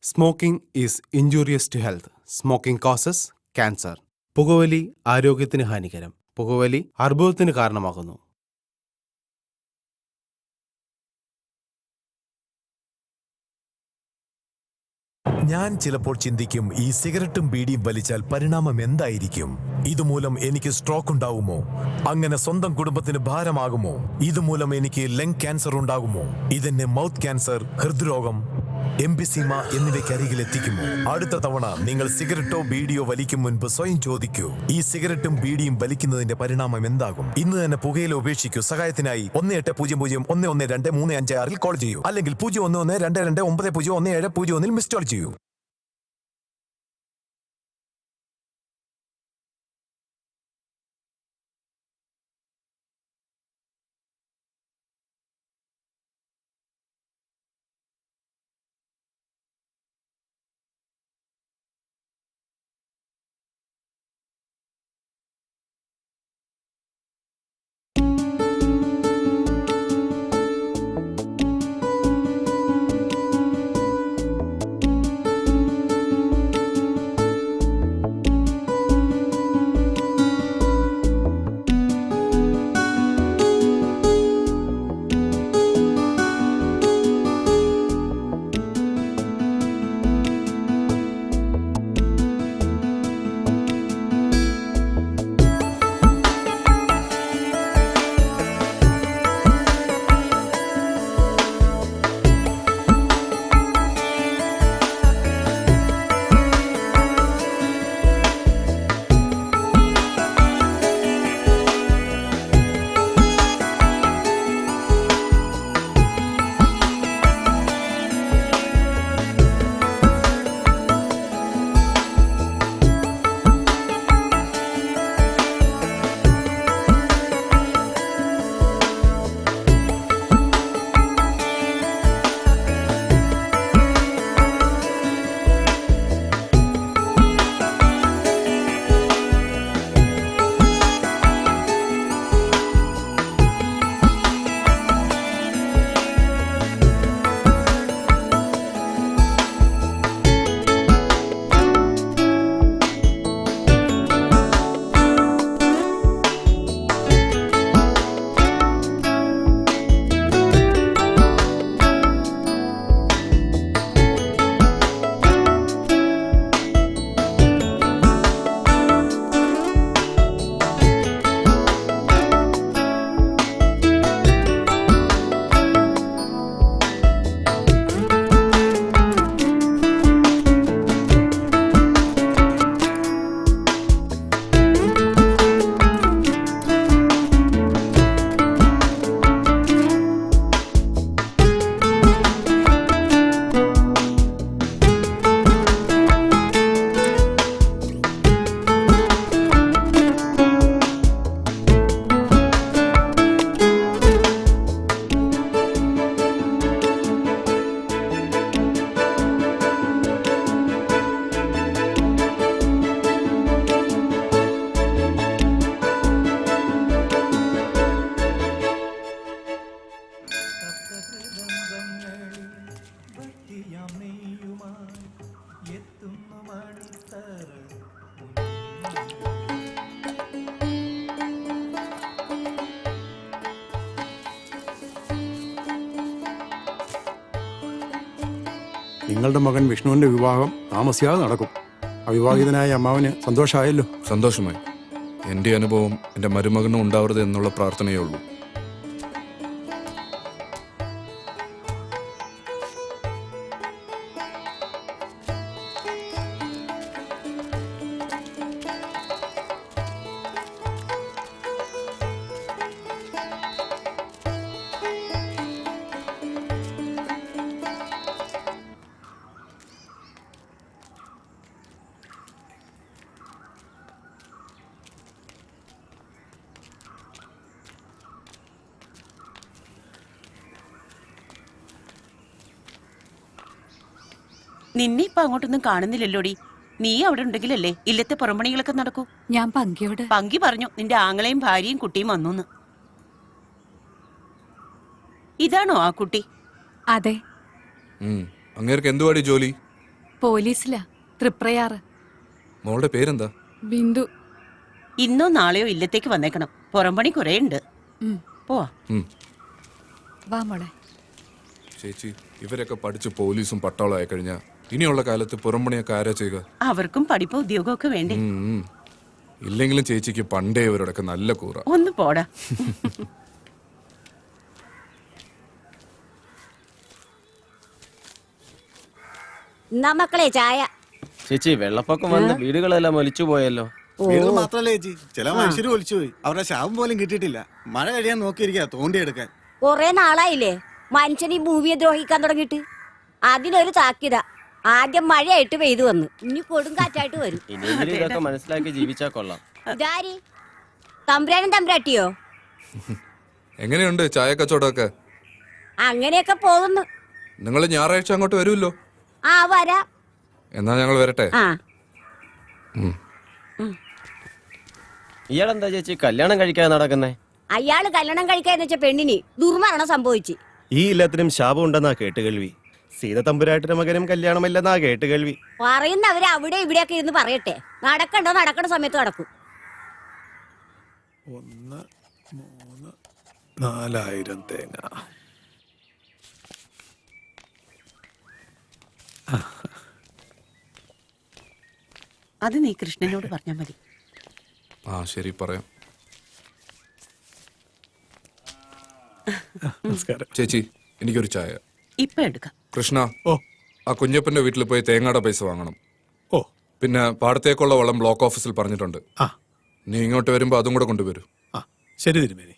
Smoking is injurious to health. Smoking causes cancer. പുകവലി ആരോഗ്യത്തിന് ഹാനികരം. പുകവലി അർബുദത്തിന് കാരണമാകുന്നു. ഞാൻ ചിലപ്പോൾ ചിന്തിക്കും, ഈ സിഗരറ്റും ബീഡിയും വലിച്ചാൽ പരിണാമം എന്തായിരിക്കും? ഇതുമൂലം എനിക്ക് സ്ട്രോക്ക് ഉണ്ടാകുമോ? അങ്ങനെ സ്വന്തം കുടുംബത്തിന് ഭാരമാകുമോ? ഇതുമൂലം എനിക്ക് ലങ് ക്യാൻസർ ഉണ്ടാകുമോ? ഇതെന്നെ മൗത്ത് ക്യാൻസർ, ഹൃദ്രോഗം, എംഫിസീമ എന്നിവയ്ക്കരികിൽ എത്തിക്കുമോ? അടുത്ത തവണ നിങ്ങൾ സിഗരറ്റോ ബീഡിയോ വലിക്കും മുൻപ് സ്വയം ചോദിക്കൂ, ഈ സിഗരറ്റും ബീഡിയും വലിക്കുന്നതിന്റെ പരിണാമം എന്താകും? ഇന്ന് തന്നെ പുകയില ഉപേക്ഷിക്കൂ. സഹായത്തിനായി 1800-112-356 കോൾ ചെയ്യൂ, അല്ലെങ്കിൽ 011229011701 മിസ് കോൾ ചെയ്യൂ. നിങ്ങളുടെ മകൻ വിഷ്ണുവിന്റെ വിവാഹം താമസിയാതെ നടക്കും. അവിവാഹിതനായ അമ്മാവന് സന്തോഷമായല്ലോ? സന്തോഷമായി. എൻ്റെ അനുഭവം എൻ്റെ മരുമകനും ഉണ്ടാവരുത് എന്നുള്ള പ്രാർത്ഥനയേ ഉള്ളൂ. നിന്നെ ഇപ്പൊ അങ്ങോട്ടൊന്നും കാണുന്നില്ലല്ലോടി. നീ അവിടെ ഉണ്ടെങ്കിലല്ലേ ഇല്ലത്തെ പുറംപണികളൊക്കെ നടക്കൂ. ഞാൻ പങ്കി പറഞ്ഞു നിന്റെ ആങ്ങളെയും ഭാര്യയും കുട്ടിയും വന്നു. ഇതാണോ ആ കുട്ടി? അതെ. അങ്ങേർക്ക് എന്തുവാടി ജോലി? പോലീസിലാ, തൃപ്രയാറ്. മോളുടെ പേരെന്താ? ബിന്ദു. ഇന്നോ നാളെയോ ഇല്ലത്തേക്ക് വന്നേക്കണം. പുറംപണി കുറേ ഉണ്ട്. പോവാ. വാ മോളെ. ചേച്ചി, ഇവരൊക്കെ പഠിച്ച് പോലീസും പട്ടാളം ആയി കഴിഞ്ഞാൽ ഇനിയുള്ള കാലത്ത് പുറംപണിയൊക്കെ ആരാ ചെയ്യുക? അവർക്കും പഠിപ്പോ ഉദ്യോഗമൊക്കെ വേണ്ടേ? ഇല്ലെങ്കിലും ചേച്ചിക്ക് പണ്ടേ ഇവരോടൊക്കെ നല്ല കൂറ. ഒന്ന് പോടാ. മക്കളെ ചായ. ചേച്ചി, വെള്ളപ്പൊക്കം വന്ന് വീടുകളെല്ലാം ഒലിച്ചു പോയല്ലോ. വീടുകൾ മാത്രല്ല ചേച്ചി, ചില മനുഷ്യര് ഒലിച്ചുപോയി. അവരുടെ ശവം പോലും കിട്ടിയിട്ടില്ല. മഴ കഴിയാൻ നോക്കിയിരിക്കുക തോണ്ടിയെടുക്കാൻ. കൊറേ നാളായില്ലേ മനുഷ്യൻ ഈ ഭൂമിയെ ദ്രോഹിക്കാൻ തുടങ്ങിയിട്ട്. അതിനൊരു താക്കിത. ആദ്യം മഴയായിട്ട് പെയ്തു വന്നു, ഇനി കൊടുങ്കാറ്റായിട്ട് വരും. ഇനിയെങ്കിലും ഇതൊക്കെ മനസ്സിലാക്കി ജീവിച്ചാ കൊള്ളാം. ഇതാരി തമ്പുരാനും തമ്പുരാട്ടിയോ? എങ്ങനെയുണ്ട് ചായ കച്ചവടമൊക്കെ? അങ്ങനെയൊക്കെ പോകുന്നു. നിങ്ങൾ ഞായറാഴ്ച അങ്ങോട്ട് വരുമല്ലോ? ആ വരാ. എന്നാ ഞങ്ങൾ വരട്ടെ. ആ ഇയാളെന്താ ചേച്ചി കല്യാണം കഴിക്കാൻ നടക്കുന്നേ? അയാള് കല്യാണം കഴിക്കാന്ന് വെച്ച പെണ്ണിന് ദുർമരണം സംഭവിച്ചു. ഈ ഇല്ലത്തിനും ശാപം ഉണ്ടെന്നാ കേട്ടുകേൾവി. സീത തമ്പുരാട്ടിന്റെ മകനും കല്യാണമില്ലെന്നാ കേട്ടുകേൾവി. പറയുന്നവര് അവിടെ ഇവിടെയൊക്കെ ഇരുന്ന് പറയട്ടെ. നടക്കണ്ടോ നടക്കണ സമയത്ത് നടക്കും. 1, 3, 4000 തേങ്ങ. അത് നീ കൃഷ്ണനോട് പറഞ്ഞാൽ മതി. ആ ശരി, പറയാം. നമസ്കാരം ചേച്ചി, എനിക്കൊരു ചായ. ഇപ്പൊ എടുക്കാം. കൃഷ്ണ, ഓ ആ കുഞ്ഞപ്പന്റെ വീട്ടിൽ പോയി തേങ്ങയുടെ പൈസ വാങ്ങണം. ഓ പിന്നെ പാടത്തേക്കുള്ള വളം ബ്ലോക്ക് ഓഫീസിൽ പറഞ്ഞിട്ടുണ്ട്. ആ നീ ഇങ്ങോട്ട് വരുമ്പോ അതും കൂടെ കൊണ്ടുവരൂ. ആ ശരി തിരുമേനി.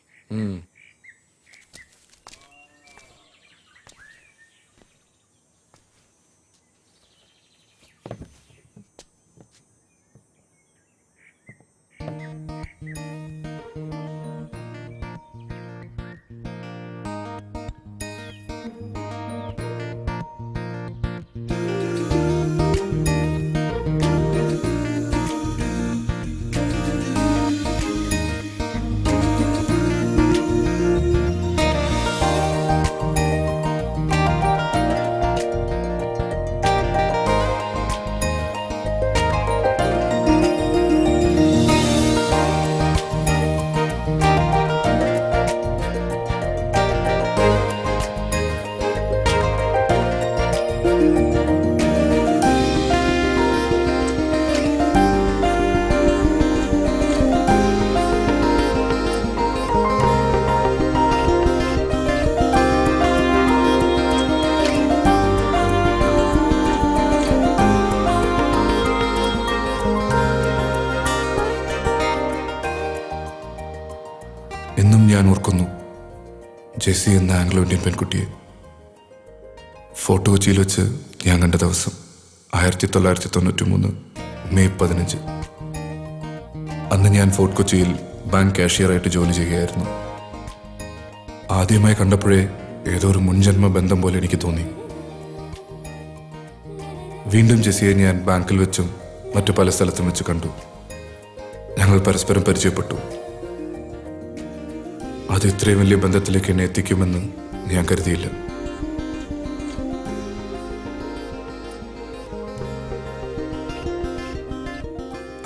എന്നും ഞാൻ ഓർക്കുന്നു ജെസ്സി എന്ന ആംഗ്ലോ ഇന്ത്യൻ പെൺകുട്ടിയെ. ഫോർട്ട് കൊച്ചിയിൽ വെച്ച് ഞാൻ കണ്ട ദിവസം 1993 മെയ് 15. അന്ന് ഞാൻ ഫോർട്ട് കൊച്ചിയിൽ ബാങ്ക് കാഷ്യറായിട്ട് ജോലി ചെയ്യുകയായിരുന്നു. ആദ്യമായി കണ്ടപ്പോഴേ ഏതോ ഒരു മുൻജന്മ ബന്ധം പോലെ എനിക്ക് തോന്നി. വീണ്ടും ജെസ്സിയെ ഞാൻ ബാങ്കിൽ വെച്ചും മറ്റു പല സ്ഥലത്തും വെച്ച് കണ്ടു. ഞങ്ങൾ പരസ്പരം പരിചയപ്പെട്ടു. അത് ഇത്രയും വലിയ ബന്ധത്തിലേക്ക് എന്നെ എത്തിക്കുമെന്ന് ഞാൻ കരുതിയില്ല.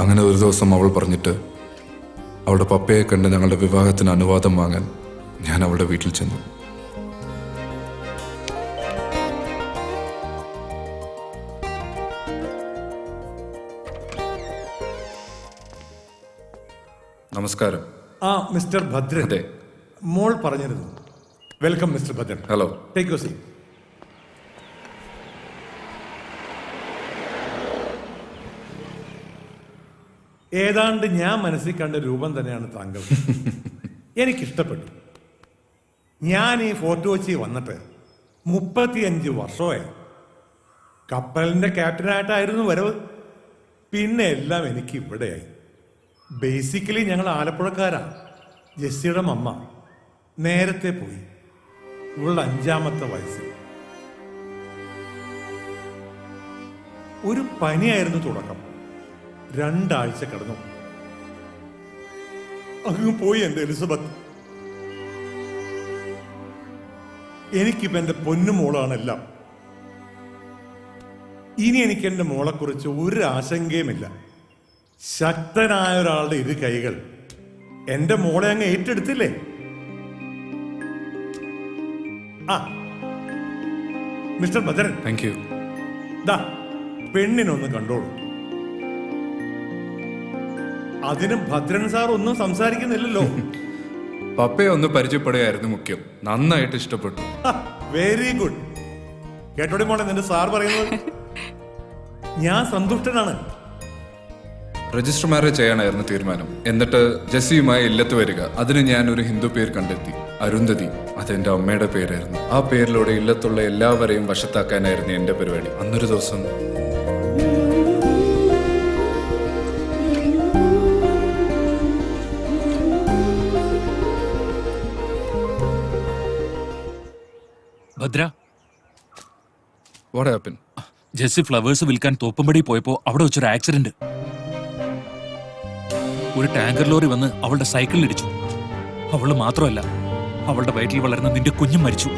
അങ്ങനെ ഒരു ദിവസം അവൾ പറഞ്ഞിട്ട് അവളുടെ പപ്പയെ കണ്ട് ഞങ്ങളുടെ വിവാഹത്തിന് അനുവാദം വാങ്ങാൻ ഞാൻ അവളുടെ വീട്ടിൽ ചെന്നു. നമസ്കാരം. ആ മിസ്റ്റർ ഭദ്രൻ. അതെ. മോൾ പറഞ്ഞിരുന്നു. Welcome mister Bhadran. Hello. Take you seat. ഏതാണ്ട് ഞാൻ മനസ്സിൽ കണ്ട രൂപം തന്നെയാണ് താങ്കൾ. എനിക്കിഷ്ടപ്പെട്ടു. ഞാൻ ഈ ഫോർട്ട് കൊച്ചി വന്നിട്ട് 35 വർഷമായി. കപ്പലിന്റെ ക്യാപ്റ്റനായിട്ടായിരുന്നു വരവ്. പിന്നെ എല്ലാം എനിക്ക് ഇവിടെയായി. ബേസിക്കലി ഞങ്ങൾ ആലപ്പുഴക്കാരാ. ജെസ്സിയുടെ അമ്മ നേരത്തെ പോയി, ഇവളുടെ 5ാമത്തെ വയസ്സിൽ. ഒരു പനിയായിരുന്നു തുടക്കം. 2 ആഴ്ച കിടന്നു. അങ്ങ് പോയി എന്റെ എലിസബത്ത്. എനിക്കിപ്പോ എന്റെ പൊന്നുമോളാണെല്ലാം. ഇനി എനിക്ക് എൻ്റെ മോളെക്കുറിച്ച് ഒരു ആശങ്കയുമില്ല. ശക്തനായ ഒരാളുടെ ഇരു കൈകൾ എൻ്റെ മോളെ അങ്ങ് ഏറ്റെടുത്തില്ലേ? ആ മിസ്റ്റർ ഭദ്രൻ, താങ്ക് യു. ദാ പെണ്ണിനൊന്ന് കണ്ടോളൂ. അതിന് ഭദ്രൻ സാർ ഒന്നും സംസാരിക്കുന്നില്ലല്ലോ. പപ്പയെ ഒന്ന് പരിചയപ്പെടുകയായിരുന്നു മുഖ്യം. നന്നായിട്ട് ഇഷ്ടപ്പെട്ടു. Very good. കേട്ടോടി മോളെ നിന്റെ സാർ പറയുന്നത്. ഞാൻ സന്തുഷ്ടനാണ്. രജിസ്റ്റർ മാരേജ് ചെയ്യാനായിരുന്നു തീരുമാനം. എന്നിട്ട് ജെസ്സിയുമായി ഇല്ലത്ത് വരിക. അതിന് ഞാൻ ഒരു ഹിന്ദു പേര് കണ്ടെത്തി, അരുന്ധതി. അതെന്റെ അമ്മയുടെ പേരായിരുന്നു. ആ പേരിലൂടെ ഇല്ലത്തുള്ള എല്ലാവരെയും വശത്താക്കാനായിരുന്നു എന്റെ പരിപാടി. അന്നൊരു ദിവസം Bhadra, what happen? Jessy flowers വിൽക്കാൻ തോപ്പുംപടി പോയപ്പോ അവിടെ വെച്ചൊരു ആക്സിഡന്റ്. ഒരു ടാങ്കർ ലോറി വന്ന് അവളുടെ സൈക്കിളിൽ ഇടിച്ചു. അവള് മാത്രമല്ല, അവളുടെ വയറ്റിൽ വളർന്ന നിന്റെ കുഞ്ഞും മരിച്ചു.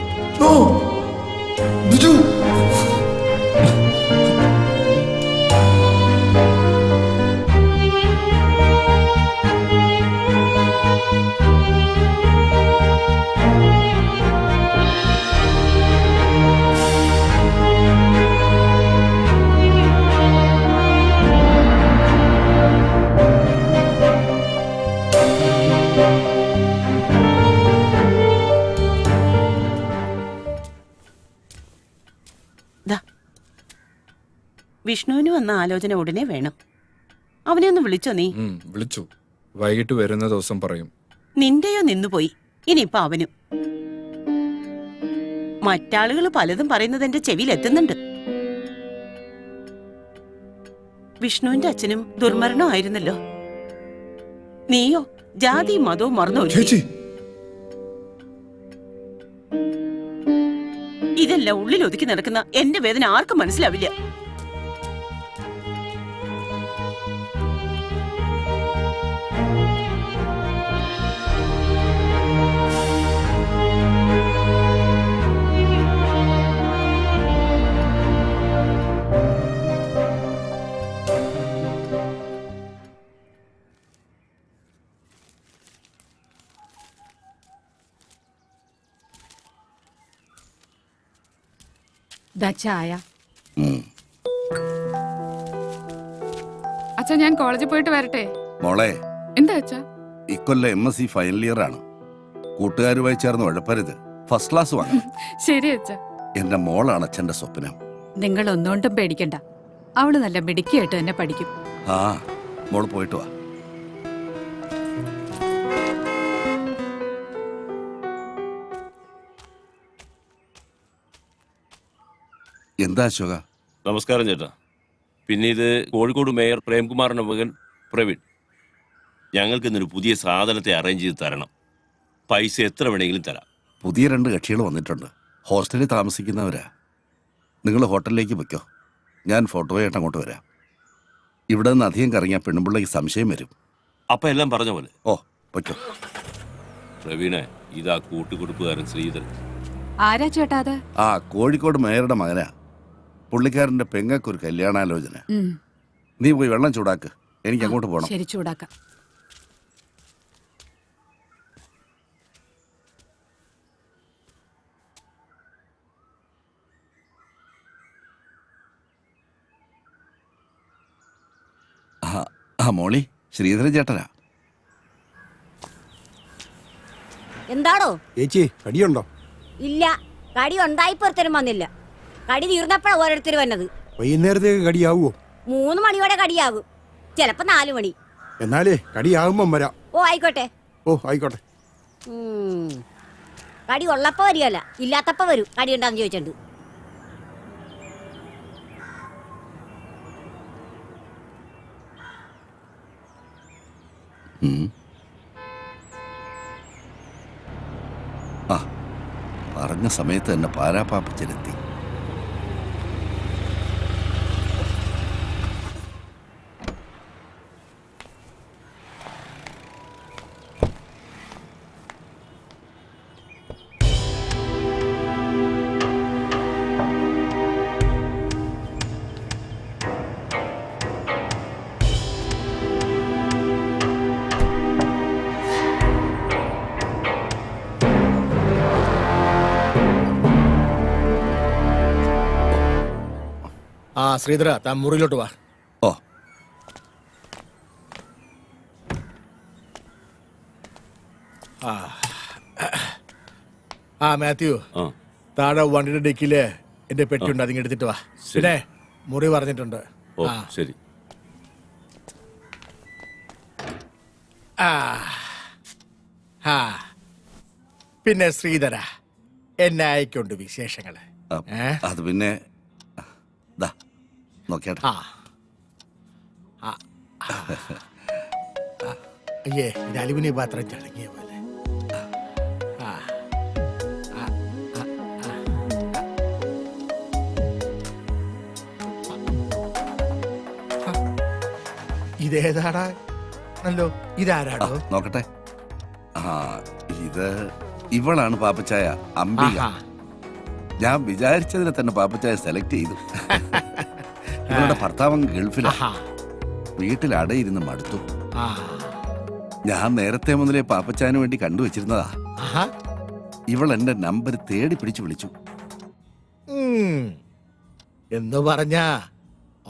വിഷ്ണുവിന് വന്ന ആലോചന ഉടനെ വേണം. അവനെ ഒന്ന് വിളിച്ചോ നീ? വിളിച്ചു. വൈകിട്ട് വരുന്ന ദിവസം പറയും. നിന്റെയോ നിന്നുപോയി, ഇനിയിപ്പൊ അവനും. മറ്റാളുകൾ പലതും പറയുന്നത് എന്റെ ചെവിയിൽ എത്തുന്നുണ്ട്. വിഷ്ണുവിന്റെ അച്ഛനും ദുർമരണമായിരുന്നല്ലോ. നീയോ ജാതിയും മതവും മറന്നു. ഇതെല്ലാം ഉള്ളിൽ ഒതുക്കി നടക്കുന്ന എന്റെ വേദന ആർക്കും മനസ്സിലാവില്ല. ചായ. അച്ഛാ, ഞാൻ കോളേജിൽ പോയിട്ട് വരട്ടെ. മോളെ, എന്താ അച്ഛാ? ഇക്കൊല്ലം MSc ഫൈനൽ ഇയർ ആണ്. കൂട്ടുകാരുമായി ചേർന്ന് ഉഴപ്പരുത്. ഫസ്റ്റ് ക്ലാസ് വാങ്ങും. ശരി അച്ഛാ. എന്റെ മോളാണ് അച്ഛന്റെ സ്വപ്നം. നിങ്ങൾ ഒന്നുകൊണ്ടും പേടിക്കണ്ട. അവള് നല്ല മിടുക്കിയായിട്ട് തന്നെ പഠിക്കും. ആ, മോള് പോയിട്ട് വാ. എന്താ അശോക? നമസ്കാരം ചേട്ടാ. പിന്നെ ഇത് കോഴിക്കോട് മേയർ പ്രേംകുമാറിന്റെ മകൻ പ്രവീൺ. ഞങ്ങൾക്ക് ഇന്നൊരു പുതിയ സാധനത്തെ അറേഞ്ച് ചെയ്ത് തരണം. പൈസ എത്ര വേണമെങ്കിലും തരാം. പുതിയ 2 കക്ഷികൾ വന്നിട്ടുണ്ട്. ഹോസ്റ്റലിൽ താമസിക്കുന്നവരാ. നിങ്ങൾ ഹോട്ടലിലേക്ക് വെക്കോ. ഞാൻ ഫോട്ടോയായിട്ട് അങ്ങോട്ട് വരാം. ഇവിടെ നിന്ന് അധികം കറങ്ങിയാൽ പെണ്ണുപിള്ളയ്ക്ക് സംശയം വരും. അപ്പൊ എല്ലാം പറഞ്ഞ പോലെ. ഓ, വെക്കോ. പ്രവീണെ, ഇതാ കൂട്ടുകുടുപ്പുകാരൻ ശ്രീധരൻ. ആരാ ചേട്ടാ അത്? ആ, കോഴിക്കോട് മേയറുടെ മകനാ. പുള്ളിക്കാരന്റെ പെങ്ങൾക്കൊരു കല്യാണാലോചന. നീ പോയി വെള്ളം ചൂടാക്ക്. എനിക്ക് അങ്ങോട്ട് പോകണം. ശരി, ചൂടാക്കാം. ആ മോളി, ശ്രീധരൻ ചേട്ടനാ. എന്താടോ ചേച്ചി, കടിയുണ്ടോ? ഇല്ല, കടി ഉണ്ടായിപ്പൊരുത്തരും വന്നില്ല. കടി തീർന്നപ്പോഴാ ഓരോരുത്തർ വന്നത്. വൈകുന്നേരത്തേക്ക് കടിയാവുമോ? 3 മണിയോടെ കടിയാകും, ചിലപ്പോ 4 മണി. എന്നാലേ കടിയാകുമ്പം വരാം. ഓ ആയിക്കോട്ടെ. ഓ ആയിക്കോട്ടെ. കടി ഉള്ളപ്പോ വരികയല്ല, ഇല്ലാത്തപ്പോ വരും. കടി ഉണ്ടാന്ന് ചോദിച്ചിട്ടുണ്ട്. ആ, പറഞ്ഞ സമയത്ത് തന്നെ പാരാപ്പാപ്പച്ചനെത്തി. ശ്രീധര താൻ മുറിയിലോട്ട് വാ. ഓ ആ മാത്യു, താഴെ വണ്ടിയുടെ ഡെക്കില് എന്റെ പെട്ടിയുണ്ട്, അതിങ്ങ് എടുത്തിട്ട് വാ. പിന്നെ മുറി പറഞ്ഞിട്ടുണ്ട്. ശരി. പിന്നെ ശ്രീധര, എന്നെ അയക്കൊണ്ട് വിശേഷങ്ങള്. അത് പിന്നെ ദാ നോക്കിയാട്ടെ. അയ്യേ, ഇത് അലുമിനിയം പാത്രം ചടങ്ങിയ പോലെ. ഇതേതാടാ? നല്ലോ, ഇതാരാടോ? നോക്കട്ടെ. ഇത് ഇവളാണ് പാപ്പച്ചായ, അംബിക. ഞാൻ വിചാരിച്ചതിനെ തന്നെ പാപ്പച്ചായ സെലക്ട് ചെയ്തു. ഇവളുടെ ഭർത്താവ് ഗൾഫിലാ, വീട്ടിൽ അടയിരുന്ന് മടുത്തു. ഞാൻ നേരത്തെ മുതലേ പാപ്പച്ചായന് വേണ്ടി കണ്ടുവച്ചിരുന്നതാ. ഇവൾ എന്റെ നമ്പർ തേടി പിടിച്ചു വിളിച്ചു. എന്ന് പറഞ്ഞ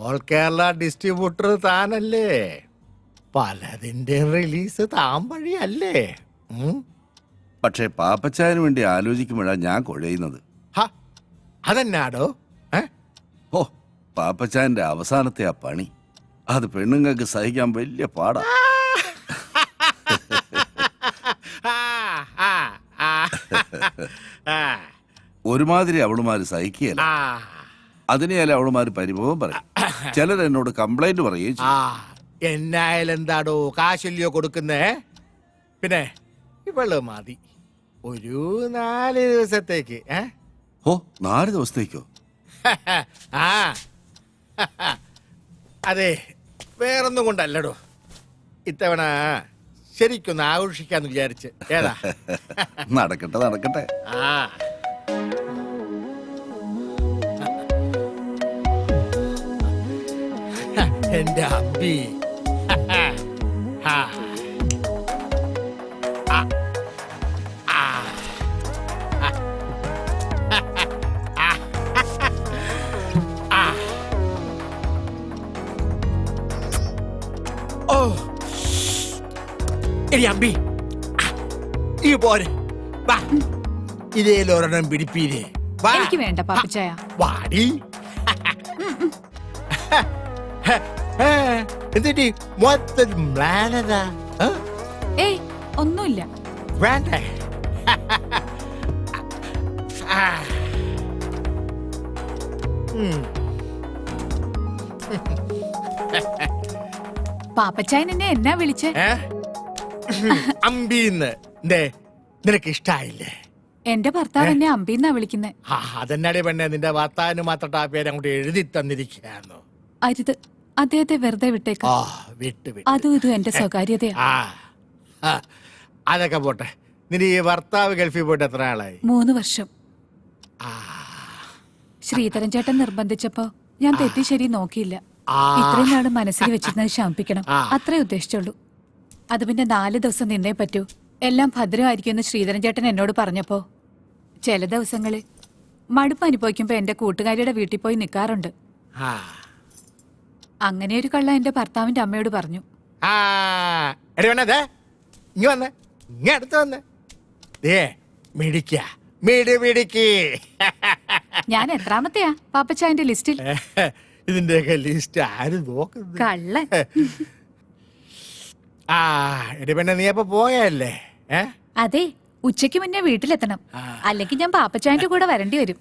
ഓൾ കേരള ഡിസ്ട്രിബ്യൂട്ടർ താനല്ലേ? പലതിന്റെ റിലീസ് താൻ വഴിയല്ലേ? പക്ഷേ പാപ്പച്ചായന് വേണ്ടി ആലോചിക്കുമ്പോഴാണ് ഞാൻ കുഴയുന്നത്. അതെന്നാടോ? ഓ, പാപ്പച്ചായന്റെ അവസാനത്തെ ആ പണി, അത് പെണ്ണുങ്ങൾക്ക് സഹിക്കാൻ വലിയ പാടാ. ഒരുമാതിരി അവളുമാര് സഹിക്കുകയല്ല. അതിനെയല്ല അവളുമാര് പരിഭവം പറയും. ചിലർ എന്നോട് കംപ്ലൈന്റ് പറയുകയും ചെയ്യും. എന്നായാലും എന്താടോ, കാശല്യോ കൊടുക്കുന്നേ? പിന്നെ ഇവള് മതി ഒരു 4 ദിവസത്തേക്ക്. ഓ, 4 ദിവസത്തേക്കോ? അതെ, വേറൊന്നും കൊണ്ടല്ലടോ, ഇത്തവണ ശരിക്കൊന്ന് ആഘോഷിക്കാന്ന് വിചാരിച്ച്. ഏതാ? നടക്കട്ടെ നടക്കട്ടെ. എന്റെ അമ്പി. എടി അമ്പി, ഈ പോരെ, വാ, ഇതേലൊരെണ്ണം പിടിപ്പീരേ. എനിക്ക് വേണ്ട പാപ്പച്ചായ. വാടി. എന്നിട്ട് മൊത്തം പ്ലാനതാ? ഏയ്, ഒന്നുമില്ല. വേണ്ടേ? പാപ്പച്ചായൻ എന്നെ എന്നാ വിളിച്ചേ? അമ്പീന്ന്. നിനക്ക് ഇഷ്ടായില്ലേ? എന്റെ ഭർത്താവ് എന്നെ അമ്പീന്നാ വിളിക്കുന്നേ. അതെന്നാടി പെണ്ണെ, നിന്റെ ഭർത്താവിന് മാത്രം ആ പേര് അങ്ങോട്ട് എഴുതി തന്നിരിക്കുകയാണോ? അരുത്, അദ്ദേഹത്തെ വെറുതെ വിട്ടേക്ക്. അതും ഇതും എന്റെ സ്വകാര്യതയാ. അതൊക്കെ പോട്ടെ. നിന്റെ ഈ ഭർത്താവ് ഗൾഫിൽ പോയിട്ട് എത്ര ആളായി? 3 വർഷം. ശ്രീധരൻ ചേട്ടൻ നിർബന്ധിച്ചപ്പോ ഞാൻ തെറ്റി ശരി നോക്കിയില്ല. ഇത്രയും നാള് മനസ്സിൽ വെച്ചിരുന്നത് ശമിപ്പിക്കണം, അത്രേ ഉദ്ദേശിച്ചുള്ളൂ. അത് പിന്നെ 4 ദിവസം നിന്നേ പറ്റൂ, എല്ലാം ഭദ്രമായിരിക്കുമെന്ന് ശ്രീധരൻ ചേട്ടൻ എന്നോട് പറഞ്ഞപ്പോ ചില ദിവസങ്ങളിൽ മടുപ്പ് അനുഭവിക്കുമ്പോ എന്റെ കൂട്ടുകാരിയുടെ വീട്ടിൽ പോയി നിൽക്കാറുണ്ട്. അങ്ങനെ ഒരു കള്ള എന്റെ ഭർത്താവിന്റെ അമ്മയോട് പറഞ്ഞു. ഞാൻ എത്രാമത്തെയാ പാപ്പച്ചായന്റെ ലിസ്റ്റിൽ? ഇതിന്റെയൊക്കെ ലിസ്റ്റ് ആര് നോക്കുന്നു? കള്ളൻ. പിന്നെ നീ അപ്പൊ പോയല്ലേ? അതെ, ഉച്ചയ്ക്ക് മുന്നേ വീട്ടിലെത്തണം, അല്ലെങ്കിൽ ഞാൻ പാപ്പച്ചായന്റെ കൂടെ വരേണ്ടി വരും.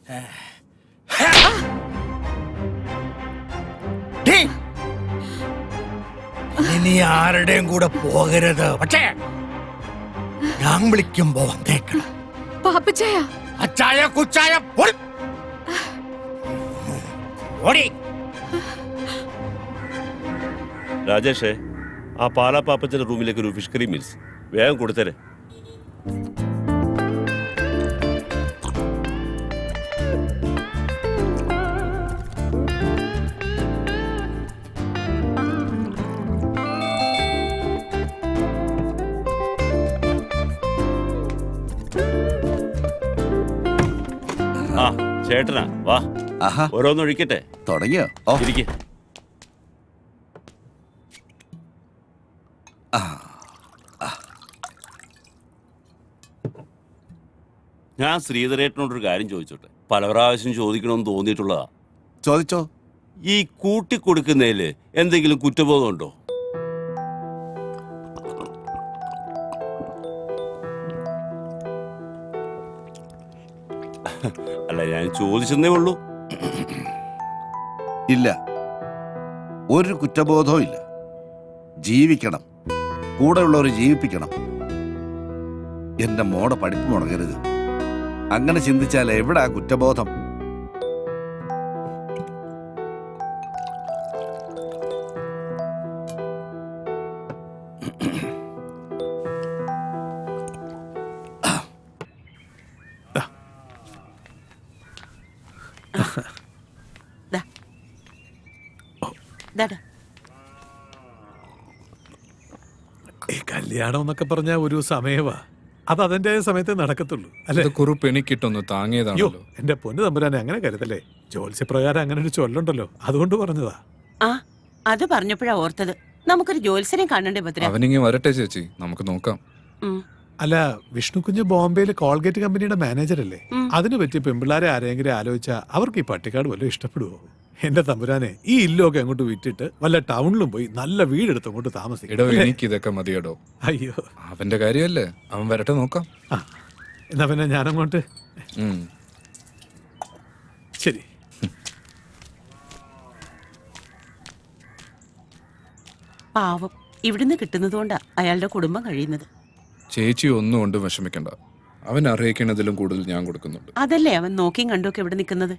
ഇനി ആരുടെയും കൂടെ പോകരുത്, പക്ഷേ ഞാൻ വിളിക്കുമ്പോ വന്നേക്കണം. പാപ്പച്ചായ, അച്ചായ കുച്ചായ ഓടി. രാജേഷേ, ആ പാലാ പാപ്പച്ചന്റെ റൂമിലേക്ക് ഒരു ഫിഷ് കറി മീൽസ് വേഗം കൊടുത്തരേ. ആ ചേട്ടനാ, വാ. ആഹാ ഓരോന്നൊഴിക്കട്ടെ. തുടങ്ങിയോ? ഓ ഇരിക്കെ. ഞാൻ ശ്രീധരേട്ടനോടൊരു കാര്യം ചോദിച്ചോട്ടെ. പല പ്രാവശ്യം ചോദിക്കണമെന്ന് തോന്നിയിട്ടുള്ളതാ. ചോദിച്ചോ. ഈ കൂട്ടിക്കൊടുക്കുന്നതില് എന്തെങ്കിലും കുറ്റബോധം ഉണ്ടോ? അല്ല, ഞാൻ ചോദിച്ചെന്നേ ഉള്ളൂ. ഇല്ല, ഒരു കുറ്റബോധവും ഇല്ല. ജീവിക്കണം, കൂടെയുള്ളവരെ ജീവിപ്പിക്കണം. എന്റെ മോടെ പഠിപ്പ് മുടങ്ങരുത്. അങ്ങനെ ചിന്തിച്ചാൽ എവിടാ കുറ്റബോധം? ദാടാ. ഈ കല്യാണം എന്നൊക്കെ പറഞ്ഞ ഒരു സമയവാ. അത് അതിന്റെ സമയത്ത് നടക്കത്തുള്ളൂ അല്ലെ? കുറിപ്പ് എനിക്കിട്ടൊന്ന് അയ്യോ, താങ്ങിയതാണല്ലോ. എന്റെ പൊന്നു തമ്പുരാനെ അങ്ങനെ കരുതല്ലേ. ജോത്സ്യപ്രകാരം അങ്ങനെ ഒരു ചൊല്ലുണ്ടല്ലോ, അതുകൊണ്ട് പറഞ്ഞതാ. ആ അത് പറഞ്ഞപ്പോഴാ ഓർത്തത്. നമുക്കൊരു ജോത്സ്യനെ കാണണ്ടേ ഭദ്ര? അവനിങ്ങി വരട്ടെ ചേച്ചി, നമുക്ക് നോക്കാം. അല്ല, വിഷ്ണു കുഞ്ഞ് ബോംബെയിലെ കോൾഗേറ്റ് കമ്പനിയുടെ മാനേജർ അല്ലേ? അതിന് പറ്റിയ പെമ്പിള്ളാരെ ആരെങ്കിലും ആലോചിച്ചാ അവർക്ക് ഈ പട്ടിക്കാട് വല്ലതും ഇഷ്ടപ്പെടുവോ? എന്റെ തമ്പുരാനെ, ഈ ഇല്ലൊക്കെ അങ്ങോട്ട് വിറ്റിട്ട് വല്ല ടൗണിലും പോയി നല്ല വീടെടുത്ത് അങ്ങോട്ട് എടോ, താമസിക്കും. എനിക്ക് ഇതൊക്കെ മതിയടോ. അയ്യോ, അവന്റെ കാര്യമല്ലേ, അവൻ വരട്ടെ നോക്കാം. ആ എന്നാ പിന്നെ ഞാനങ്ങോട്ട്. ഉം. ശരി. പാവം, ഇവിടുന്ന് കിട്ടുന്നതുകൊണ്ടാ അയാളുടെ കുടുംബം കഴിയുന്നത്. ചേച്ചി ഒന്നും കൊണ്ടും വിഷമിക്കണ്ട. അവൻ അറിയിക്കുന്നതിലും കൂടുതൽ ഞാൻ കൊടുക്കുന്നുണ്ട്. അതല്ലേ അവൻ നോക്കിയും കണ്ടുമൊക്കെ ഇവിടെ നിൽക്കുന്നത്.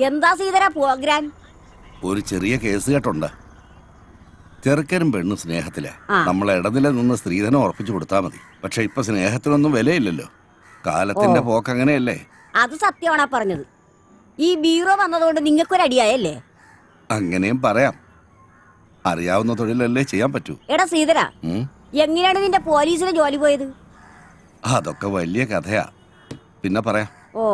എന്താ സീതര പ്രോഗ്രാം? ഒരു ചെറിയ കേസ് കേട്ടുണ്ട്. ചെറുക്കനും പെണ്ണും സ്നേഹത്തിലാ. ആ. നമ്മൾ ഇടനില നിന്ന് സ്ത്രീധനം ഉറപ്പിച്ചു കൊടുത്താൽ മതി. പക്ഷെ ഇപ്പൊ സ്നേഹത്തിനൊന്നും വിലയില്ലല്ലോ. കാലത്തിന്റെ പോക്ക് അങ്ങനെയല്ലേ? അത് സത്യമാണാ പറഞ്ഞത്. ഈ ബീറോ വന്നതുകൊണ്ട് നിങ്ങൾക്കൊരടിയായല്ലേ? അങ്ങനെയും പറയാം. അറിയാവുന്ന തൊഴിലല്ലേ ചെയ്യാൻ പറ്റൂ. എടാ സീതര, ഉം. എങ്ങനെയാണ് നിന്റെ പോലീസിന് ജോലി പോയത്? അതൊക്കെ വലിയ കഥയാ, പിന്നെ പറയാം. ഓ,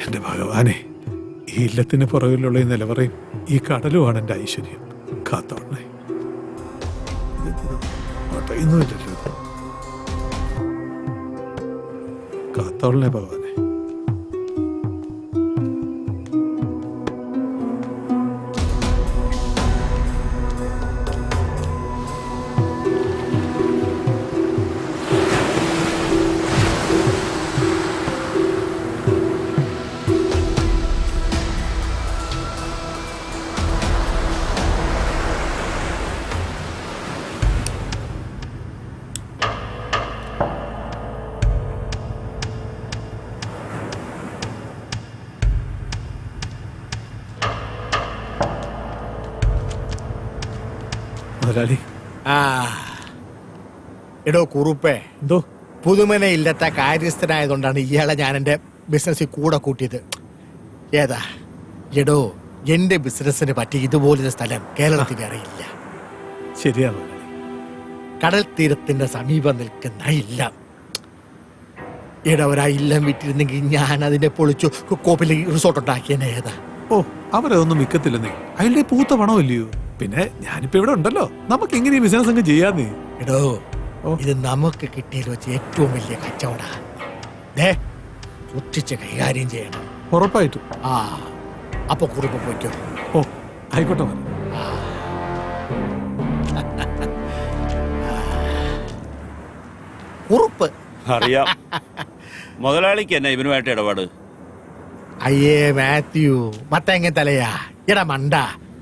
എന്റെ ഭഗവാനെ, ഈ ഇല്ലത്തിന് പുറകിലുള്ള ഈ നിലവറയും ഈ കടലുമാണ് എന്റെ ഐശ്വര്യം. കാത്തോളണേ. ഇന്നുമില്ലല്ലോ, കാത്തോളണേ ഭഗവാനെ. മുതലാളി. എടോ കുറുപ്പേ, എന്തോ പുതുമന ഇല്ലത്തെ കാര്യസ്ഥനായതുകൊണ്ടാണ് ഇയാളെ ഞാൻ എൻ്റെ ബിസിനസ്സിൽ കൂടെ കൂട്ടിയത്. ഏതാ എടോ, എന്റെ ബിസിനസ്സിന് പറ്റിയ ഇതുപോലൊരു സ്ഥലം കേരളത്തിൽ വേറെ ഇല്ല. ശരിയാണ്. കടൽ തീരത്തിന്റെ സമീപം നിൽക്കുന്ന ഇല്ല. എടാ ഒരാ ഇല്ലം വിട്ടിരുന്നെങ്കിൽ ഞാൻ അതിനെ പൊളിച്ചു കോപ്പിൽ റിസോർട്ട് ഉണ്ടാക്കിയനെ ഏതാ. ഓ അവരതൊന്നും മിക്കത്തില്ലെന്നേ, അയാളുടെ പൂത്ത പണമല്ലയോ. പിന്നെ ഞാനിപ്പോ ഇവിടെ ഉണ്ടല്ലോ, നമുക്ക് എങ്ങനെ ഈ ബിസിനസ് അങ്ങ് ചെയ്യാന്നേ. എടോ ഇത് നമുക്ക് കിട്ടിയതിൽ വെച്ച് ഏറ്റവും വലിയ കച്ചവടാ. സൂക്ഷിച്ച് കൈകാര്യം ചെയ്യണം. ഉറപ്പായിട്ടും. ആ അപ്പൊ കുറിപ്പ് പോയിക്കോ. ഓ ആയിക്കോട്ടെ മോനെ. കുറുപ്പ് അറിയാം. മുതലാളിക്ക് എന്നാ ഇവനുമായിട്ട് ഇടപാട്? അയ്യേ മാത്യു മത്തങ്ങ തലയാ. എടാ മണ്ട,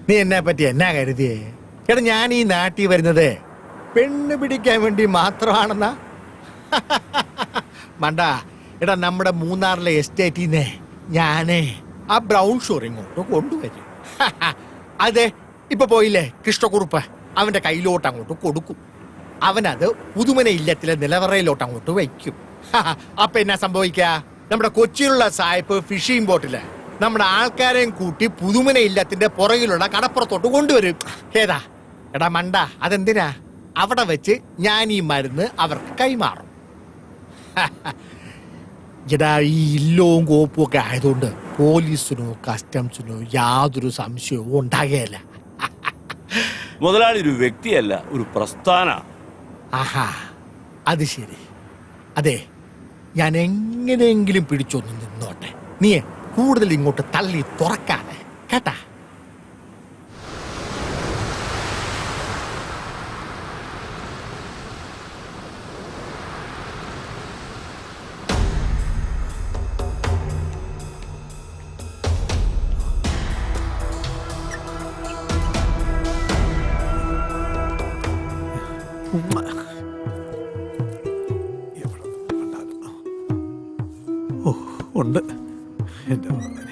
നീ എന്നെ പറ്റി എന്നാ കരുതിയേ? എടാ ഞാൻ ഈ നാട്ടിൽ വരുന്നത് പെണ്ണ് പിടിക്കാൻ വേണ്ടി മാത്രമാണെന്നാ? മണ്ട, എടാ നമ്മുടെ മൂന്നാറിലെ എസ്റ്റേറ്റിന്നെ ഞാനേ ആ ബ്രൗൺ ഷുഗർ ഇങ്ങോട്ട് കൊണ്ടുവരും. അതെ ഇപ്പൊ പോയില്ലേ കൃഷ്ണക്കുറുപ്പ്, അവന്റെ കയ്യിലോട്ട് അങ്ങോട്ട് കൊടുക്കും. അവനത് പുതുമന ഇല്ലത്തിലെ നിലവറയിലോട്ട് അങ്ങോട്ട് വയ്ക്കും. അപ്പൊ എന്നാ സംഭവിക്ക? നമ്മുടെ കൊച്ചിയിലുള്ള സായിപ്പ് ഫിഷിംഗ് ബോട്ടില് നമ്മുടെ ആൾക്കാരെയും കൂട്ടി പുതുമന ഇല്ലത്തിന്റെ പുറകിലുള്ള കടപ്പുറത്തോട്ട് കൊണ്ടുവരും. ഏതാ എടാ മണ്ട, അതെന്തിനാ? അവിടെ വെച്ച് ഞാൻ ഈ മരുന്ന് അവർക്ക് കൈമാറും. എടാ ഈ ഇല്ലവും കോപ്പും ഒക്കെ ആയതുകൊണ്ട് പോലീസിനോ കസ്റ്റംസിനോ യാതൊരു സംശയവും ഉണ്ടാകുകയല്ല. മുതലാളി ഒരു വ്യക്തിയല്ല, ഒരു പ്രസ്ഥാന. ആഹാ അത് ശരി. അതെ ഞാൻ എങ്ങനെയെങ്കിലും പിടിച്ചൊന്ന് നിന്നോട്ടെ, നീ കൂടുതൽ ഇങ്ങോട്ട് തള്ളി തുറക്കാതെ കേട്ടാ. ഓ ഉണ്ട് എന്റെ മോനെ.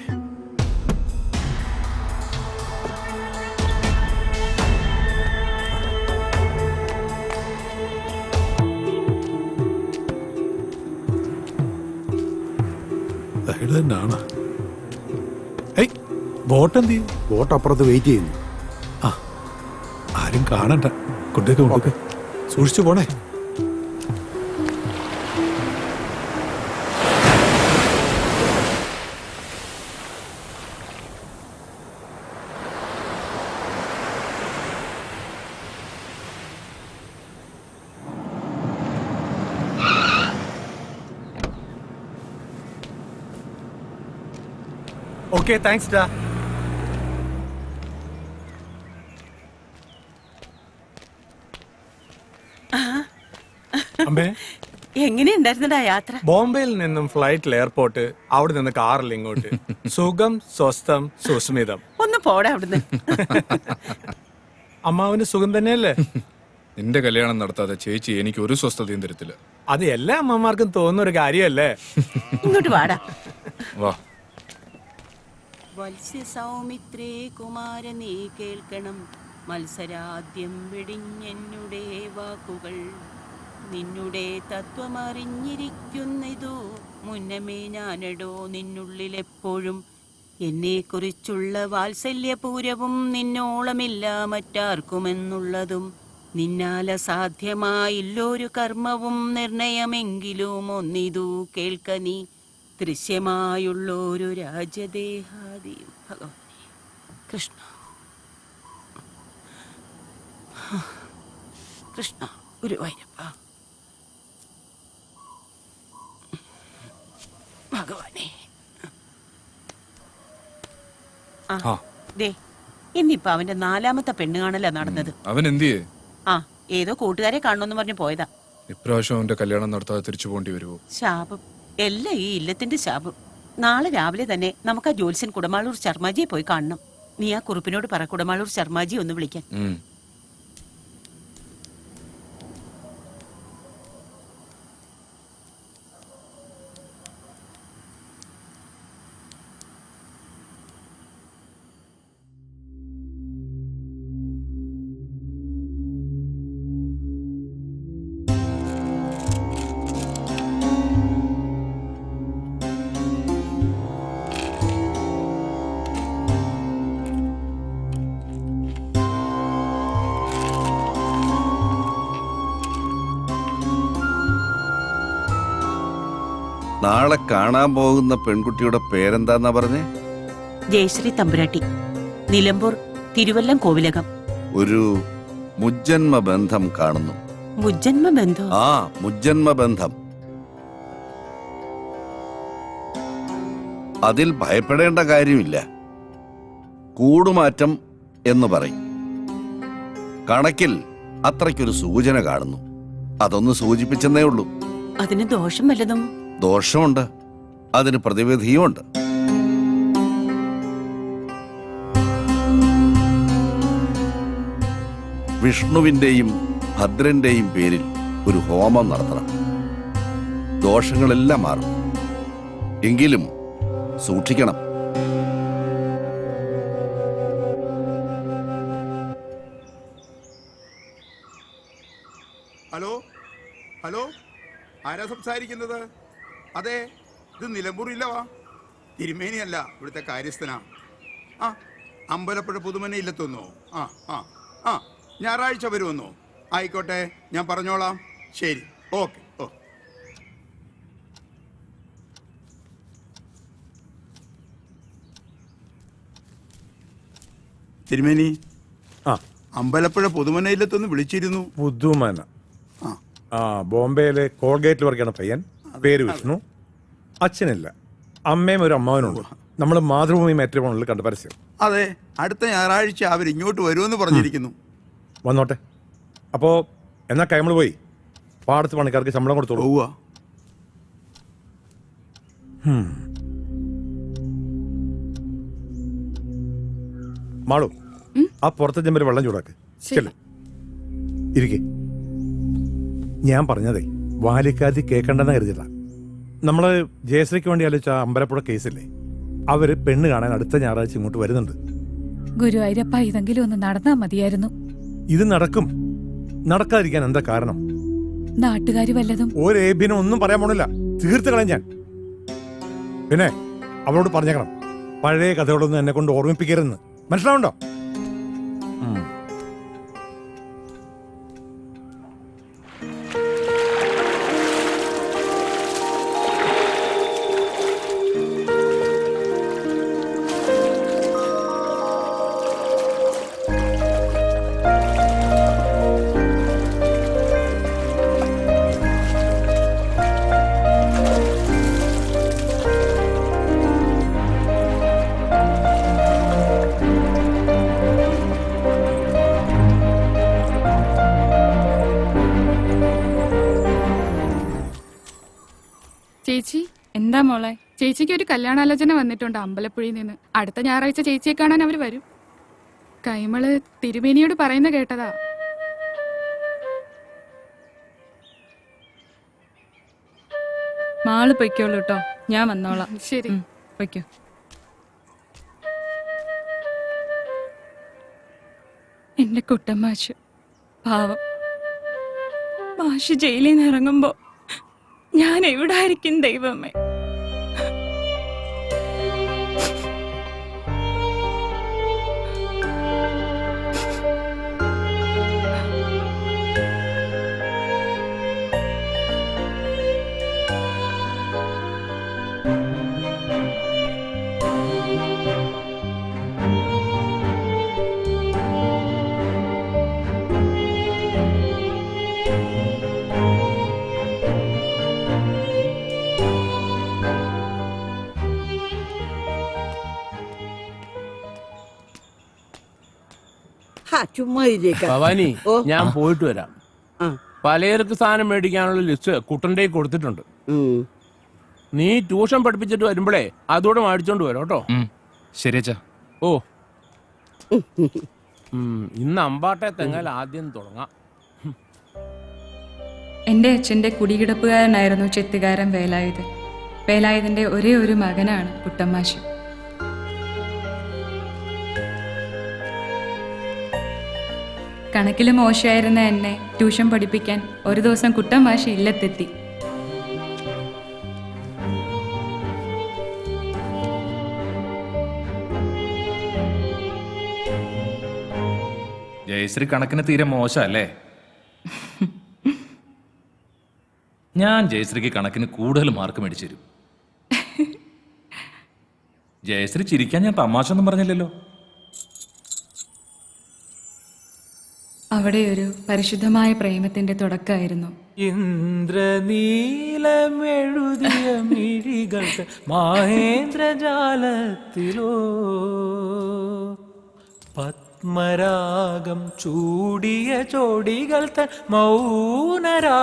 ഇത് തന്നെയാണ്. ഏയ് ബോട്ട് എന്ത് ചെയ്യും? ബോട്ട് അപ്പുറത്ത് വെയിറ്റ് ചെയ്യുന്നു. ആ ആരും കാണണ്ട, കൊണ്ടേക്ക് സൂക്ഷിച്ചു പോണേ. ഓക്കെ താങ്ക്സ് ഡാ. അമ്മേ, എങ്ങനെയുണ്ടായിരുന്നടാ യാത്ര? ബോംബെയിൽ നിന്നും ഫ്ലൈറ്റിൽ എയർപോർട്ട്, അവിടെ നിന്ന് കാറിൽ ഇങ്ങോട്ട്. സുഖം, സ്വസ്ഥം, സുസ്മിതം. ഒന്ന് പോടാ അവിടുന്ന്. അമ്മാവന് സുഖം തന്നെയല്ലേ? നിന്റെ കല്യാണം നടത്താതെ ചേച്ചി എനിക്ക് ഒരു സ്വസ്ഥതയും തരത്തില്ല. അത് എല്ലാ അമ്മമാർക്കും തോന്നുന്ന ഒരു കാര്യമല്ലേ? ഇങ്ങോട്ട് വാടാ. വാ. വത്സ്യ സൗമിത്രേ കുമാര നീ കേൾക്കണം, മത്സരാദ്യം വെടിഞ്ഞെന്നുടെ വാക്കുകൾ. നിന്നുടെ തത്വമറിഞ്ഞിരിക്കുന്നിതു മുന്നമേ ഞാനടോ നിന്നുള്ളിലെപ്പോഴും. എന്നെക്കുറിച്ചുള്ള വാത്സല്യപൂരവും നിന്നോളമില്ല മറ്റാർക്കുമെന്നുള്ളതും. നിന്നാല സാധ്യമായില്ലൊരു കർമ്മവും നിർണയമെങ്കിലും ഒന്നിതു കേൾക്ക നീ. ദൃശ്യമായുള്ളൊരു രാജ്യദേഹാദിയും. ഭഗവാനെ കൃഷ്ണ കൃഷ്ണ ഗുരുവായൂരപ്പ ഭഗവാനെ. ആ. ദേ ഇന്നിപ്പോ അവന്റെ 4ാമത്തെ പെണ്ണ് കാണലാ നടന്നത്. അവൻ എന്തിയേ? ആ ഏതോ കൂട്ടുകാരെ കാണണമെന്ന് പറഞ്ഞു പോയതാ. ഇപ്രാവശ്യം അവന്റെ കല്യാണം നടത്താതെ തിരിച്ചു പോകേണ്ടി വരുമോ? ശാപം, എല്ലാം ഈ ഇല്ലത്തിന്റെ ശാപം. നാളെ രാവിലെ തന്നെ നമുക്ക് ആ ജോത്സ്യൻ കുടമാളൂർ ശർമാജിയെ പോയി കാണണം. നീ ആ കുറുപ്പിനോട് പറ കുടമാളൂർ ശർമാജി ഒന്ന് വിളിക്കാൻ. നാളെ കാണാൻ പോകുന്ന പെൺകുട്ടിയുടെ പേരെന്താന്നാ പറഞ്ഞേ? ജയശ്രീ തമ്പുരാട്ടി, നിലമ്പൂർ തിരുവല്ലം കോവിലകം. ഒരു മുജ്ജന്മ ബന്ധം കാണുന്നു. മുജ്ജന്മ ബന്ധോ? ആ, മുജ്ജന്മ ബന്ധം. അതിൽ ഭയപ്പെടേണ്ട കാര്യമില്ല. കൂടുമാറ്റം എന്ന് പറയും. കണക്കിൽ അത്രയ്ക്കൊരു സൂചന കാണുന്നു. അതൊന്ന് സൂചിപ്പിച്ചെന്നേ ഉള്ളൂ. അതിന് ദോഷം വല്ലതും? ദോഷമുണ്ട്, അതിന് പ്രതിവിധിയുമുണ്ട്. വിഷ്ണുവിന്റെയും ഭദ്രന്റെയും പേരിൽ ഒരു ഹോമം നടത്തണം. ദോഷങ്ങളെല്ലാം മാറും. എങ്കിലും സൂക്ഷിക്കണം. ഹലോ ഹലോ, ആരാ സംസാരിക്കുന്നത്? അതെ, ഇത് നിലമ്പൂരില്ലവാ. തിരുമേനിയല്ല, ഇവിടുത്തെ കാര്യസ്ഥനാ. ആ, അമ്പലപ്പുഴ പുതുമന ഇല്ലെത്തുന്നോ? ആ ആ ആ, ഞായറാഴ്ച വരുമെന്നോ? ആയിക്കോട്ടെ, ഞാൻ പറഞ്ഞോളാം. ശരി, ഓക്കെ. ഓ, തിരുമേനി, ആ, അമ്പലപ്പുഴ പുതുമനയിലെത്തൊന്ന് വിളിച്ചിരുന്നു. പുതുമന. ആ, ബോംബെയിലെ കോൾഗേറ്റിൽ വർക്കാണ് പയ്യൻ. പേര് വിഷ്ണു. അച്ഛനില്ല, അമ്മയും ഒരു അമ്മാവനുണ്ട്. നമ്മൾ മാതൃഭൂമി മാട്രിമോണിയിൽ കണ്ട പരസ്യം. അതെ, അടുത്ത ഞായറാഴ്ച അവർ ഇങ്ങോട്ട് വരുമെന്ന് പറഞ്ഞിരിക്കുന്നു. വന്നോട്ടെ. അപ്പോ എന്നാ കൈമൾ പോയി പാടത്ത് പണിക്കാർക്ക് ശമ്പളം കൊടുത്തോളൂ. പോവാ. മാളു, ആ പുറത്തെ ചെമ്പര് വെള്ളം ചൂടാക്ക്. ചെല്ല്, ഇരിക്കെ. ഞാൻ പറഞ്ഞതേ വാലിക്കാതി കേൾക്കണ്ടെന്ന് കരുതില്ല. നമ്മള് ജയശ്രീക്ക് വേണ്ടി ആലോചിച്ച അമ്പലപ്പുഴ കേസില്ലേ, അവര് പെണ്ണ് കാണാൻ അടുത്ത ഞായറാഴ്ച ഇങ്ങോട്ട് വരുന്നുണ്ട്. ഗുരുവായൂരപ്പ, ഇതെങ്കിലും ഒന്ന് നടന്നാ മതിയായിരുന്നു. ഇത് നടക്കും. നടക്കാതിരിക്കാൻ എന്താ കാരണം? നാട്ടുകാര് വല്ലതും? ഒരു ഏബിനും ഒന്നും പറയാൻ പോണില്ല. തീർത്ത് കളയാൻ ഞാൻ. പിന്നെ അവളോട് പറഞ്ഞേക്കണം, പഴയ കഥകളൊന്നും എന്നെ കൊണ്ട് ഓർമ്മിപ്പിക്കരുതെന്ന്. മനസ്സിലാവുണ്ടോ? ചേച്ചി, എന്താ മോളെ? ചേച്ചിക്ക് ഒരു കല്യാണാലോചന വന്നിട്ടുണ്ട് അമ്പലപ്പുഴയിൽ നിന്ന്. അടുത്ത ഞായറാഴ്ച ചേച്ചിയെ കാണാൻ അവര് വരും. കൈമള് തിരുമേനിയോട് പറയുന്ന കേട്ടതാ. മാള് പൊയ്ക്കോളൂ കേട്ടോ, ഞാൻ വന്നോളാം. ശരി, പൊയ്ക്കോ. എന്റെ കുട്ടമാഷ് പാവം. മാഷ് ജയിലിൽ നിന്ന് ഇറങ്ങുമ്പോ ഞാൻ എവിടെ ആയിരിക്കും ദൈവമേ? ചുമ്മാ ഭവാനി, ഞാൻ പോയിട്ട് വരാം. പലചരക്ക് സാധനം മേടിക്കാനുള്ള ലിസ്റ്റ് കുട്ടന്റെ കൊടുത്തിട്ടുണ്ട്. നീ ട്യൂഷൻ പഠിപ്പിച്ചിട്ട് വരുമ്പോഴേ അതോടെ മേടിച്ചോണ്ട് വരാം കേട്ടോ. ശരിയച്ചാ. ഓ, ഇന്ന് അമ്പാട്ടെ തെങ്ങൽ ആദ്യം തുടങ്ങാം. എന്റെ അച്ഛന്റെ കുടികിടപ്പുകാരനായിരുന്നു ചെത്തുകാരൻ വേലായുധൻ. വേലായുധന്റെ ഒരേ ഒരു മകനാണ് കുട്ടമാഷ്. കണക്കിൽ മോശമായിരുന്ന എന്നെ ട്യൂഷൻ പഠിപ്പിക്കാൻ ഒരു ദിവസം കുട്ടമാഷ് ഇല്ലത്തെത്തി. ജയശ്രീ കണക്കിന് തീരെ മോശമല്ലേ? ഞാൻ ജയശ്രീക്ക് കണക്കിന് കൂടുതൽ മാർക്ക് മേടിച്ചു തരും. ജയശ്രീ ചിരിക്കാൻ ഞാൻ തമാശ ഒന്നും പറഞ്ഞില്ലല്ലോ. അവിടെ ഒരു പരിശുദ്ധമായ പ്രേമത്തിന്റെ തുടക്കമായിരുന്നു. ഇന്ദ്രനീലമെഴുതിയ മിഴികൾ മഹേന്ദ്രജാലത്തിലോ പത്മരാഗം ചൂടിയ ചോടികൾ തൻ മൗനരാഗത്തിലോ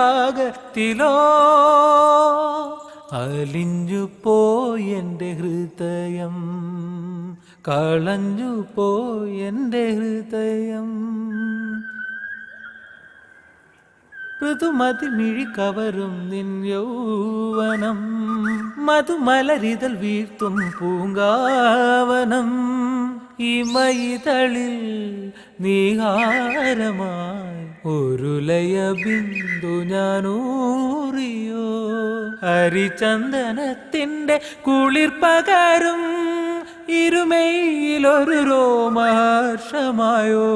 അലിഞ്ഞു പോയെന്റെ ഹൃദയം, കളഞ്ഞു പോയെന്റെ ഹൃദയം. ഋതുമതി മിഴി കവറും നിൻ യൗവനം, മധുമലരിതൽ വീഴ്ത്തും പൂങ്കാവനം. ഈ മൈതളിൽ നീഹാരമായി ഒരു ലയ ബിന്ദു ഞാനൂറിയോ, ഹരിചന്ദനത്തിന്റെ കുളിർ പകരും ഇരുമയിലൊരു രോമാർഷമായോ.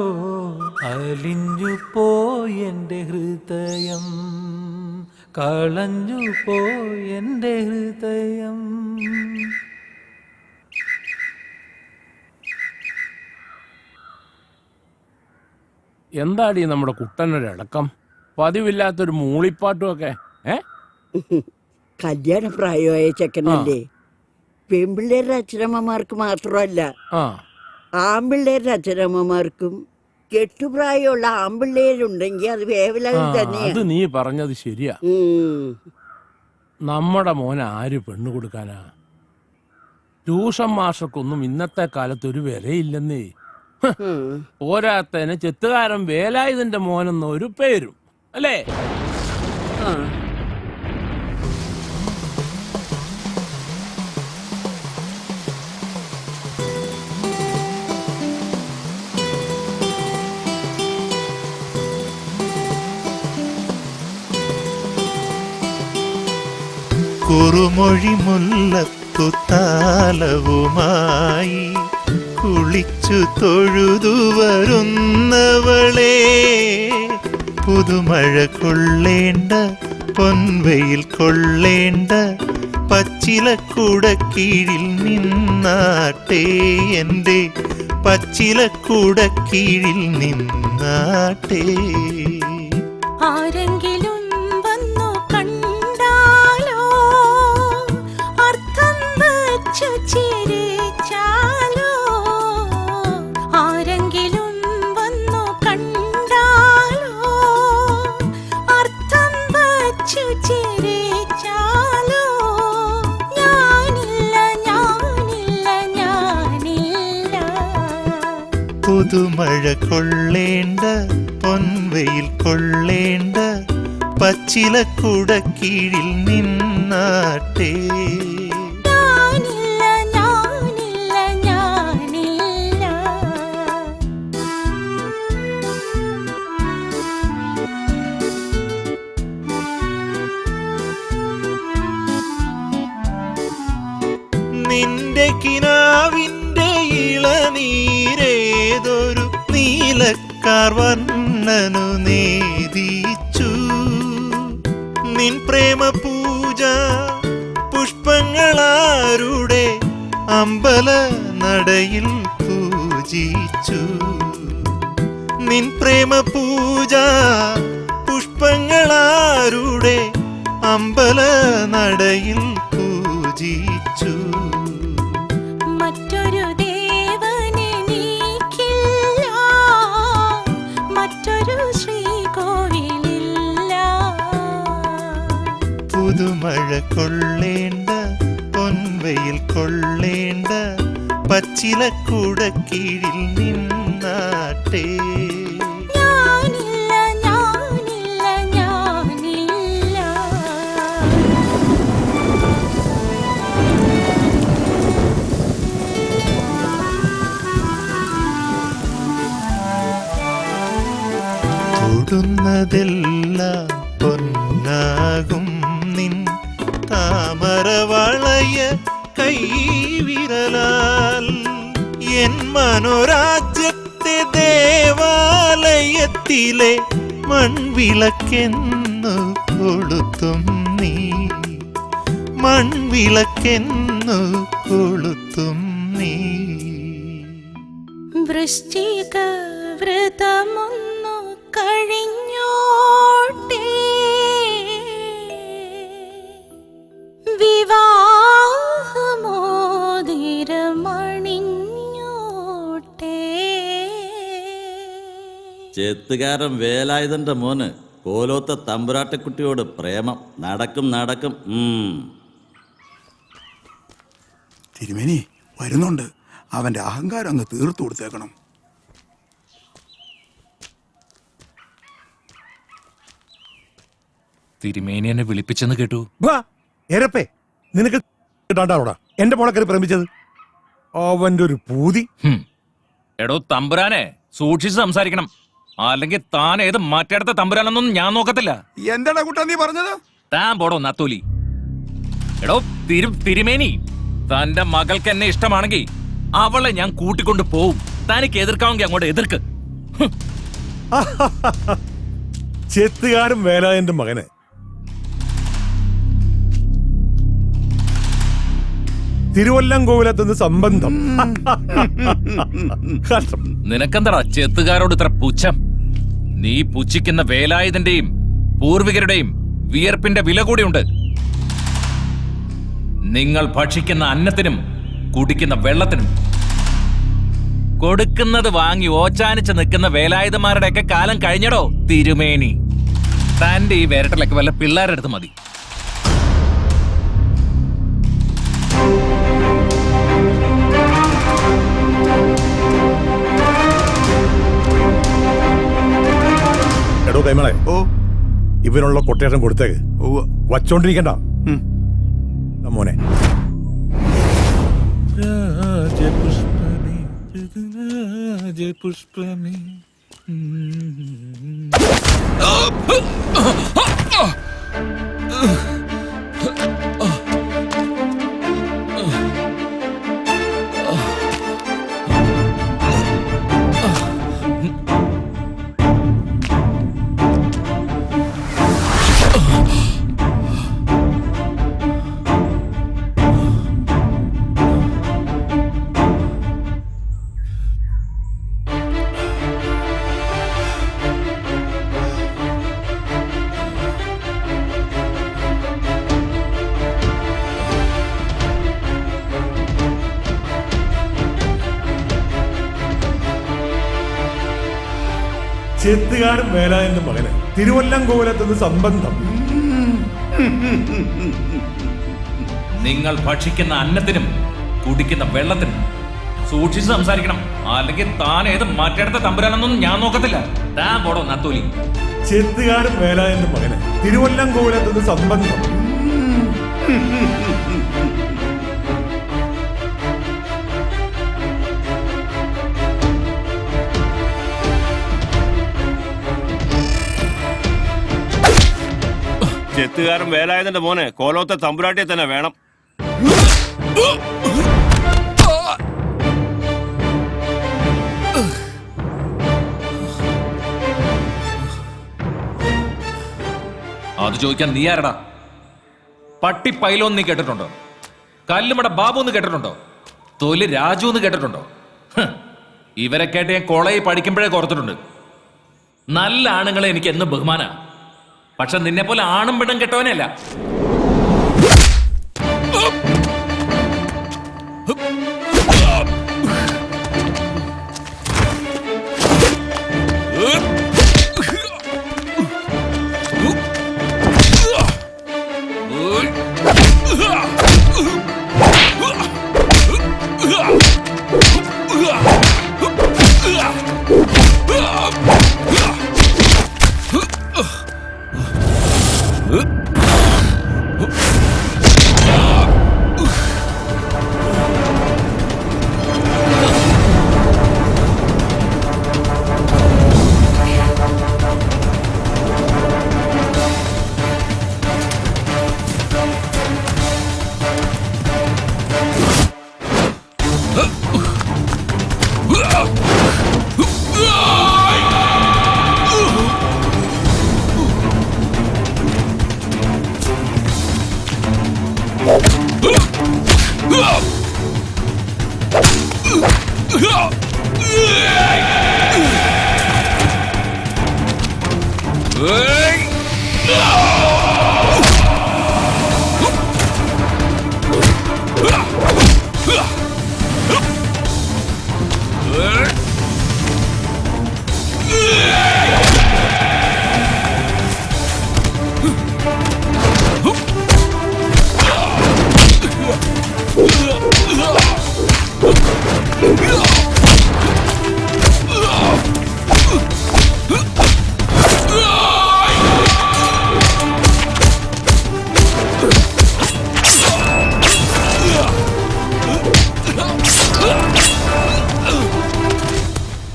അലിഞ്ഞു പോയെന്റെ ഹൃദയം, കളഞ്ഞു പോയെന്റെ ഹൃദയം. എന്താടി നമ്മുടെ കുട്ടനൊരു അടക്കം, പതിവില്ലാത്തൊരു മൂളിപ്പാട്ടും ഒക്കെ? കല്യാണ പ്രായമായ ചെക്കനല്ലേ. പെൺപിള്ളേരുടെ അച്ഛനമ്മമാർക്ക് മാത്രമല്ല, ആൺപിള്ളേരുടെ അച്ഛനമ്മമാർക്കും കെട്ടുപ്രായമുള്ള ആൺപിള്ളേരുണ്ടെങ്കിൽ അത് വേവലാതി തന്നെയാണ്. അത് നീ പറഞ്ഞത് ശരിയാ. നമ്മുടെ മോനെ ആര് പെണ്ണു കൊടുക്കാനാ? ട്യൂഷൻ മാഷർക്കൊന്നും ഇന്നത്തെ കാലത്ത് ഒരു വിലയില്ലെന്നേ. പോരാത്തതിന് ചെത്തുകാരൻ വേലായുധന്റെ മോനെന്ന ഒരു പേരും അല്ലേ? കുറുമൊഴി മുല്ലപ്പുത്താലവുമായി കുളിച്ചു തൊഴുതു വരുന്നവളെ, പുതുമഴ കൊള്ളേണ്ട പൊൻവെയിൽ കൊള്ളേണ്ട പച്ചിലക്കുടക്കീഴിൽ നിന്നാട്ടെ, എൻ്റെ പച്ചിലക്കുടക്കീഴിൽ നിന്നാട്ടെ. ആരെങ്കിലും വന്നു കണ്ടാലോ, അർത്ഥം വച്ചു ചിരിച്ചാലോ. ആരെങ്കിലും വന്നു കണ്ടാലോ, അർത്ഥം വച്ചു ചിരിച്ചാലോ. ഞാനില്ല ഞാനില്ല ഞാനില്ല. പുതുമഴ കൊള്ളേണ്ട പൊൻവെയിൽ കൊള്ളേണ്ട പച്ചിലക്കുടക്കീഴിൽ നിന്നാട്ടെ. ഞാനില്ല ഞാനില്ല ഞാനില്ല. നിന്റെ കിനാവിന്റെ ഇളനീരേതൊരു നീലക്കാർ വർണ്ണനു നേദിച്ചു. നിൻ പ്രേമ പൂജ പുഷ്പങ്ങളാരുടെ അമ്പല നടയിൽ പൂജിച്ചു. നിൻ പ്രേമ പൂജ പുഷ്പങ്ങളാരുടെ അമ്പല നടയിൽ പൂജിച്ചു. മറ്റൊരു ദേവനെനിക്കില്ല, മറ്റൊരു ശ്രീകോവിലില്ല. പുതുമഴ കൊള്ളേണ്ട പൊൻവെയിൽ കൊള്ളേണ്ട പച്ചിലക്കുടക്കീഴിൽ നിന്നാട്ടെ. ഞാനില്ല ഞാനില്ല ഞാനില്ല. തൊടുന്നതെല്ലാം പൊന്നാകും നിൻ താമരവളയ കൈവിരലാൽ. എൻ മനോരാജ്യത്തെ ദേവാലയത്തിലെ മൺവിളക്കെന്നു കൊളുത്തും നീ മൺവിളക്കെന്നു കൊളുത്തും നീ. വൃശ്ചിക വ്രതമൊന്നു കഴിഞ്ഞോട്ടെ, വിവാഹമോതിരമണിഞ്ഞോട്ടെ. ചെത്തുകാരൻ വേലായുധന്റെ മോന് കോലോത്ത തമ്പുരാട്ടക്കുട്ടിയോട് പ്രേമം നടക്കും നടക്കും. തിരുമേനി വരുന്നുണ്ട്, അവന്റെ അഹങ്കാരം അങ്ങ് തീർത്തു കൊടുത്തേക്കണം. തിരുമേനി എന്നെ വിളിപ്പിച്ചെന്ന് കേട്ടു. എരപ്പേ, നിനക്ക് കിട്ടാണ്ടാവടാ എന്റെ മോളെ കയറി പ്രേമിച്ചത്. അവന്റെ ഒരു പൂതി. എടോ തമ്പുരാനെ, സൂക്ഷിച്ച് സംസാരിക്കണം, അല്ലെങ്കിൽ താൻ ഏത് മറ്റേടത്തെ തമ്പുരാനെന്നൊന്നും ഞാൻ നോക്കത്തില്ല. എന്താടാ കുട്ടാ നീ പറഞ്ഞത്? താൻ പോടോ നത്തോലി. എടോ തിരുമേനി, തന്റെ മകൾക്ക് എന്നെ ഇഷ്ടമാണെങ്കിൽ അവളെ ഞാൻ കൂട്ടിക്കൊണ്ട് പോവും. തനിക്ക് എതിർക്കാമെങ്കിൽ അങ്ങോട്ട് എതിർക്ക്. ചെത്തുകാരൻ വേലായന്റെ മകന് തിരുവല്ലംകോവിലത്തുനിന്ന് സംബന്ധം. നിനക്കെന്താ ചെത്തുകാരോട് ഇത്ര പുച്ഛം? നീ പുച്ഛിക്കുന്ന വേലായുധന്റെയും പൂർവികരുടെയും വിയർപ്പിന്റെ വില കൂടിയുണ്ട്. നിങ്ങൾ ഭക്ഷിക്കുന്ന അന്നത്തിനും കുടിക്കുന്ന വെള്ളത്തിനും. കൊടുക്കുന്നത് വാങ്ങി ഓച്ചാനിച്ച് നിൽക്കുന്ന വേലായുധന്മാരുടെയൊക്കെ കാലം കഴിഞ്ഞടോ തിരുമേനി. തന്റെ ഈ വേരട്ടലൊക്കെ വല്ല പിള്ളേരുടെ അടുത്ത് മതി. എടോ കൈമളെ, ഇവനുള്ള കൊട്ടേഷൻ കൊടുത്തേക്ക്. വച്ചോണ്ടിരിക്കണ്ട മോനെ. പുഷ്പമേ ചെത്തുകാരൻ വേലായന്റെ മകന് തിരുവല്ലംകോവിലത്തുനിന്ന് സംബന്ധം. നിങ്ങൾ ഭക്ഷിക്കുന്ന അന്നത്തിനും കുടിക്കുന്ന വെള്ളത്തിനും സൂക്ഷിച്ച് സംസാരിക്കണം, അല്ലെങ്കിൽ താൻ ഏത് മറ്റേടത്തെ തമ്പുരാനെന്നൊന്നും ഞാൻ നോക്കത്തില്ല. താൻ പോടോ നത്തോലി. ചെത്തുകാരൻ വേലായന്റെ മകന് തിരുവല്ലംകോവിലത്തുനിന്ന് സംബന്ധം. ചെത്തുകാരൻ വേലായുധന്റെ മോനെ കോലോത്തെ തമ്പുരാട്ടിയെ തന്നെ വേണം. അത് ചോദിക്കാൻ നീ ആരടാ? പട്ടി പൈലോന്ന് നീ കേട്ടിട്ടുണ്ടോ? കല്ലുമട ബാബു എന്ന് കേട്ടിട്ടുണ്ടോ? തൊലി രാജു എന്ന് കേട്ടിട്ടുണ്ടോ? ഇവരെ കേട്ട് ഞാൻ കോളേജിൽ പഠിക്കുമ്പോഴേ ഓർത്തിട്ടുണ്ട്. നല്ല ആണുങ്ങളെ എനിക്ക് എന്ന് ബഹുമാന. പക്ഷെ നിന്നെ പോലെ ആണും പെണ്ണും കെട്ടവനല്ല.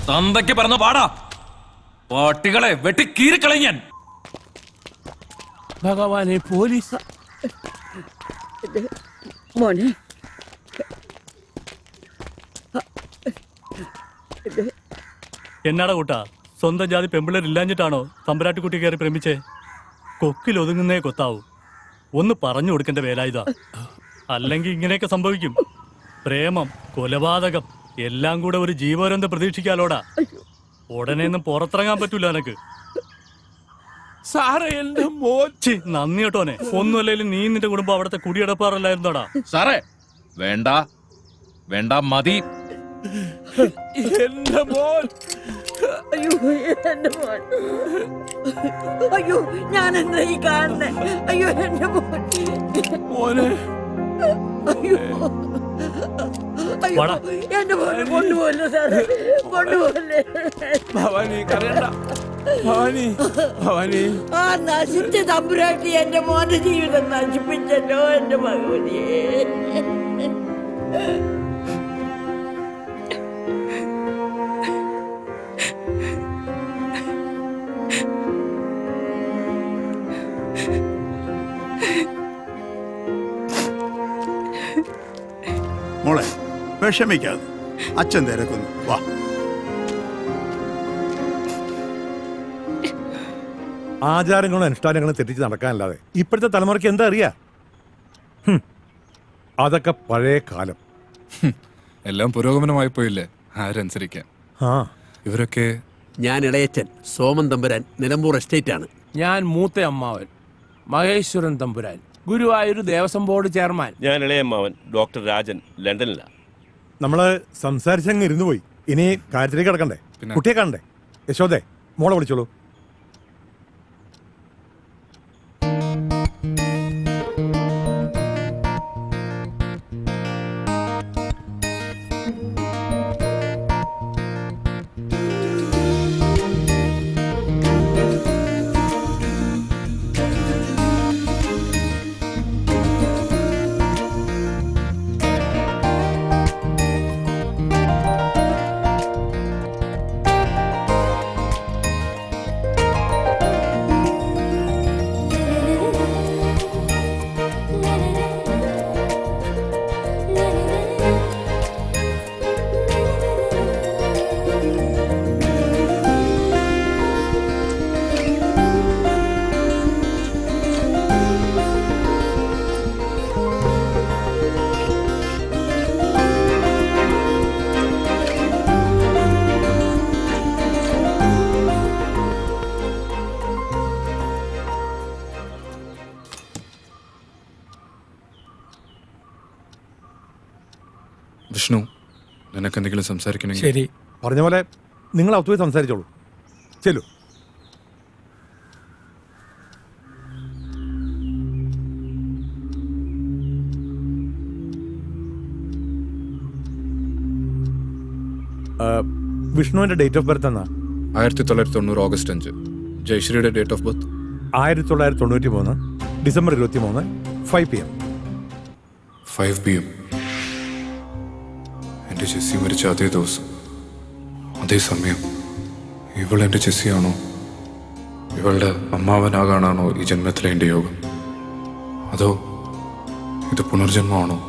തന്തയ്ക്ക് പറഞ്ഞ പാടാ, പാട്ടികളെ വെട്ടി കീറിക്കളയാൻ. ഭഗവാനെ, പോലീസ്. മോനെ എന്നാടാ കൂട്ടാ, സ്വന്തം ജാതി പെമ്പിള്ളേരില്ലാഞ്ഞിട്ടാണോ തമ്പുരാട്ടിക്കുട്ടി കയറി പ്രേമിച്ചേ? കൊക്കിൽ ഒതുങ്ങുന്നേ കൊത്താവൂ. ഒന്ന് പറഞ്ഞു കൊടുക്കേണ്ട വേലായുധ, അല്ലെങ്കിൽ ഇങ്ങനെയൊക്കെ സംഭവിക്കും. പ്രേമം, കൊലപാതകം എല്ലാം കൂടെ ഒരു ജീവപര്യന്തം പ്രതീക്ഷിക്കാലോടാ. ഉടനെ ഒന്നും പുറത്തിറങ്ങാൻ പറ്റൂല എനക്ക്. സാറേ, എന്റെ മോൻ. നന്ദി കേട്ടോനെ. ഒന്നുമല്ലെങ്കിലും നീ നിന്റെ കുടുംബം അവിടുത്തെ കുടിയടപ്പാറല്ലായിരുന്നോടാ. സാറേ, വേണ്ട വേണ്ട, മതി. എന്റെ മോൻ. അയ്യോ, എന്റെ മോൻ. അയ്യോ, ഞാൻ എന്താ ഈ കാണുന്നേ? അയ്യോ, എന്റെ മോൻ. മോനെ. അയ്യോ, അയ്യോ, എന്റെ മോനെ കൊണ്ടുപോകല്ലേ സാറേ, കൊണ്ടുപോകല്ലേ. ഭവാനി, കരയണ്ട. ഭവാനി, ഭവാനി. ആ നശിച്ച തമ്പുരാട്ടി എന്റെ മോന്റെ ജീവിതം നശിപ്പിച്ചല്ലോ എന്റെ ഭഗവതിയെ. മോളെ വിഷമിക്കാതെ, അച്ഛൻ തിരക്കുന്നു. വാ. ആചാരങ്ങളും അനുഷ്ഠാനങ്ങളും തെറ്റിച്ച് നടക്കാനല്ലാതെ ഇപ്പോഴത്തെ തലമുറയ്ക്ക് എന്താ അറിയാ? അതൊക്കെ പഴയ കാലം. എല്ലാം പുരോഗമനമായി പോയില്ലേ, ആരനുസരിക്കാൻ. ഇവരൊക്കെ ഞാൻ ഇളയച്ചൻ സോമൻ തമ്പുരാൻ, നിലമ്പൂർ എസ്റ്റേറ്റ് ആണ്. ഞാൻ മൂത്ത അമ്മാവൻ മഹേശ്വരൻ തമ്പുരാൻ, ഗുരുവായൂർ ദേവസ്വം ബോർഡ് ചെയർമാൻ. ഞാൻ ഇളയമ്മാവൻ ഡോക്ടർ രാജൻ, ലണ്ടനിലാണ്. നമ്മള് സംസാരിച്ചങ്ങ് ഇരുന്നു പോയി. ഇനി കാര്യത്തിലേക്ക് കിടക്കണ്ടേ? കുട്ടിയെ കാണണ്ടേ? യശോദേ, മോളെ വിളിച്ചോളൂ. വിഷ്ണു, നിനക്കെന്തെങ്കിലും സംസാരിക്കണമെങ്കിൽ. ശരി, പറഞ്ഞ പോലെ നിങ്ങൾ അകത്ത് പോയി സംസാരിച്ചോളൂ. ചെല്ലു. വിഷ്ണുവിന്റെ ഡേറ്റ് ഓഫ് ബർത്ത് എന്നാ? 1990 ഓഗസ്റ്റ് 5. ജയശ്രീയുടെ date of birth 1993 December 23 5 PM. 5 PM. എൻ്റെ ജെസ്സി മരിച്ച അതേ ദിവസം, അതേ സമയം. ഇവൾ എൻ്റെ ജെസ്സിയാണോ? ഇവളുടെ അമ്മാവനാകാനാണോ ഈ ജന്മത്തിലെ എൻ്റെ യോഗം? അതോ ഇത് പുനർജന്മമാണോ?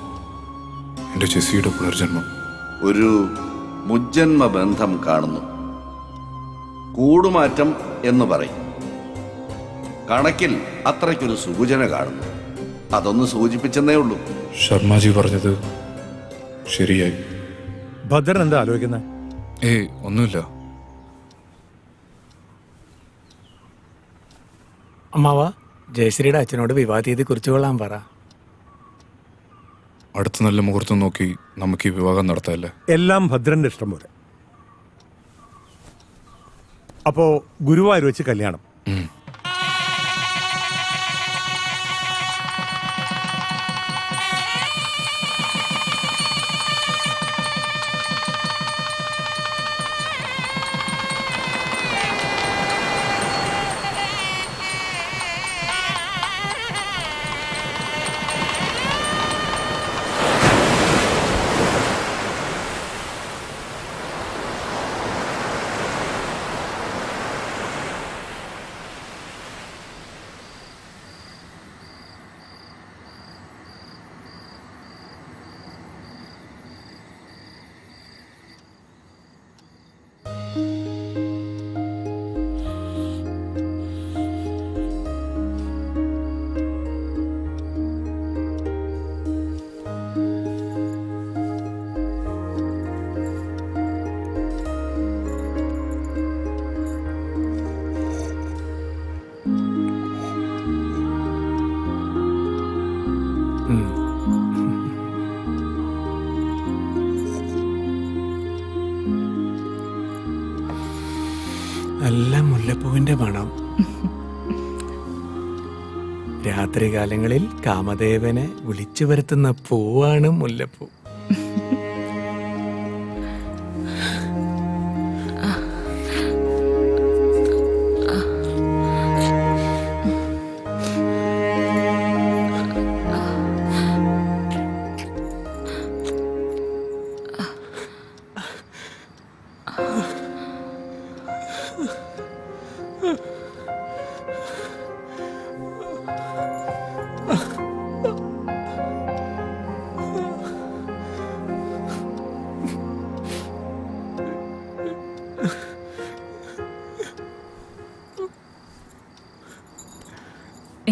എൻ്റെ ജെസ്സിയുടെ പുനർജന്മം. ഒരു മുജ്ജന്മ ബന്ധം കാണുന്നു. കൂടുമാറ്റം എന്ന് പറയും. കണക്കിൽ അത്രയ്ക്കൊരു സൂചന കാണുന്നു. അതൊന്ന് സൂചിപ്പിച്ചെന്നേ ഉള്ളൂ. ശർമാജി പറഞ്ഞത് ശരിയായി. ഭദ്രൻ എന്താ ആലോചിക്കുന്നത്? ഒന്നുമില്ല. അമ്മാവ ജയശ്രീയുടെ അച്ഛനോട് വിവാഹ തീയതി കുറിച്ചു കൊള്ളാൻ പറ. അടുത്ത നല്ല മുഹൂർത്തം നോക്കി നമുക്ക് ഈ വിവാഹം നടത്താല്ലേ? എല്ലാം ഭദ്രന്റെ ഇഷ്ടം പോലെ. അപ്പോ ഗുരുവായൂർ വെച്ച് കല്യാണം. നല്ല മുല്ലപ്പൂവിന്റെ മണം. രാത്രികാലങ്ങളിൽ കാമദേവനെ വിളിച്ചു വരുത്തുന്ന പൂവാണ് മുല്ലപ്പൂ.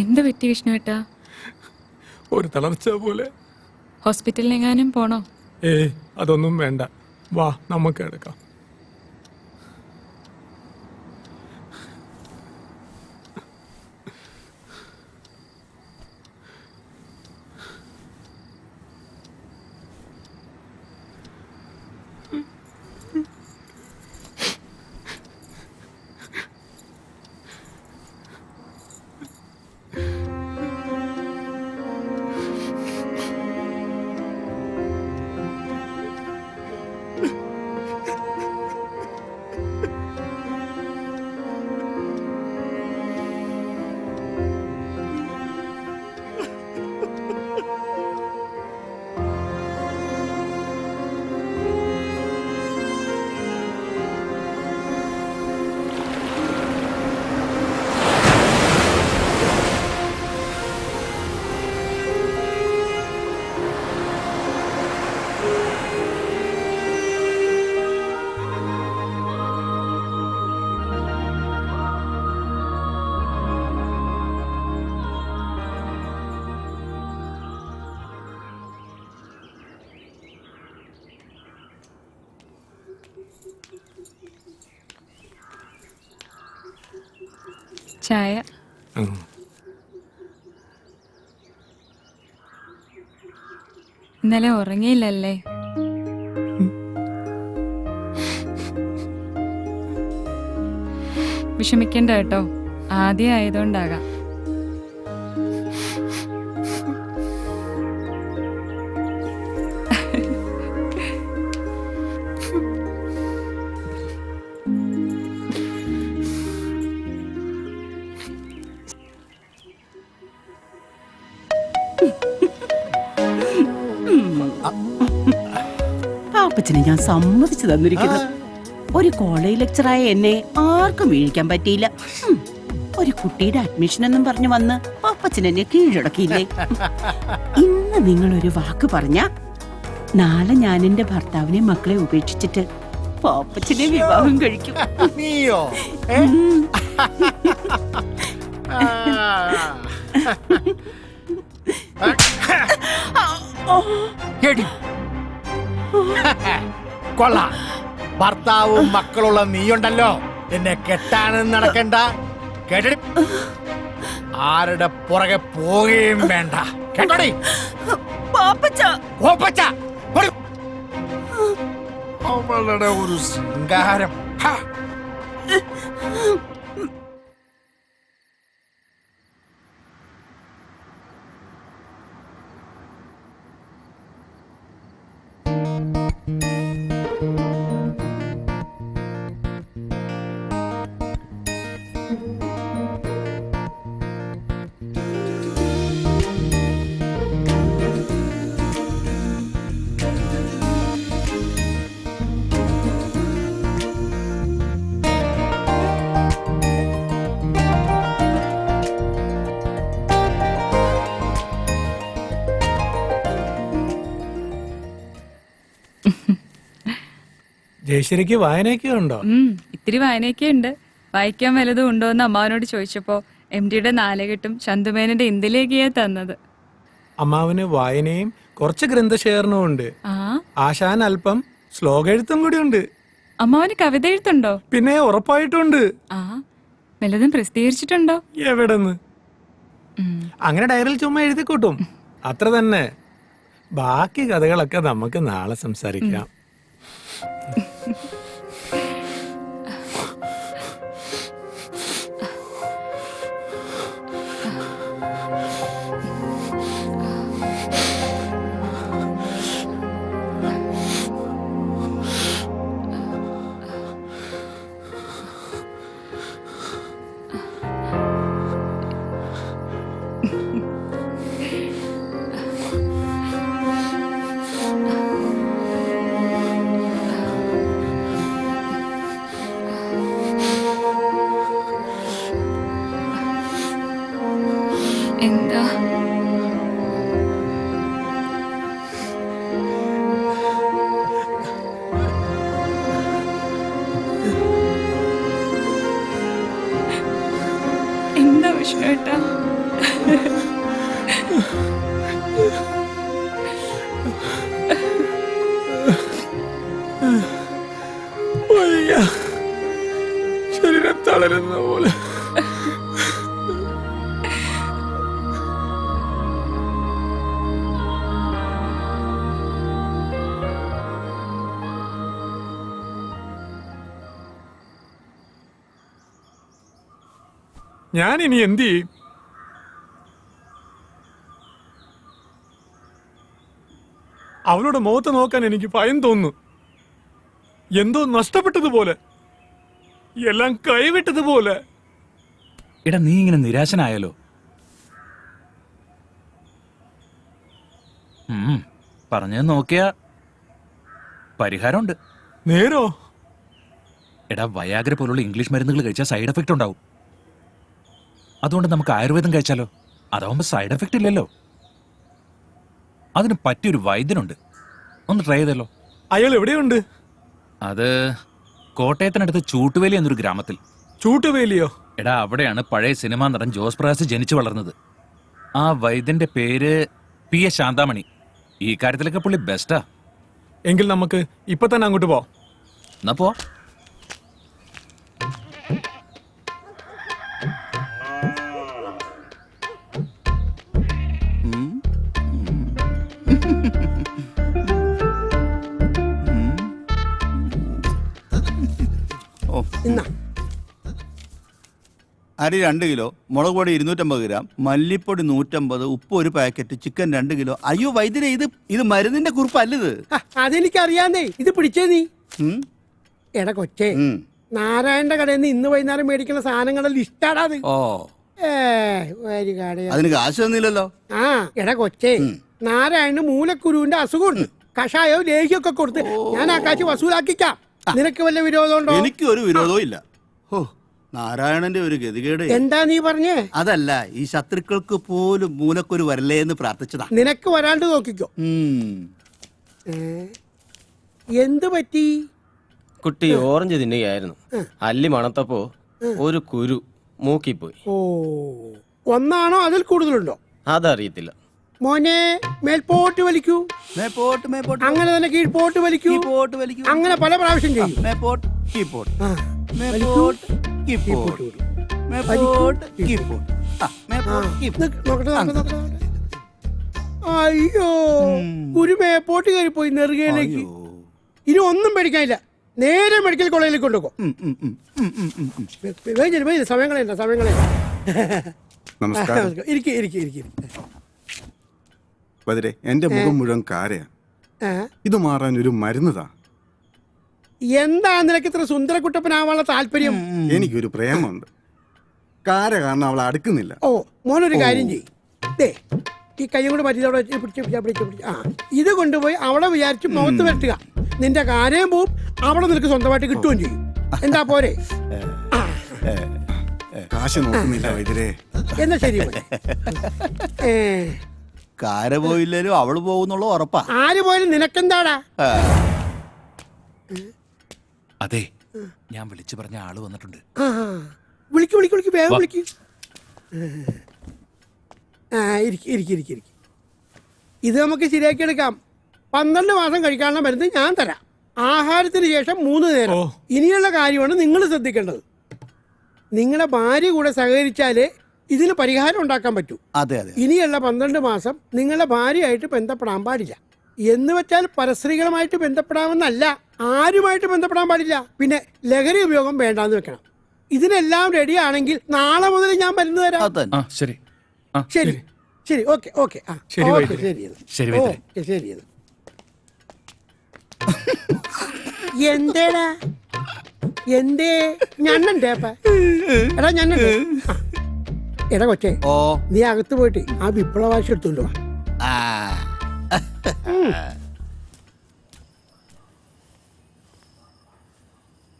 എന്ത് പറ്റി വിഷ്ണുവേട്ടാ? ഒരു തളർച്ച പോലെ. ഹോസ്പിറ്റലിലെങ്ങാനും പോണോ? അതൊന്നും വേണ്ട, വാ നമുക്ക് എടുക്കാം. ചായ. ഇന്നലെ ഉറങ്ങിയില്ലല്ലേ? വിഷമിക്കണ്ട കേട്ടോ, ആദ്യം ആയതുകൊണ്ടാകാം. പാപ്പച്ചനെ ഞാൻ സമ്മതിച്ചു തന്നിരിക്കുന്നു. ഒരു കോളേജ് ലെക്ചറായ എന്നെ ആർക്കും വീഴിക്കാൻ പറ്റിയില്ല. ഒരു കുട്ടിയുടെ അഡ്മിഷൻ എന്നും പറഞ്ഞു വന്ന് പാപ്പച്ചൻ എന്നെ കീഴടക്കിയില്ലേ? ഇന്ന് നിങ്ങളൊരു വാക്ക് പറഞ്ഞ നാളെ ഞാൻ എന്റെ ഭർത്താവിനെ മക്കളെ ഉപേക്ഷിച്ചിട്ട് പാപ്പച്ചനെ വിവാഹം കഴിക്കും. നീയോ? കൊള്ളാം, ഭർത്താവും മക്കളുള്ള നീയുണ്ടല്ലോ, എന്നെ കെട്ടാനും നടക്കണ്ട. കേട്ടി ആരുടെ പുറകെ പോവുകയും വേണ്ട. കേട്ടോടി? പാപ്പച്ച പോപ്പച്ച. ഓടി. അവളുടെ ഒരു ശൃംഗാരം. ഹാ. ജയശ്രീക്ക് വായനയൊക്കെ ഉണ്ടോ? ഇത്തിരി വായനയൊക്കെ ഉണ്ട്. വായിക്കാൻ വല്ലതും ഉണ്ടോ എന്ന് അമ്മാവനോട് ചോദിച്ചപ്പോ MD-യുടെ നാലുകെട്ടും ചന്തുമേനന്റെ ഇന്ത്യയിലേക്കാ തന്നത്. അമ്മാവന് വായനയും കുറച്ച് ഗ്രന്ഥശേഖരണവും ഉണ്ട്. ആശാൻ അല്പം ശ്ലോക എഴുത്തും കൂടി ഉണ്ട്. അമ്മാവന് കവിത എഴുത്തുണ്ടോ? പിന്നെ ഉറപ്പായിട്ടുണ്ട്. വല്ലതും പ്രസിദ്ധീകരിച്ചിട്ടുണ്ടോ? എവിടെന്ന്? അങ്ങനെ ഡയറിയിൽ ചുമ്മാ എഴുതിക്കൂട്ടും, അത്ര തന്നെ. ബാക്കി കഥകളൊക്കെ നമുക്ക് നാളെ സംസാരിക്കാം. എന്താ? എന്താ വിഷ്ണുവേട്ടാ? ശരീരം തളരുന്ന പോലെ. ഞാൻ ഇനി എന്ത് ചെയ്യും? അവളുടെ മുഖത്ത് നോക്കാൻ എനിക്ക് ഭയം തോന്നുന്നു. എന്തോ നഷ്ടപ്പെട്ടതുപോലെ, എല്ലാം കൈവിട്ടതുപോലെ. എടാ, നീ ഇങ്ങനെ നിരാശനായാലോ? പറഞ്ഞത് നോക്കിയാ പരിഹാരമുണ്ട്. നേരോ? എടാ, വയാഗ്ര പോലുള്ള ഇംഗ്ലീഷ് മരുന്നുകൾ കഴിച്ചാൽ സൈഡ് എഫക്റ്റ് ഉണ്ടാവും. അതുകൊണ്ട് നമുക്ക് ആയുർവേദം കഴിച്ചാലോ? അതാവുമ്പോ സൈഡ് എഫക്റ്റ് ഇല്ലല്ലോ. അതിന് പറ്റിയൊരു വൈദ്യനുണ്ട്, ഒന്ന് ട്രൈ ചെയ്തല്ലോ. അയാൾ എവിടെയുണ്ട്? അത് കോട്ടയത്തിനടുത്ത് ചൂട്ടുവേലി എന്നൊരു ഗ്രാമത്തിൽ. ചൂട്ടുവേലിയോ? എടാ, അവിടെയാണ് പഴയ സിനിമാ നടൻ ജോസ് പ്രകാശ് ജനിച്ചു വളർന്നത്. ആ വൈദ്യന്റെ പേര് P.A. ശാന്താമണി. ഈ കാര്യത്തിലൊക്കെ പുള്ളി ബെസ്റ്റാ. എങ്കിൽ നമുക്ക് ഇപ്പൊ തന്നെ അങ്ങോട്ട് പോവാം. എന്നാ പോ. അരി 2 കിലോ, മുളക് പൊടി 250 ഗ്രാം, മല്ലിപ്പൊടി 150, ഉപ്പ് 1 പാക്കറ്റ്, ചിക്കൻ 2 കിലോ. അയ്യോ വൈദ്യരെ, ഇത് മരുന്നിന്റെ കുറിപ്പല്ലത്. അതെനിക്കറിയാന്നേ. ഇത് പിടിച്ചേ നീ. എടാ കൊച്ചേ, നാരായണന്റെ കടയിൽ നിന്ന് ഇന്ന് വൈകുന്നേരം മേടിക്കുന്ന സാധനങ്ങളുടെ ലിസ്റ്റാടാത്. അതിന് കാശ് തന്നില്ലല്ലോ. എടാ കൊച്ചേ, നാരായണന് മൂലക്കുരുവിന്റെ അസുഖമുണ്ട്. കഷായോ ലേഹ്യമൊക്കെ കൊടുത്ത് ഞാൻ ആ കാശ് വസൂലാക്കിക്കാം. നിനക്ക് വല്ല വിരോധമുണ്ടോ? എനിക്ക് ഒരു വിരോധവും ഇല്ല. നാരായണന്റെ ഒരു ഗതികേട്. എന്താ നീ പറഞ്ഞേ? അതല്ല, ഈ ശത്രുക്കൾക്ക് പോലും മൂലക്കൊരു വരലേ എന്ന് പ്രാർത്ഥിച്ചതാ. നിനക്ക് വരാണ്ട് നോക്കിക്കോ. എന്ത് പറ്റി? കുട്ടി ഓറഞ്ച് തിന്നുകയായിരുന്നു. അല്ലി മണത്തപ്പോ ഒരു കുരു മൂക്കിപ്പോയി. ഓ, ഒന്നാണോ അതിൽ കൂടുതലുണ്ടോ? അതറിയത്തില്ല. മോനെ, മേൽപോട്ട് വലിക്കൂ. അങ്ങനെ തന്നെ കീഴ്പോട്ട് വലിക്കൂ. അങ്ങനെ പല പ്രാവശ്യം ചെയ്യും. നോക്കട്ടെ. അയ്യോ ഒരു മേപ്പോട്ട് കയറി പോയി നെറുകയിലേക്ക്. ഇനി ഒന്നും പേടിക്കാനില്ല, നേരെ മെഡിക്കൽ കോളേജിലേക്ക് കൊണ്ടുപോകും. സമയം കളയണ്ട, സമയം കളയണ്ട. നമസ്കാരം. ബദരെ, എന്റെ മുഖം മുഴുവൻ കാരയാണ്. ഇത് മാറാൻ ഒരു മരുന്നതാ. എന്താ നിനക്ക് ഇത്ര സുന്ദരക്കുട്ടപ്പനാവാനുള്ള താല്പര്യം? എനിക്കൊരു പ്രേമുണ്ട്. കാര കാരണം അവൾ അടുക്കുന്നില്ല. ഓ മോനൊരു കാര്യം ചെയ്യ്, ഈ കൈയും കൂടെ മറ്റേ ഇത് കൊണ്ടുപോയി അവളെ വിചാരിച്ച് മുഖത്ത് വെട്ടുക. നിന്റെ കാര്യം പോവും, അവളെ നിനക്ക് സ്വന്തമായിട്ട് കിട്ടുകയും ചെയ്യും. എന്താ പോരെ? കാശ് നോക്കുന്നില്ല വൈദ്യരെ. എന്നാ ശരി. കാര പോയില്ലേലും അവള് പോകുന്നുള്ള ഉറപ്പാ. ആര് പോയാലും നിനക്കെന്താടാ? അതെ, ഞാൻ വിളിച്ചു പറഞ്ഞ ആള് വന്നിട്ടുണ്ട്. വിളിക്ക് വേഗം വിളിക്ക്. ഇത് നമുക്ക് ശരിയാക്കി എടുക്കാം. 12 മാസം കഴിക്കാനുള്ള മരുന്ന് ഞാൻ തരാം. ആഹാരത്തിന് ശേഷം 3 നേരം. ഇനിയുള്ള കാര്യമാണ് നിങ്ങൾ ശ്രദ്ധിക്കേണ്ടത്. നിങ്ങളുടെ ഭാര്യ കൂടെ സഹകരിച്ചാലേ ഇതിന് പരിഹാരം ഉണ്ടാക്കാൻ പറ്റൂ. അതെ അതെ. ഇനിയുള്ള 12 മാസം നിങ്ങളുടെ ഭാര്യയായിട്ട് ബന്ധപ്പെടാൻ പാടില്ല. എന്ന് വെച്ചാൽ പരസ്ത്രീകളുമായിട്ട് ബന്ധപ്പെടാമെന്നല്ല, ആരുമായിട്ട് ബന്ധപ്പെടാൻ പാടില്ല. പിന്നെ ലഹരി ഉപയോഗം വേണ്ടാന്ന് വെക്കണം. ഇതിനെല്ലാം റെഡി ആണെങ്കിൽ നാളെ മുതൽ ഞാൻ മരുന്ന് തരാം. ശരി ശരി ശരി, ഓക്കെ ഓക്കെ. ശരി വൈദ്യരെ. ശരി വൈദ്യരെ. ശരി. എന്തേടാ എന്തേ ഞണ്ണണ്ടേ? എടാ ഞണ്ണണ്ട്. എടാ കൊച്ചേ, നീ അകത്ത് പോയിട്ട് ആ വിപ്ലവാശി എടുത്തുണ്ടോ?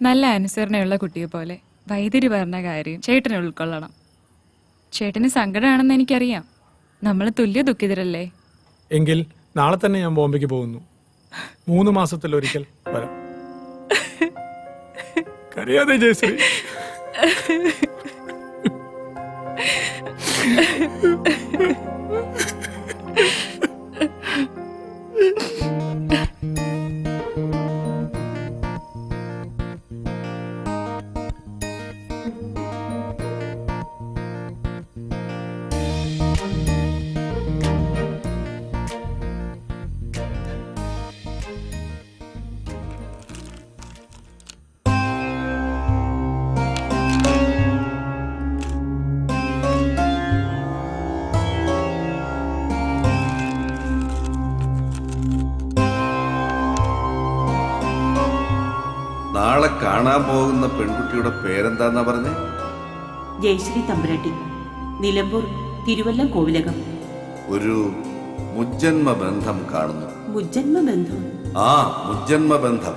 നല്ല അനുസരണയുള്ള കുട്ടിയെ പോലെ വൈദ്യുതി പറഞ്ഞ കാര്യം ചേട്ടനെ ഉൾക്കൊള്ളണം. ചേട്ടന് സങ്കടമാണെന്ന് എനിക്കറിയാം. നമ്മൾ തുല്യ ദുഃഖിതരല്ലേ? എങ്കിൽ നാളെ തന്നെ ഞാൻ ബോംബെക്ക് പോകുന്നു. 3 മാസത്തിലൊരിക്കൽ വരാം. കരയാതെ ജയശ്രീ. നാളെ കാണാൻ പോകുന്ന പെൺകുട്ടിയുടെ പേരെന്താന്നാ പറഞ്ഞേ? ജയശ്രീ തമ്പുരാട്ടി, നിലമ്പൂർ തിരുവല്ലം കോവിലകം. ഒരു മുജ്ജന്മ ബന്ധം കാണുന്നു. മുജ്ജന്മ ബന്ധം? ആ, മുജ്ജന്മ ബന്ധം.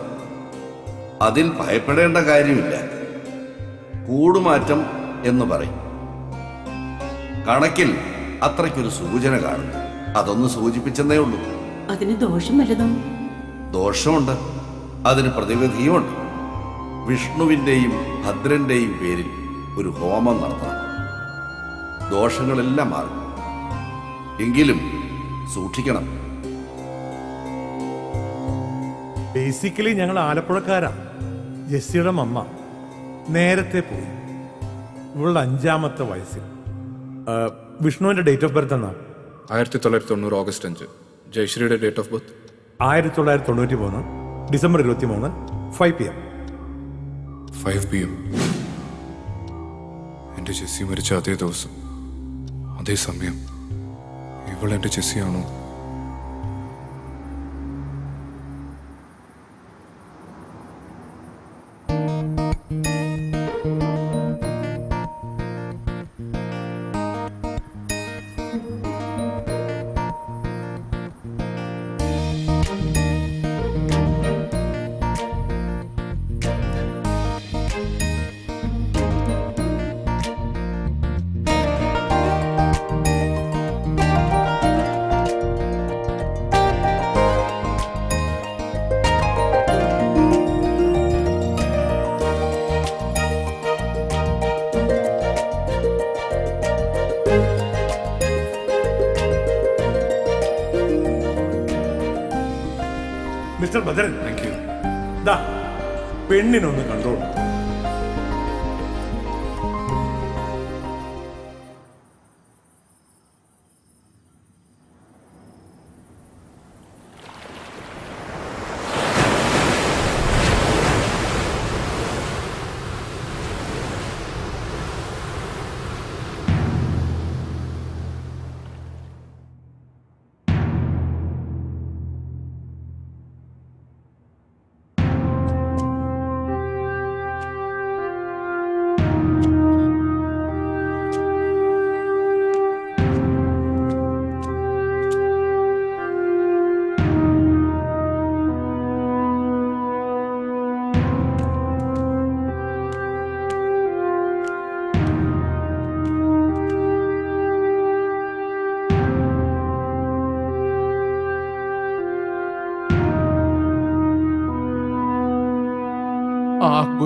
അതിൽ ഭയപ്പെടേണ്ട കാര്യമില്ല. കൂടുമാറ്റം എന്ന് പറയും. കണക്കിൽ അത്രയ്ക്കൊരു സൂചന കാണുന്നു. അതൊന്ന് സൂചിപ്പിച്ചെന്നേ ഉള്ളൂ. അതിന് ദോഷം വല്ലതും? ദോഷമുണ്ട്, അതിന് പ്രതിവിധിയുമുണ്ട്. വിഷ്ണുവിൻ്റെയും ഭദ്രന്റെയും പേരിൽ ഒരു ഹോമം നടത്തണം. ദോഷങ്ങളെല്ലാം മാറും. എങ്കിലും സൂക്ഷിക്കണം. ബേസിക്കലി ഞങ്ങൾ ആലപ്പുഴക്കാരാ. ജെസ്സിയുടെ മമ്മ നേരത്തെ പോയി. ഇവളുടെ 5ാമത്തെ വയസ്സിൽ. വിഷ്ണുവിന്റെ ഡേറ്റ് ഓഫ് ബർത്ത് എന്നാ? 1990 ഓഗസ്റ്റ് 5. ജയശ്രീയുടെ date of birth 1993 December 23 5 PM. 5 PM. എൻ്റെ ജെസ്സി മരിച്ച അതേ ദിവസം, അതേ സമയം. ഇവൾ എൻ്റെ ജെസ്സിയാണോ? മിസ്റ്റർ ഭദ്രൻ, ദാ പെണ്ണിനൊന്ന് കണ്ടോളൂ.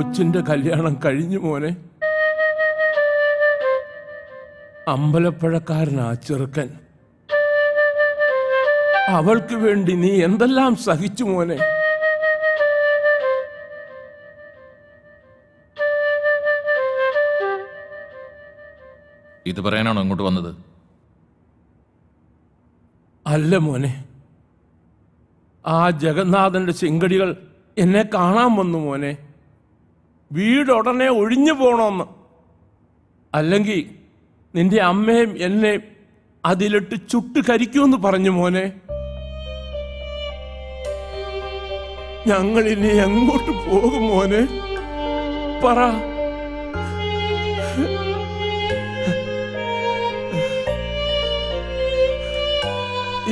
കൊച്ചിന്റെ കല്യാണം കഴിഞ്ഞു മോനെ. അമ്പലപ്പുഴക്കാരനാ ചെറുക്കൻ. അവൾക്ക് വേണ്ടി നീ എന്തെല്ലാം സഹിച്ചു മോനെ. ഇത് പറയാനാണോ ഇങ്ങോട്ട് വന്നത്? അല്ല മോനെ, ആ ജഗന്നാഥന്റെ ചെങ്കടികൾ എന്നെ കാണാൻ വന്നു മോനെ. വീടുടനെ ഒഴിഞ്ഞു പോണമെന്ന്. അല്ലെങ്കിൽ നിന്റെ അമ്മയും എന്നെ അതിലിട്ട് ചുട്ട് കരിക്കുമെന്ന് പറഞ്ഞു മോനെ. ഞങ്ങൾ ഇനി എങ്ങോട്ട് പോകും മോനെ? പറ.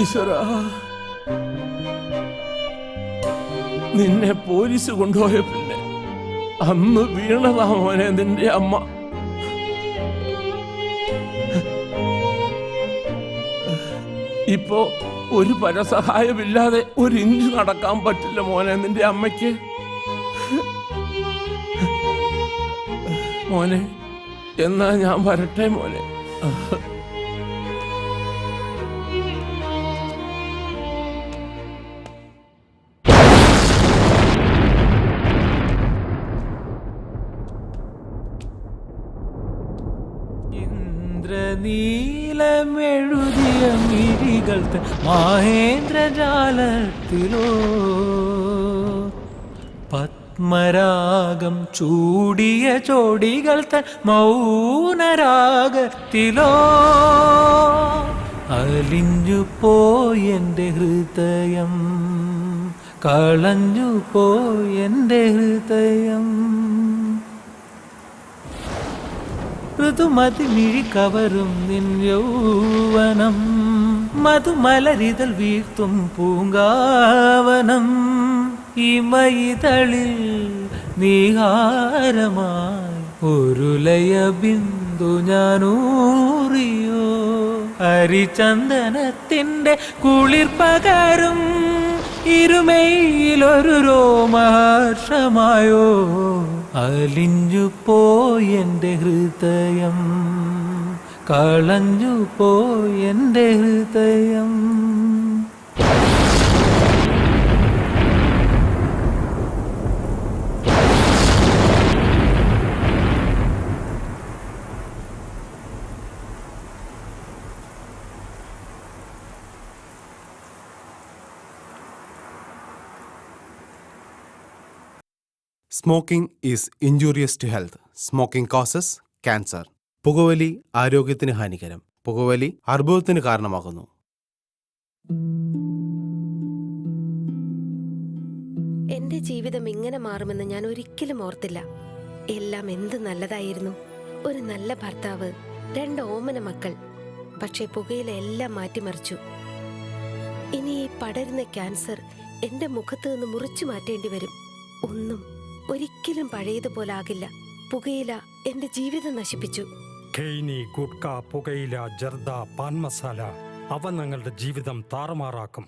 ഈശ്വര, നിന്നെ പോലീസ് കൊണ്ടുപോയ പിന്നെ അന്ന് വീണതാ മോനെ നിന്റെ അമ്മ. ഇപ്പോ ഒരു പരസഹായമില്ലാതെ ഒരു ഇഞ്ച് നടക്കാൻ പറ്റില്ല മോനെ നിന്റെ അമ്മയ്ക്ക്. മോനെ, എന്നാ ഞാൻ വരട്ടെ മോനെ. നീലമെഴുതിയ മിഴികൾ മഹേന്ദ്രജാലത്തിലോ പത്മരാഗം ചൂടിയ ചോടികൾ തൻ മൗനരാഗത്തിലോ അലിഞ്ഞു പോയെൻ്റെ ഹൃദയം, കളഞ്ഞു പോയെൻ്റെ ഹൃദയം. ഋതുമതി മിഴി കവരും നിൻ യൗവനം, മധുമലരിതൽ വീഴ്ത്തും പൂങ്കാവനം. ഇമയിതളിൽ നീഹാരമായി ഒരു ലയ ബിന്ദു ഞാനൂറിയോ. ഹരിചന്ദനത്തിൻ്റെ കുളിർ പകരും ഇരുമയിലൊരു രോമഹർഷമായോ. അലിഞ്ഞു പോയെൻ്റെ ഹൃദയം, കളഞ്ഞു പോയെൻ്റെ ഹൃദയം. Smoking is injurious to health. Smoking causes cancer. പുകവലി ആരോഗ്യത്തിന് ഹാനികരം. പുകവലി അർബുദത്തിന് കാരണമാകുന്നു. എന്റെ ജീവിതം ഇങ്ങനെ മാറുമെന്ന് ഞാൻ ഒരിക്കലും ഓർത്തില്ല. എല്ലാം എന്ത് നല്ലതായിരുന്നു. ഒരു നല്ല ഭർത്താവ്, 2 ഓമന മക്കൾ. പക്ഷേ പുകയില എല്ലാം മാറ്റിമറിച്ചു. ഇനി ഈ പടരുന്ന ക്യാൻസർ എന്റെ മുഖത്ത് നിന്ന് മുറിച്ചു മാറ്റേണ്ടി വരും. ഒന്നും ഒരിക്കലും പഴയതുപോലെ ആകില്ല. പുകയില എന്റെ ജീവിതം നശിപ്പിച്ചു. ഖെയ്നി, ഗുഡ്ക, പുകയില, ജർദ, പാൻ മസാല അവ ഞങ്ങളുടെ ജീവിതം താറുമാറാക്കും.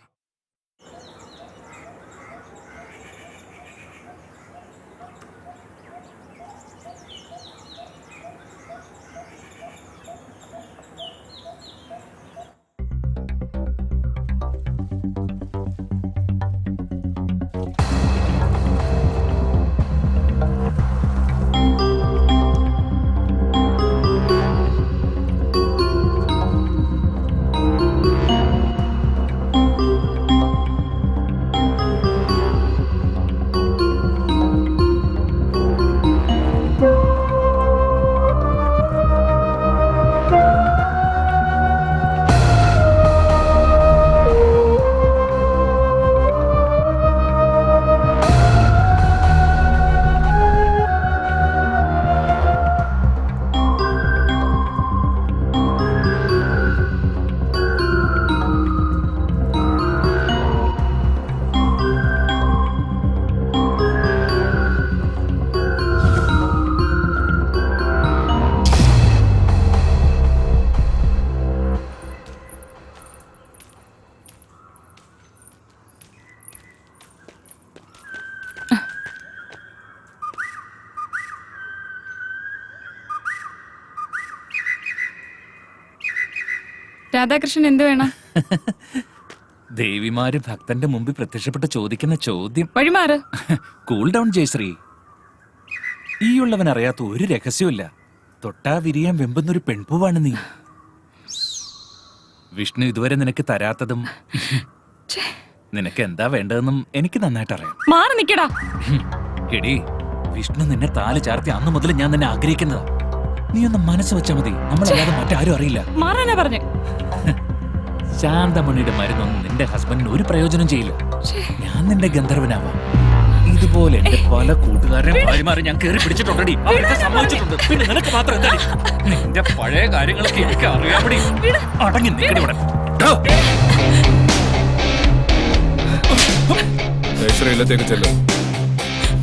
രാധാകൃഷ്ണൻ എന്ത് വേണം? ദേവിമാര് ഭക്തന്റെ മുമ്പിൽ പ്രത്യക്ഷപ്പെട്ട് ചോദിക്കുന്ന ചോദ്യം. വഴിമാറ്. Cool down Jayashree. ഈ ഉള്ളവൻ അറിയാത്ത ഒരു രഹസ്യമില്ല. തൊട്ടാ വിരിയാൻ വെമ്പുന്നൊരു പെൺപൂവാണ് നീ. വിഷ്ണു ഇതുവരെ നിനക്ക് തരാത്തതും നിനക്ക് എന്താ വേണ്ടതെന്നും എനിക്ക് നന്നായിട്ട് അറിയാം. മാറി നിക്കടാ. എടി, വിഷ്ണു നിന്നെ താല് ചാർത്തി അന്ന് മുതൽ ഞാൻ നിന്നെ ആഗ്രഹിക്കുന്നതാ. നീ ഒന്ന് മനസ്സ് വെച്ചാ മതി, നമ്മളല്ലാതെ മറ്റാരും അറിയില്ല. മാറാനാ പറഞ്ഞു. ശാന്തമണിയുടെ മരുന്നൊന്നും നിന്റെ ഹസ്ബൻഡിന് ഒരു പ്രയോജനം ചെയ്യില്ല. ഞാൻ നിന്റെ ഗന്ധർവനാവാം. ഇതുപോലെ എന്റെ പല കൂട്ടുകാരെയും ഭാര്യമാരെ ഞാൻ കേറി പിടിച്ചിട്ടുണ്ടടി. അവരൊക്കെ സമ്മതിച്ചിട്ടുണ്ട്. പിന്നെ നിനക്ക് മാത്രം എന്താ? നിന്റെ പഴയ കാര്യങ്ങളൊക്കെ എനിക്ക് അറിയാമടി. അടങ്ങി നിൽക്കടി ഇവിടെ. ഇല്ലത്തേക്ക് ചെല്ല.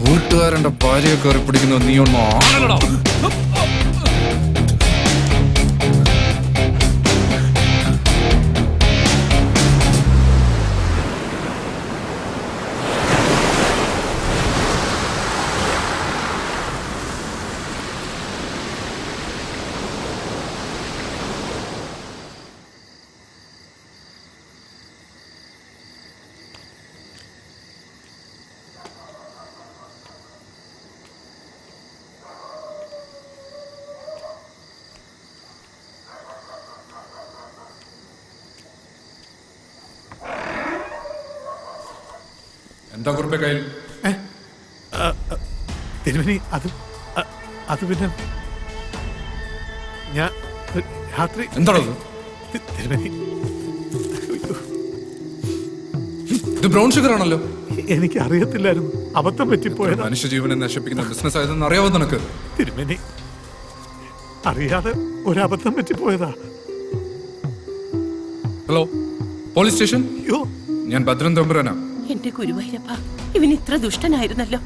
കൂട്ടുകാരന്റെ ഭാര്യയെ കയറി പിടിക്കുന്ന നീ ഒന്നും ആണല്ലോ. എന്താ കുറിപ്പെ കയ്യിൽ? തിരുമേനി, അത് പിന്നെ ഞാൻ രാത്രി എന്താണത്? തിരുമേനി, ഇത് ബ്രൗൺ ഷുഗർ ആണല്ലോ. എനിക്ക് അറിയത്തില്ലായിരുന്നു, അബദ്ധം പറ്റിപ്പോയത്. മനുഷ്യജീവനെ നശിപ്പിക്കുന്ന ബിസിനസ് ആയതെന്ന് അറിയാവോ നിനക്ക്? തിരുമേനി, അറിയാതെ ഒരബദ്ധം പറ്റിപ്പോയതാ. Hello, police station. ഞാൻ ഭദ്രൻ തമ്പുരാനാ. എന്റെ ഗുരുവായൂരപ്പ, ഇവൻ ഇത്ര ദുഷ്ടനായിരുന്നല്ലോ.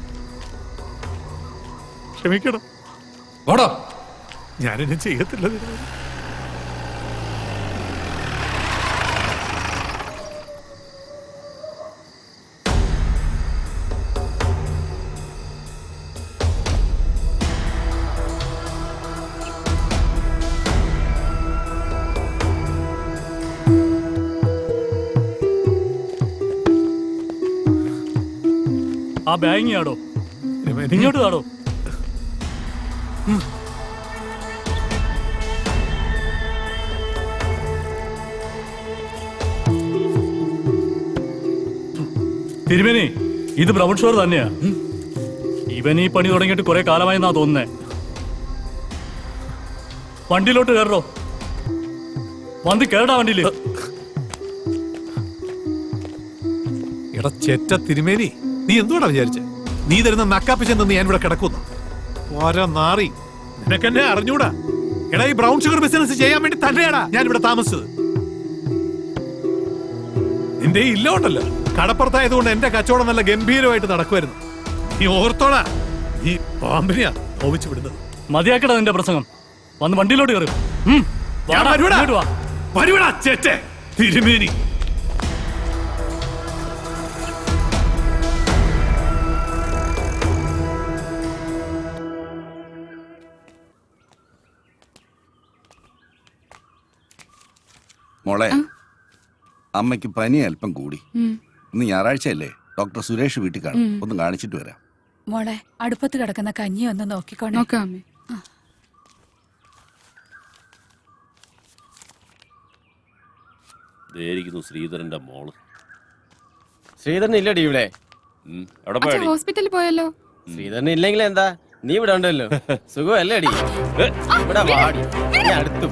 ക്ഷമിക്കണം, വാടാ. ഞാനിനി ചെയ്യത്തില്ല. ആ ബാഗിങ് ആടോ, ഇങ്ങോട്ട് താടോ. തിരുമേനി, ഇത് ബ്രൗൺ ഷുഗർ തന്നെയാ. ഇവൻ ഈ പണി തുടങ്ങിയിട്ട് കുറെ കാലമായെന്നാ തോന്നുന്നേ. വണ്ടിയിലോട്ട് കയറോ. വന്ന് കേടാ വണ്ടിയില്. എടാ ചെറ്റ തിരുമേനി, നീ എന്തുകൊണ്ടാ വിചാരിച്ചേ നീ തരുന്ന നക്കാപ്പി ചെന്ന് ഞാൻ ഇവിടെ കിടക്കുന്നു? ഓരോ നാറി, നിനക്കെന്നെ അറിഞ്ഞൂടാ. എടാ, ഈ ബ്രൗൺ ഷുഗർ ബിസിനസ് ചെയ്യാൻ വേണ്ടി തന്നെയാടാ ഞാൻ ഇവിടെ താമസിച്ചത്. നിന്റെ ഇല്ലോണ്ടല്ലോ, കടപ്പുറത്തായതുകൊണ്ട് എന്റെ കച്ചവടം നല്ല ഗംഭീരമായിട്ട് നടക്കുമായിരുന്നു. നീ ഓർത്തോടാ, നീ പാമ്പിനെയാ ഓവിച്ചു വിടുന്നത്. മതിയാക്കടാ നിന്റെ പ്രസംഗം. വന്ന് വണ്ടിയിലോട്ട് കയറും. വരുവടാ ചേച്ചേ തിരുമേനി. മോളെ, അമ്മയ്ക്ക് പനി അല്പം കൂടി. ഇന്ന് ഞായറാഴ്ചയല്ലേ, ഡോക്ടർ സുരേഷ് വീട്ടിൽ കാണും. ഒന്ന് കാണിച്ചിട്ട് വരാം. മോളെ, അടുപ്പത്ത് കിടക്കുന്ന കഞ്ഞി ഒന്ന് നോക്കിക്കോണേ. ശ്രീധരന്റെ മോള്. ശ്രീധരൻ ഇല്ലടി ഇവിടെ. ഹോസ്പിറ്റലിൽ പോയല്ലോ. ശ്രീധരൻ ഇല്ലെങ്കിൽ എന്താ, നീ ഇവിടെ ഉണ്ടല്ലോ. സുഖമല്ലേ അടി? ഇവിടെ വാടി, അടുത്ത്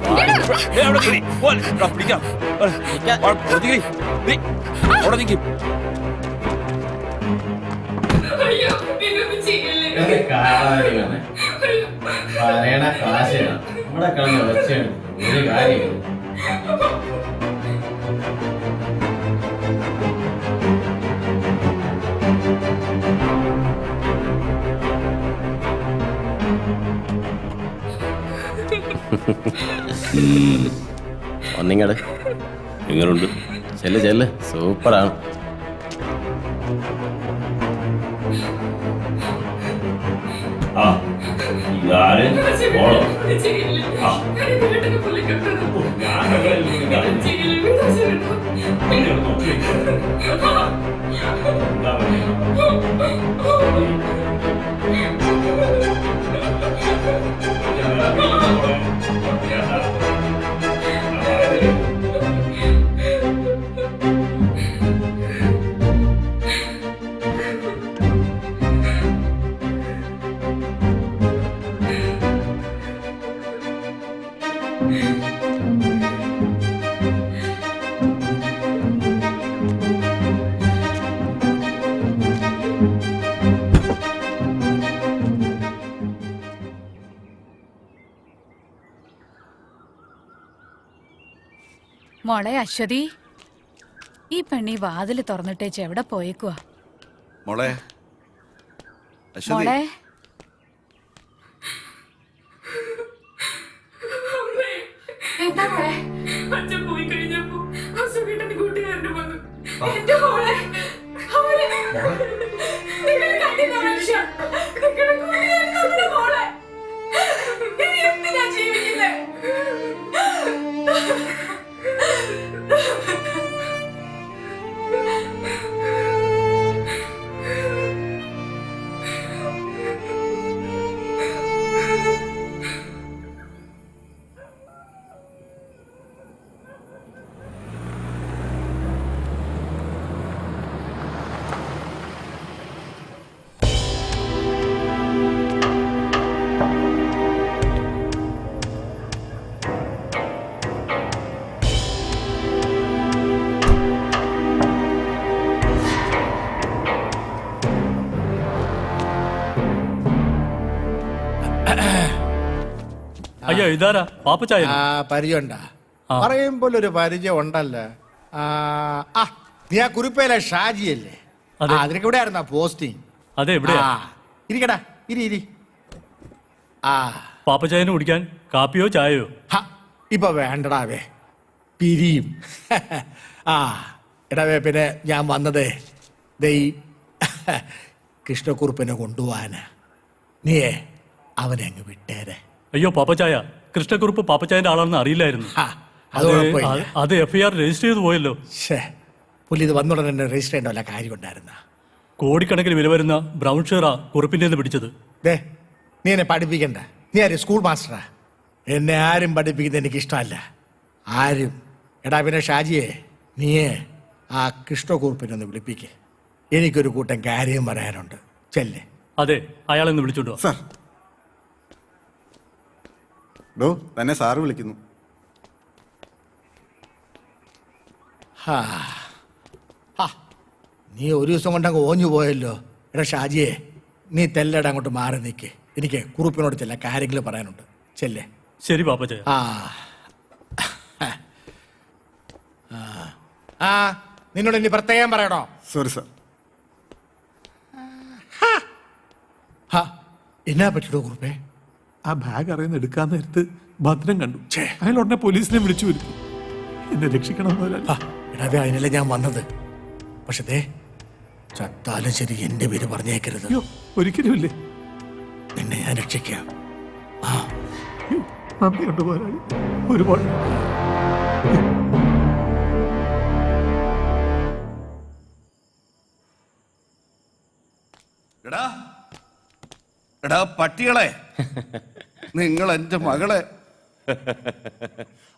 പറയണ കാശാണ് നമ്മുടെ കളഞ്ഞ വെച്ചാണ് ഒരു കാര്യം. ഒന്നിങ്ങട് എങ്ങനുണ്ട്? ചെല്ല് ചെല്ല്, സൂപ്പറാണ്. ഇതാര്? മോളെ അശ്വതി, ഈ പെണ്ണി വാതില് തുറന്നിട്ടേച്ച് എവിടെ പോയേക്കുവാ? മോളെ അശ്വതി, മോളെ എന്താ മോളെ? അച്ഛൻ പോയി കഴിഞ്ഞപ്പോ അസുഖീട്ടന് കൂട്ടുകാരന് വന്നു. എന്റെ മോളെ, അവളെ നിങ്ങൾ കണ്ടില്ല മനുഷ്യ, നിങ്ങളുടെ കൂട്ടുകാരൻ നമ്മുടെ മോളെ. ഇനി എന്തിനാ ജീവിക്കുന്നേ? അയ്യോ ഇതാരാ പാപ്പച്ചായ? പരിചയമുണ്ടാ? പറയുമ്പോൾ ഒരു പരിചയം ഉണ്ടല്ലോ. നീ ആ കുറിപ്പയിലെ ഷാജിയല്ലേ? അതിനൊക്കെ ഇവിടെ ആയിരുന്നാ പോസ്റ്റിംഗ്? അതെ, എവിടെയാ? ഇരിക്കടാ, ഇരി. പാപ്പച്ചായന് കുടിക്കാൻ കാപ്പിയോ ചായയോ? ഇപ്പൊ വേണ്ടടാവേ, പിരിയും. എടാവേ, പിന്നെ ഞാൻ വന്നത് ദൈ കൃഷ്ണക്കുറുപ്പിനെ കൊണ്ടുപോവാനാ. നീയേ അവനെ അങ്ങ് വിട്ടേരെ. അയ്യോ പാപ്പച്ചായ, കൃഷ്ണക്കുറുപ്പ് പാപ്പച്ചായന്റെ ആളാണെന്ന് അറിയില്ലായിരുന്നു. അത് FIR രജിസ്റ്റർ ചെയ്തു പോയല്ലോ. പുള്ളി ഇത് വന്നുടനെ തന്നെ രജിസ്റ്റർ ചെയ്യേണ്ട വല്ല കാര്യം ഉണ്ടായിരുന്ന? കോടിക്കണക്കിന് വില വരുന്ന ബ്രൗൺ ഷെയറാ കുറുപ്പിന്റെ പിടിച്ചത്. നീ എന്നെ പഠിപ്പിക്കണ്ട. നീ ആര് സ്കൂൾ മാസ്റ്ററാ? എന്നെ ആരും പഠിപ്പിക്കുന്നത് എനിക്ക് ഇഷ്ടമല്ല. ആരും. എടാ പിന്നെ ഷാജിയെ, നീയേ ആ കൃഷ്ണക്കുറുപ്പിനെ ഒന്ന് വിളിപ്പിക്കേ. എനിക്കൊരു കൂട്ടം കാര്യം പറയാനുണ്ട്. ചെല്ലേ. അതെ, അയാളെന്ന് വിളിച്ചോണ്ടോ. സാർ ഡോ തന്നെ സാറ് വിളിക്കുന്നു. നീ ഒരു ദിവസം കൊണ്ടങ്ങ് ഓഞ്ഞു പോയല്ലോ. എടാ ഷാജിയെ, നീ തെല്ലട അങ്ങോട്ട് മാറി നിൽക്കേ. എനിക്ക് കുറുപ്പിനോട് ചില കാര്യങ്ങൾ പറയാനുണ്ട്. ചെല്ലേ. ശരി പാപ്പച്ചായ. നിന്നോട് ഇനി പ്രത്യേകം പറയണോ? Sorry sir. എന്നാ പറ്റിയോ കുറുപ്പേ? ആ ബാഗ് അറിയുന്ന എടുക്കാൻ നേരത്ത് ഭദ്രം കണ്ടു. അയാൾ ഉടനെ പോലീസിനെ വിളിച്ചു വരുത്തി. എന്നെ രക്ഷിക്കണം. എടാ അതിനല്ലേ ഞാൻ വന്നത്. പക്ഷേ ചത്താലും ശരി എന്റെ പേര് പറഞ്ഞേക്കരുത്. ഒരിക്കലുമില്ലേ. നിന്നെ ഞാൻ രക്ഷിക്കാം. നന്ദിയുണ്ട് പോരാളി, ഒരുപാട്. എടാ പട്ടികളെ, നിങ്ങൾ എന്റെ മകളെ.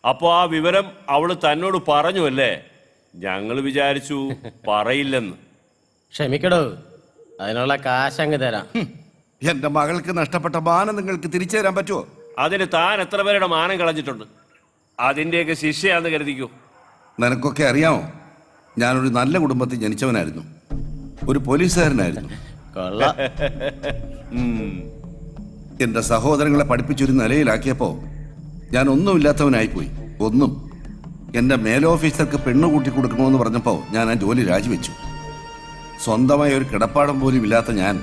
അപ്പോ ആ വിവരം അവള് തന്നോട് പറഞ്ഞു അല്ലേ? ഞങ്ങൾ വിചാരിച്ചു പറയില്ലെന്ന്. ക്ഷമിക്കടോ, അതിനുള്ള കാശങ്ങ് തരാം. എന്റെ മകൾക്ക് നഷ്ടപ്പെട്ട മാനം നിങ്ങൾക്ക് തിരിച്ചു തരാൻ പറ്റുമോ? അതിന് താൻ എത്ര പേരുടെ മാനം കളഞ്ഞിട്ടുണ്ട്? അതിന്റെയൊക്കെ ശിക്ഷയാന്ന് കരുതിക്കോ. നിനക്കൊക്കെ അറിയാമോ, ഞാനൊരു നല്ല കുടുംബത്തിൽ ജനിച്ചവനായിരുന്നു. ഒരു പോലീസുകാരനായിരുന്നു. എന്റെ സഹോദരങ്ങളെ പഠിപ്പിച്ചൊരു നിലയിലാക്കിയപ്പോ ഞാൻ ഒന്നുമില്ലാത്തവനായിപ്പോയി. ഒന്നും. എന്റെ മേലോഫീസർക്ക് പെണ്ണ് കൂട്ടി കൊടുക്കണമെന്ന് പറഞ്ഞപ്പോ ഞാൻ ആ ജോലി രാജിവെച്ചു. സ്വന്തമായ ഒരു കിടപ്പാടം പോലും ഇല്ലാത്ത ഞാൻ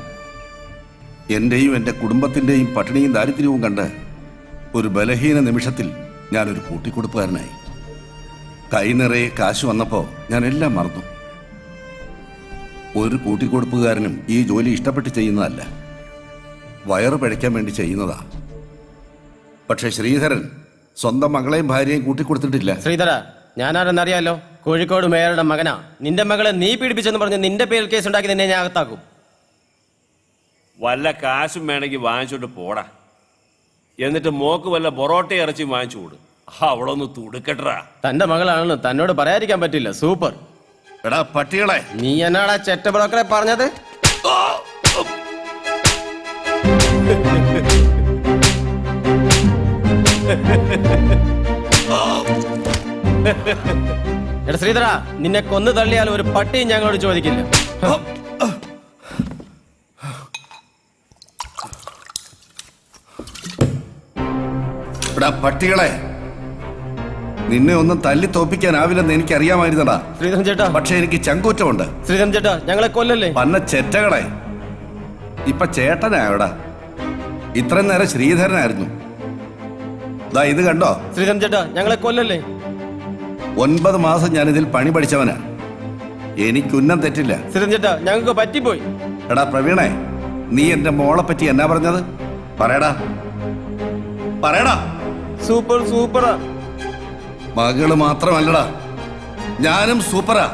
എന്റെയും എൻ്റെ കുടുംബത്തിന്റെയും പട്ടിണിയും ദാരിദ്ര്യവും കണ്ട് ഒരു ബലഹീന നിമിഷത്തിൽ ഞാനൊരു കൂട്ടിക്കൊടുപ്പുകാരനായി. കൈ നിറയെ കാശ് വന്നപ്പോ ഞാൻ എല്ലാം മറന്നു. ഒരു കൂട്ടിക്കൊടുപ്പുകാരനും ഈ ജോലി ഇഷ്ടപ്പെട്ട് ചെയ്യുന്നതല്ല, വയറ് പിഴയ്ക്കാൻ വേണ്ടി ചെയ്യുന്നതാ. പക്ഷെ ശ്രീധരൻ സ്വന്തം മകളെയും ഭാര്യയും കൂട്ടിക്കൊടുത്തിട്ടില്ല. ശ്രീധര, ഞാനാരെന്നറിയാലോ? കോഴിക്കോട് മേയറുടെ മകനാ. നിന്റെ മകളെ നീ പീഡിപ്പിച്ചെന്ന് പറഞ്ഞ് നിന്റെ പേരിൽ കേസ് ഉണ്ടാക്കി നിന്നെ ഞാൻ അകത്താക്കും. വല്ല കാശും വേണമെങ്കിൽ വാങ്ങിച്ചോണ്ട് പോടാ. എന്നിട്ട് മോക്ക് വല്ല പൊറോട്ട ഇറച്ചി വാങ്ങിച്ചു കൊടു. അവളൊന്ന് തുടുക്കട്ടാ. തന്റെ മകളാണെന്ന് തന്നോട് പറയാതിരിക്കാൻ പറ്റില്ല. സൂപ്പർ. എടാ പട്ടികളെ, നീ എന്നാടാ ചെറ്റ ബ്രോക്കറെ പറഞ്ഞത്? എടാ ശ്രീധര, നിന്നെ കൊന്നു തള്ളിയാൽ ഒരു പട്ടിയും ഞങ്ങളോട് ചോദിക്കില്ല. എടാ പട്ടികളെ, നിന്നെ ഒന്നും തല്ലി തോപ്പിക്കാനാവില്ലെന്ന് എനിക്ക് അറിയാമായിരുന്നടാ ശ്രീധരൻ ചേട്ടാ. പക്ഷെ എനിക്ക് ചങ്കൂറ്റമുണ്ട്. ശ്രീധരൻ ചേട്ടാ, ഞങ്ങളെ കൊല്ലല്ലേ. പന്ന ചെറ്റകളെ ഇപ്പൊ ചേട്ടനായോടാ. ഇത്രയും നേരം ശ്രീധരനായിരുന്നു. ദാ ഇത് കണ്ടോ? ശ്രീധരൻ ചേട്ടാ, ഞങ്ങളെ കൊല്ലല്ലേ. 9 മാസം ഞാൻ ഇതിൽ പണി പഠിച്ചവനാ. എനിക്കുന്നം തെറ്റില്ല. ശ്രീധരൻ ചേട്ടാ, ഞങ്ങൾക്ക് പറ്റിപ്പോയി. എടാ പ്രവീണേ, നീ എന്റെ മോളെ പറ്റി എന്നാ പറഞ്ഞത്? പറയടാ പറയടാ. സൂപ്പർ സൂപ്പറാ. മകള് മാത്രമല്ലടാ, ഞാനും സൂപ്പറാ.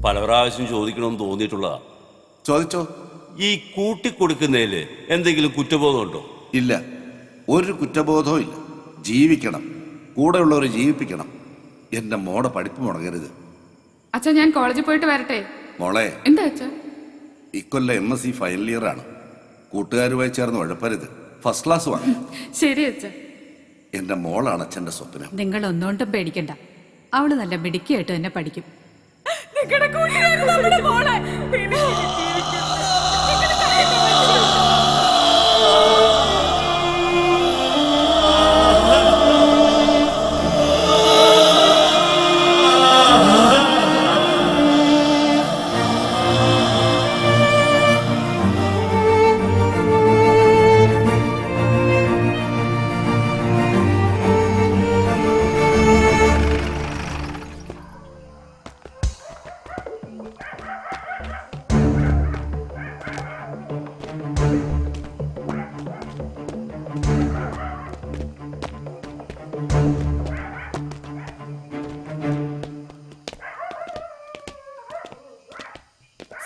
പല പ്രാവശ്യം ചോദിക്കണമെന്ന് തോന്നിയിട്ടുള്ളതാ. ചോദിച്ചോ. ഈ കൂട്ടിക്കൊടുക്കുന്നതില് എന്തെങ്കിലും കുറ്റബോധമുണ്ടോ? ഇല്ല, ഒരു കുറ്റബോധവും ഇല്ല. ജീവിക്കണം, കൂടെയുള്ളവർ ജീവിപ്പിക്കണം. എന്റെ മോടെ പഠിപ്പ് മുടങ്ങരുത്. അച്ഛാ, ഞാൻ കോളേജിൽ പോയിട്ട് വരട്ടെ. മോളെ, എന്താ അച്ഛാ? ഇക്കൊല്ലം MSc ഫൈനൽ ഇയർ ആണ്. കൂട്ടുകാരുമായി ചേർന്ന് ഉഴപ്പരുത്. ഫസ്റ്റ് ക്ലാസ് വാങ്ങും. ശരി അച്ഛാ. എന്റെ മോളാണ് അച്ഛന്റെ സ്വപ്നം. നിങ്ങൾ ഒന്നുകൊണ്ടും പേടിക്കണ്ട, അവള് നല്ല മിടുക്കിയായിട്ട് തന്നെ പഠിക്കും.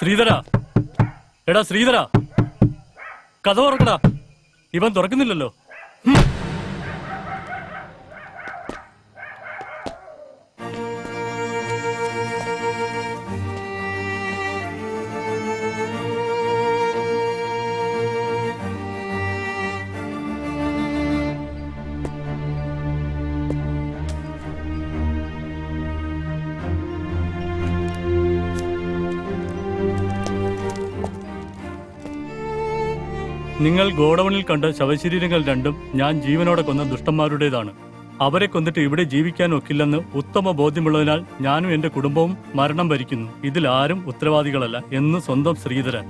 ശ്രീധര, എടാ ശ്രീധര, കഥ തുറക്കടാ. ഇവൻ തുറക്കുന്നില്ലല്ലോ. നിങ്ങൾ ഗോഡൌണിൽ കണ്ട ശവശരീരങ്ങൾ രണ്ടും ഞാൻ ജീവനോടെ കൊന്ന ദുഷ്ടന്മാരുടേതാണ്. അവരെ കൊന്നിട്ട് ഇവിടെ ജീവിക്കാൻ ഒക്കില്ലെന്ന് ഉത്തമ ബോധ്യമുള്ളതിനാൽ ഞാനും എന്റെ കുടുംബവും മരണം വരിക്കുന്നു. ഇതിലാരും ഉത്തരവാദികളല്ല എന്ന് സ്വന്തം ശ്രീധരൻ.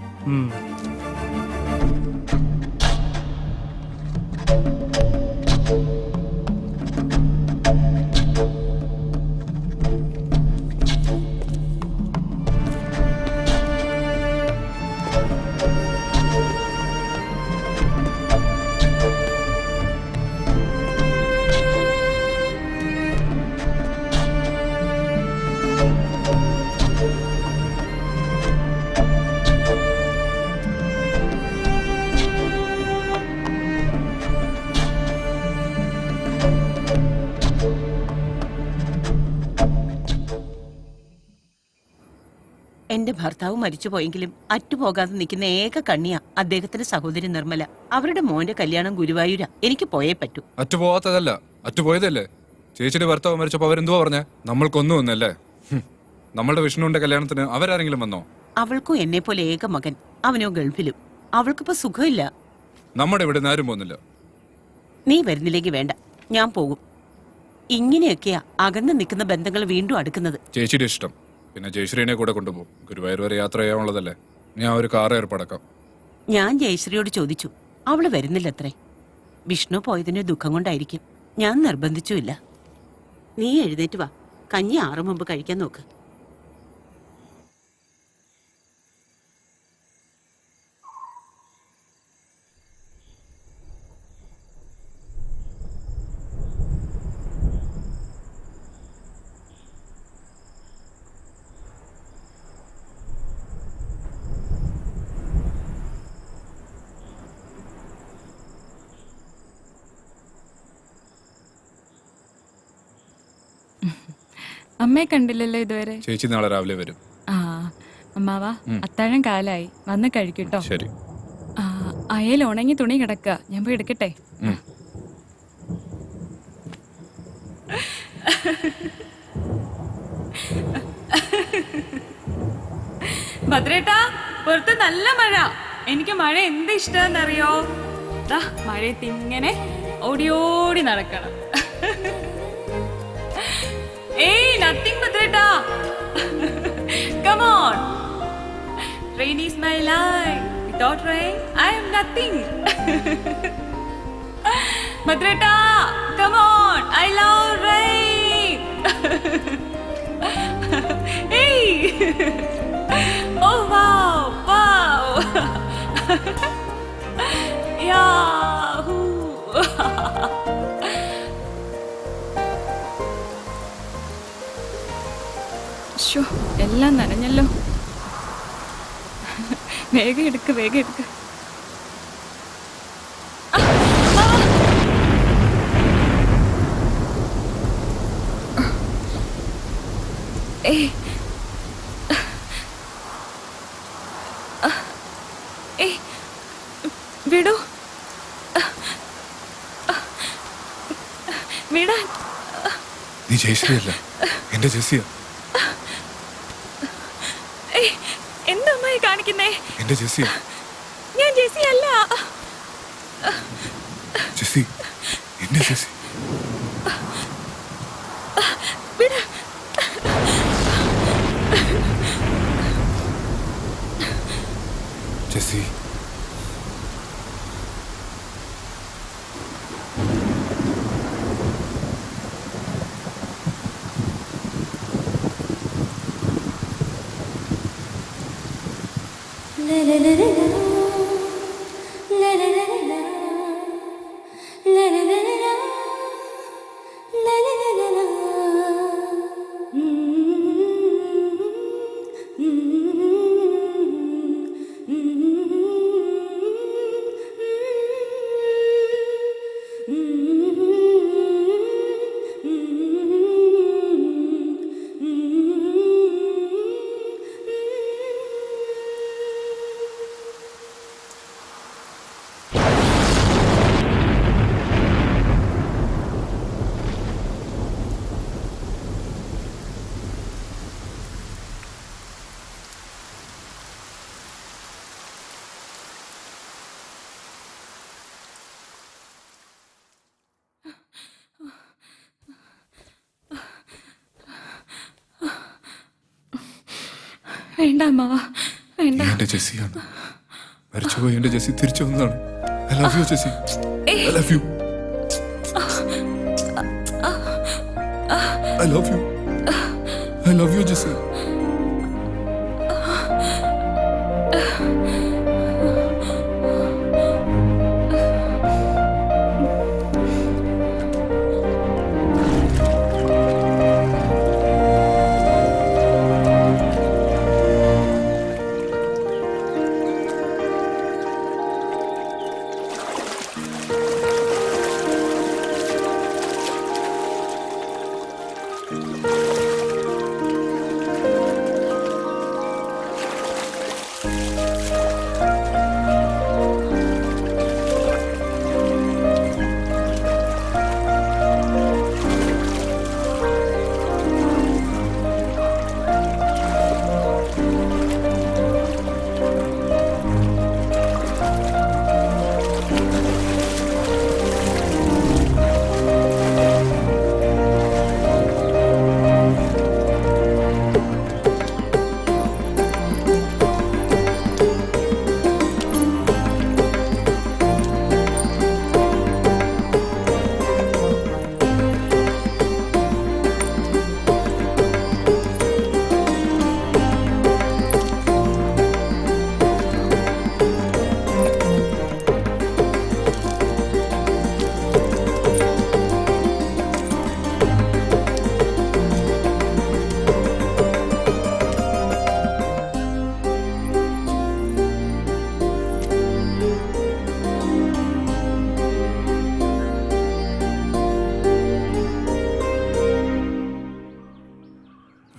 എന്റെ ഭർത്താവ് മരിച്ചുപോയെങ്കിലും അറ്റുപോകാതെ നിൽക്കുന്ന ഏക കണ്ണിയാ അദ്ദേഹത്തിന്റെ സഹോദരി നിർമ്മല. അവരുടെ മോന്റെ കല്യാണം ഗുരുവായൂരാ. എനിക്ക് പോയേ പറ്റൂ. അറ്റുപോകാത്തതല്ല, അറ്റുപോയതല്ലേ. ചേച്ചിയുടെ ഭർത്താവ് മരിച്ചപ്പോ അവരെന്തുവാ പറഞ്ഞേ? നമ്മൾക്കൊന്നും ഒന്നല്ലേ. നമ്മളുടെ വിഷ്ണുവിന്റെ കല്യാണത്തിന് അവരാരെങ്കിലും വന്നോ? അവൾക്കും എന്നെ പോലെ ഏക മകൻ, അവനോ ഗൾഫിലും. അവൾക്കിപ്പോ സുഖമില്ല. നമ്മുടെ ഇവിടെ ആരും പോകുന്നില്ല. നീ വരുന്നില്ലെങ്കിൽ വേണ്ട, ഞാൻ പോകും. ഇങ്ങനെയൊക്കെയാ അകന്ന് നിൽക്കുന്ന ബന്ധങ്ങൾ വീണ്ടും അടുക്കുന്നത്. ചേച്ചിയുടെ ഇഷ്ടം. പിന്നെ ജയശ്രീനെ കൂടെ കൊണ്ടുപോകും. ഗുരുവായൂർ വരെ യാത്ര ചെയ്യാനുള്ളതല്ലേ. ഞാൻ ഒരു കാർ ഏർപ്പാടാക്കാം. ഞാൻ ജയശ്രീയോട് ചോദിച്ചു, അവള് വരുന്നില്ലത്രേ. വിഷ്ണു പോയതിന് ദുഃഖം കൊണ്ടായിരിക്കും. ഞാൻ നിർബന്ധിച്ചുമില്ല. നീ എഴുന്നേറ്റ് വാ, കഞ്ഞി 6 മുമ്പ് കഴിക്കാൻ നോക്ക്. അമ്മയെ കണ്ടില്ലല്ലോ ഇതുവരെ. ചേച്ചി നാളെ രാവിലെ വരും. ആ അമ്മാവാ, അത്താഴം കാലായി, വന്ന് കഴിക്കട്ടോ. ശരി. അയൽ ഉണങ്ങി തുണി കിടക്കുക, ഞാൻ പോയി എടുക്കട്ടെ. ഭദ്രേട്ടാ, പുറത്ത് നല്ല മഴ. എനിക്ക് മഴ എന്ത് ഇഷ്ടമെന്നറിയോ? മഴയത്ത് ഇങ്ങനെ ഓടി ഓടി നടക്കണം. ഏയ് nothing ഭദ്രേട്ടാ. Come on. Rain is my life. Without rain, I am nothing. Madreta, come on. I love rain. Hey. Oh wow, wow. Yahoo. ശോ, എല്ലാം നനഞ്ഞല്ലോ. വേഗം എടുക്ക്, വേഗം എടുക്ക്. വിടൂ, വിടാൻ. നീ ജയശ്രീയല്ല, എന്റെ ജെസ്സിയാ. എന്താ അമ്മായി കാണിക്കുന്നേ? എന്റെ ജെസ്സിയാ. ഞാൻ ജെസ്സി അല്ല. ജെസ്സി, എന്റെ ജെസ്സി. വിടാ. ജെസ്സി, വേണ്ട അമ്മാവ, വേണ്ട. എന്റെ ജെസ്സിയാണ്. മരിച്ചുപോയി എന്റെ ജെസ്സി തിരിച്ചു വന്നതാണ്. I love you Jessy. I love you. I love you. I love you Jessy.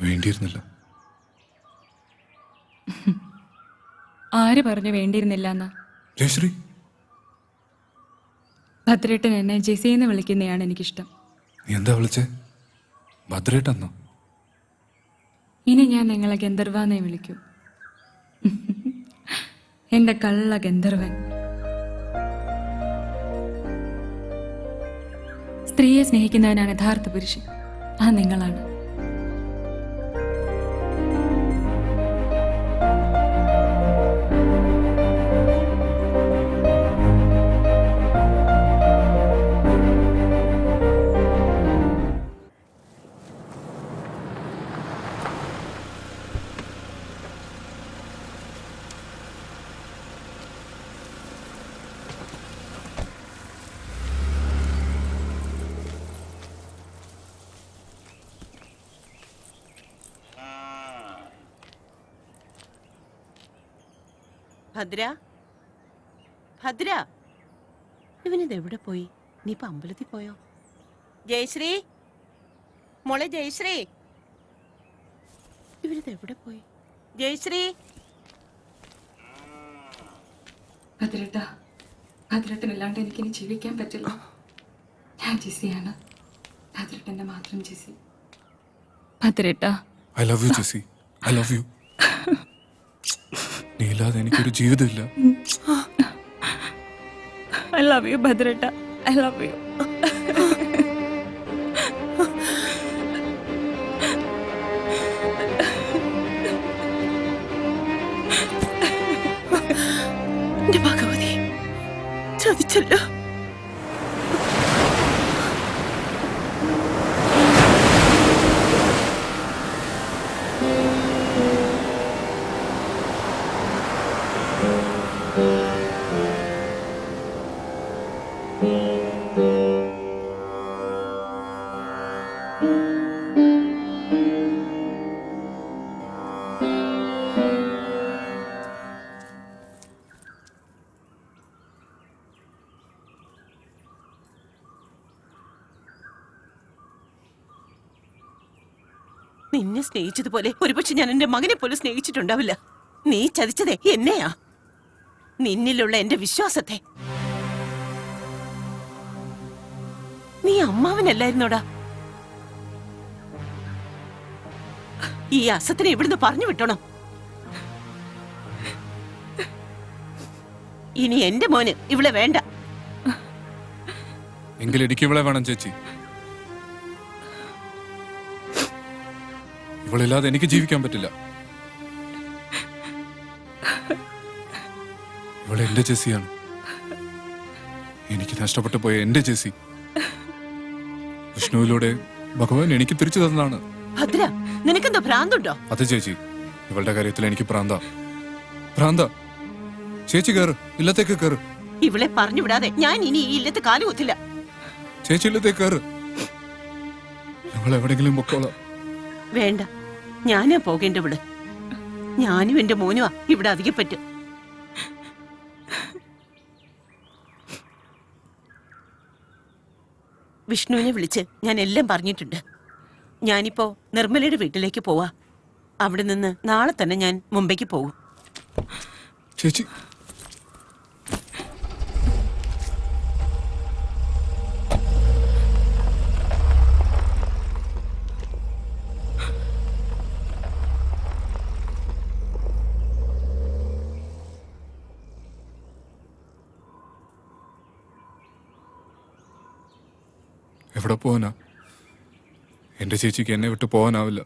വേണ്ടിയിരുന്നില്ല. ആര് പറഞ്ഞു വേണ്ടിയിരുന്നില്ല എന്നാ? ജയശ്രീ, ഭദ്രേട്ടൻ എന്നെ ജെസിന്ന് വിളിക്കുന്നതാണ് എനിക്കിഷ്ടം. നീ എന്താ വിളിച്ചേ? ഭദ്രേട്ടെന്നോ? ഇനി ഞാൻ നിങ്ങളെ ഗന്ധർവാന്നേ വിളിക്കൂ. എന്റെ കള്ള ഗന്ധർവൻ. സ്ത്രീയെ സ്നേഹിക്കുന്നവനാണ് യഥാർത്ഥ പുരുഷൻ. അത് നിങ്ങളാണ്. ഭദ്ര, ഭദ്ര, ഇവനിത് എവിടെ പോയി? നീ ഇപ്പൊ അമ്പലത്തിൽ പോയോ? ജയശ്രീ, മോളെ ജയശ്രീ, ഇവനിത് എവിടെ പോയി? ജയശ്രീ. ഭദ്രേട്ട, ഭദ്രേട്ടനില്ലാണ്ട് എനിക്കിനി ജീവിക്കാൻ പറ്റില്ല. ഞാൻ ജിസിയാണ്, ഭദ്രേട്ടന്റെ മാത്രം ജിസി. ഭദ്രേട്ട, I love you Jessy, I love you. നീ ഇല്ലാതെ എനിക്കൊരു ജീവിതമില്ല. ഐ ലവ് യു ഭദ്രേട്ട, ഐ ലവ് യു. ഭഗവതി, ചതിച്ചല്ലോ. നിന്നെ സ്നേഹിച്ചതുപോലെ ഒരുപക്ഷെ ഞാൻ എന്റെ മകനെ പോലും സ്നേഹിച്ചിട്ടുണ്ടാവില്ല. നീ ചതിച്ചതേ എന്നെയാ, നിന്നിലുള്ള എന്റെ വിശ്വാസത്തെ. നീ അമ്മാവനല്ലായിരുന്നോടാ. ഈ അസത്തിനെ ഇവിടുന്ന് പറഞ്ഞു വിട്ടണം. ഇനി എന്റെ മോന് ഇവളെ വേണ്ട. എങ്കിൽ എനിക്ക് ഇവളെ വേണം ചേച്ചി. ഇവളില്ലാതെ എനിക്ക് ജീവിക്കാൻ പറ്റില്ല. ഇവളെ എന്റെ ജെസ്സിയാണ്, എനിക്ക് നഷ്ടപ്പെട്ടു പോയ എന്റെ ജെസ്സി. വിഷ്ണുവിലൂടെ ഭഗവാൻ എനിക്ക് തിരിച്ചു തന്നതാണ്. ഭദ്ര, നിനക്കെന്തോ ഭ്രാന്തുണ്ടോ? അതെ ചേച്ചി, ഇവളുടെ കാര്യത്തിൽ എനിക്ക് ഭ്രാന്ത. ചേച്ചി കയറ്, ഇല്ലത്തേക്ക് കയറ്. ഇവളെ പറഞ്ഞു വിടാതെ ഞാൻ ഇനി ഈ ഇല്ലത്ത് കാലുകുത്തില്ല. ചേച്ചി ഇല്ലത്തേക്ക് കയറ്, ഞങ്ങൾ എവിടെങ്കിലും പൊക്കോളാം. വേണ്ട, ഞാനാ പോകേണ്ടവിടെ. ഞാനും എന്റെ മോനുവാ ഇവിടെ അധികപ്പറ്റ്. വിഷ്ണുവിനെ വിളിച്ച് ഞാൻ എല്ലാം പറഞ്ഞിട്ടുണ്ട്. ഞാനിപ്പോ നിർമ്മലയുടെ വീട്ടിലേക്ക് പോവാ. അവിടെ നിന്ന് നാളെ തന്നെ ഞാൻ മുംബൈക്ക് പോകും. ചേച്ചി, എവിടെ പോവാനാ? എന്റെ ചേച്ചിക്ക് എന്നെ വിട്ട് പോകാനാവില്ല.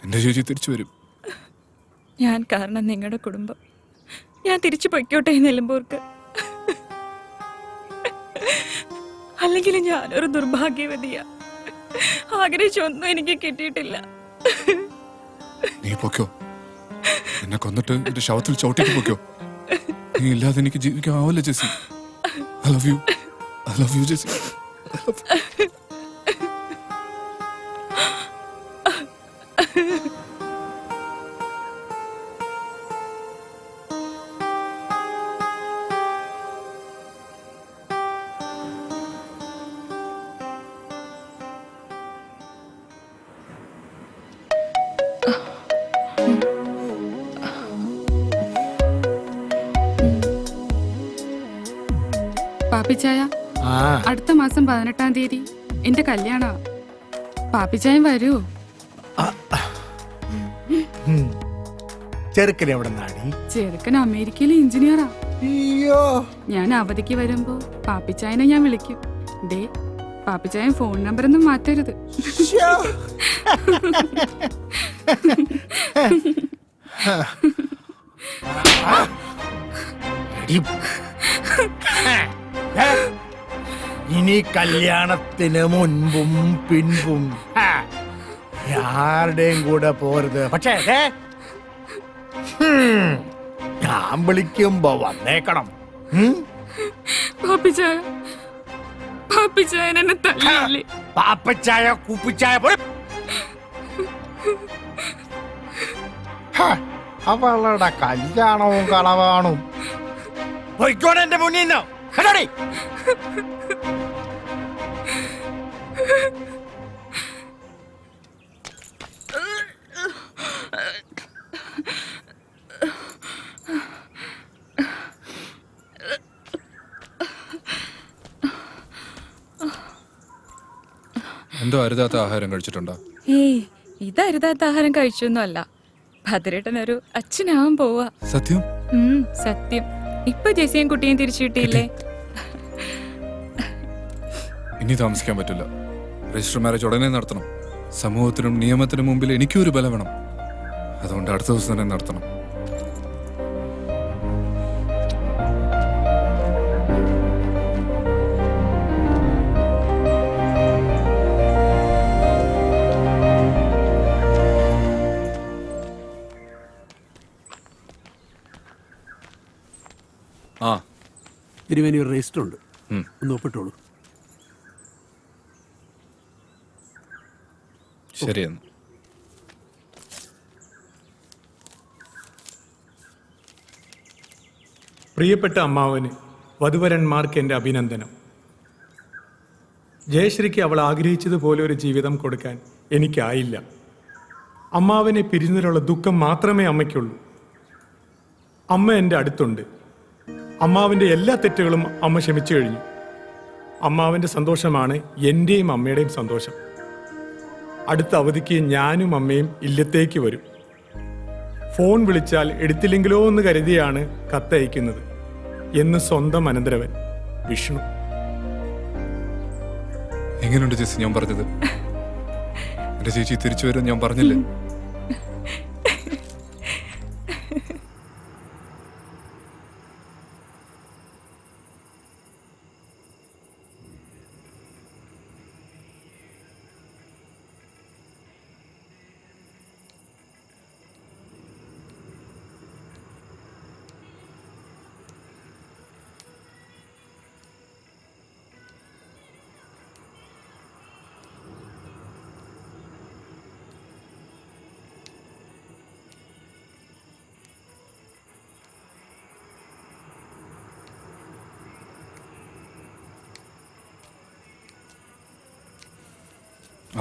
എന്റെ ചേച്ചി തിരിച്ചു വരും. ഞാൻ കാരണം നിങ്ങളുടെ കുടുംബം. ഞാൻ തിരിച്ചു പൊയ്ക്കോട്ടെ നിലമ്പൂർക്ക്. അല്ലെങ്കിൽ ഞാനൊരു ദുർഭാഗ്യവതിയാ. ആഗ്രഹിച്ചൊന്നും എനിക്ക് കിട്ടിയിട്ടില്ല. നീ പൊക്കോ, എന്നെ കൊന്നിട്ട് എന്റെ ശവത്തിൽ ചവിട്ടിട്ട് പൊക്കോ. നീ ഇല്ലാതെ എനിക്ക് ജീവിക്കാൻ ആവില്ല Jessy. I love you Jessy. പാപ്പിച്ചായ, അടുത്ത മാസം 18-ാം തീയതി എന്റെ കല്യാണ. പാപ്പിച്ചായം വരൂ. ചെറുക്കൻ എവിടെ നാടി? ചെറുക്കൻ അമേരിക്കയിലെ എഞ്ചിനീയറാ. അയ്യോ, ഞാൻ അവധിക്ക് വരുമ്പോ പാപ്പിച്ചായനെ ഞാൻ വിളിക്കും. ദേ, പാപ്പിച്ചായൻ ഫോൺ നമ്പർ ഒന്നും മാറ്റരുത്. ഇനി കല്യാണത്തിന് മുൻപും പിൻപും ആരുടെയും കൂടെ പോരുത്. പക്ഷേ ഞാൻ വിളിക്കുമ്പോ വന്നേക്കണം. പാപ്പിച്ചായ, പാപ്പിച്ചായൻ എന്നെ തല്ലിയില്ലേ? പാപ്പച്ചായ കുപ്പിച്ചായ അവളുടെ കല്യാണവും കളവാണും. പോയിക്കോടെ എന്റെ മുന്നിൽ നിന്ന്. എന്തോ അരുതാത്ത ആഹാരം കഴിച്ചിട്ടുണ്ടോ? ഏയ്, ഇതരുതാത്ത ആഹാരം കഴിച്ചൊന്നുമല്ല. ഭദ്രേട്ടനൊരു അച്ഛനാവാൻ പോവാ. സത്യം? സത്യം. ഇപ്പൊ ജെസിയും കുട്ടിയും തിരിച്ചു കിട്ടിയില്ലേ? ഇനി താമസിക്കാൻ പറ്റില്ല. രജിസ്റ്റർ മാരേജ് ഉടനെ നടത്തണം. സമൂഹത്തിനും നിയമത്തിനും മുമ്പിൽ എനിക്കും ഒരു ബലം വേണം. അതുകൊണ്ട് അടുത്ത ദിവസം തന്നെ നടത്തണം. ആ, തിരുവേനി ഒരു രജിസ്റ്റർ ഉണ്ട്, ഒന്ന് ഒപ്പിട്ടോളൂ. ശരിയെന്ന്. പ്രിയപ്പെട്ട അമ്മാവന് വധുവരന്മാർക്ക് എൻ്റെ അഭിനന്ദനം. ജയശ്രീക്ക് അവൾ ആഗ്രഹിച്ചതുപോലെ ഒരു ജീവിതം കൊടുക്കാൻ എനിക്കായില്ല. അമ്മാവനെ പിരിഞ്ഞതിലുള്ള ദുഃഖം മാത്രമേ അമ്മയ്ക്കുള്ളൂ. അമ്മ എൻ്റെ അടുത്തുണ്ട്. അമ്മാവിൻ്റെ എല്ലാ തെറ്റുകളും അമ്മ ക്ഷമിച്ചു കഴിഞ്ഞു. അമ്മാവൻ്റെ സന്തോഷമാണ് എൻ്റെയും അമ്മയുടെയും സന്തോഷം. അടുത്ത അവധിക്ക് ഞാനും അമ്മയും ഇല്ലത്തേക്ക് വരും. ഫോൺ വിളിച്ചാൽ എടുത്തില്ലെങ്കിലോ എന്ന് കരുതിയാണ് കത്തയക്കുന്നത് എന്ന് സ്വന്തം അനന്തരവൻ വിഷ്ണു. എങ്ങനെയുണ്ട് ചേച്ചി ഞാൻ പറഞ്ഞത്? എന്റെ ചേച്ചി തിരിച്ചു വരും ഞാൻ പറഞ്ഞില്ലേ?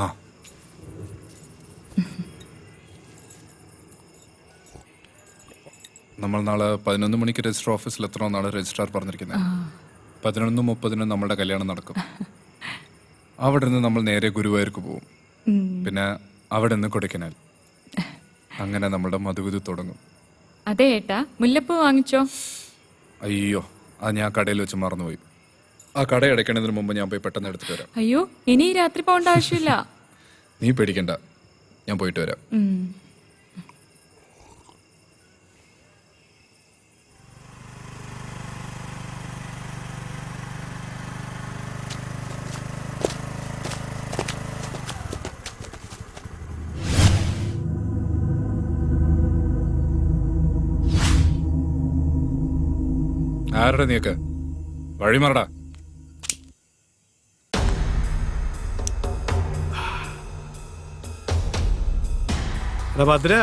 ആ, നമ്മൾ നാളെ 11 മണിക്ക് രജിസ്റ്റർ ഓഫീസിൽ എത്തണമെന്നാണ് രജിസ്ട്രാർ പറഞ്ഞിരിക്കുന്നത്. 11:30 നമ്മളുടെ കല്യാണം നടക്കും. അവിടെ നിന്ന് നമ്മൾ നേരെ ഗുരുവായൂർക്ക് പോകും. പിന്നെ അവിടെ നിന്ന് കൊടൈക്കനാൽ. അങ്ങനെ നമ്മളുടെ മധുവിധു തുടങ്ങും. അതെ ഏട്ടാ, മുല്ലപ്പൂ വാങ്ങിച്ചോ? അയ്യോ, അത് ഞാൻ കടയിൽ വെച്ച് മറന്നുപോയി. ആ കട അടയ്ക്കുന്നതിന് മുമ്പ് ഞാൻ പോയി പെട്ടെന്ന് എടുത്തിട്ട് വരാം. അയ്യോ, ഇനി രാത്രി പോകേണ്ട ആവശ്യമില്ല. നീ പേടിക്കണ്ട, ഞാൻ പോയിട്ട് വരാം. ആരുടെ നീക്ക് വഴിമാറടാ. ഭദ്ര,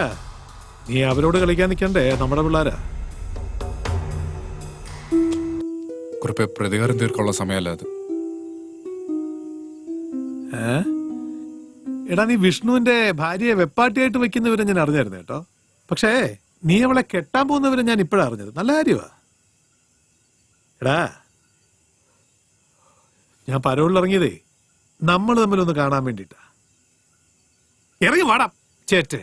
നീ അവരോട് കളിക്കാൻ നിൽക്കണ്ടേ, നമ്മുടെ പിള്ളേരാ. കുറിപ്പ് പ്രതികാരം തീർക്കാനുള്ള സമയമല്ല അത്. എടാ, നീ വിഷ്ണുവിന്റെ ഭാര്യയെ വെപ്പാട്ടിയായിട്ട് വെക്കുന്നവരെ ഞാൻ അറിഞ്ഞായിരുന്നു കേട്ടോ. പക്ഷേ നീ അവളെ കെട്ടാൻ പോകുന്നവരെ ഞാൻ ഇപ്പോഴാണ് അറിഞ്ഞത്. നല്ല കാര്യമാ. എടാ, ഞാൻ പരോളിലിറങ്ങിയതേ നമ്മൾ തമ്മിലൊന്ന് കാണാൻ വേണ്ടിട്ടാ. ഇറങ്ങി വാടാ ചേറ്റേ.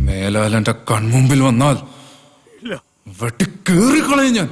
മേലാൽ എന്റെ കൺമുമ്പിൽ വന്നാൽ വെട്ടിക്കേറിക്കളയും ഞാൻ.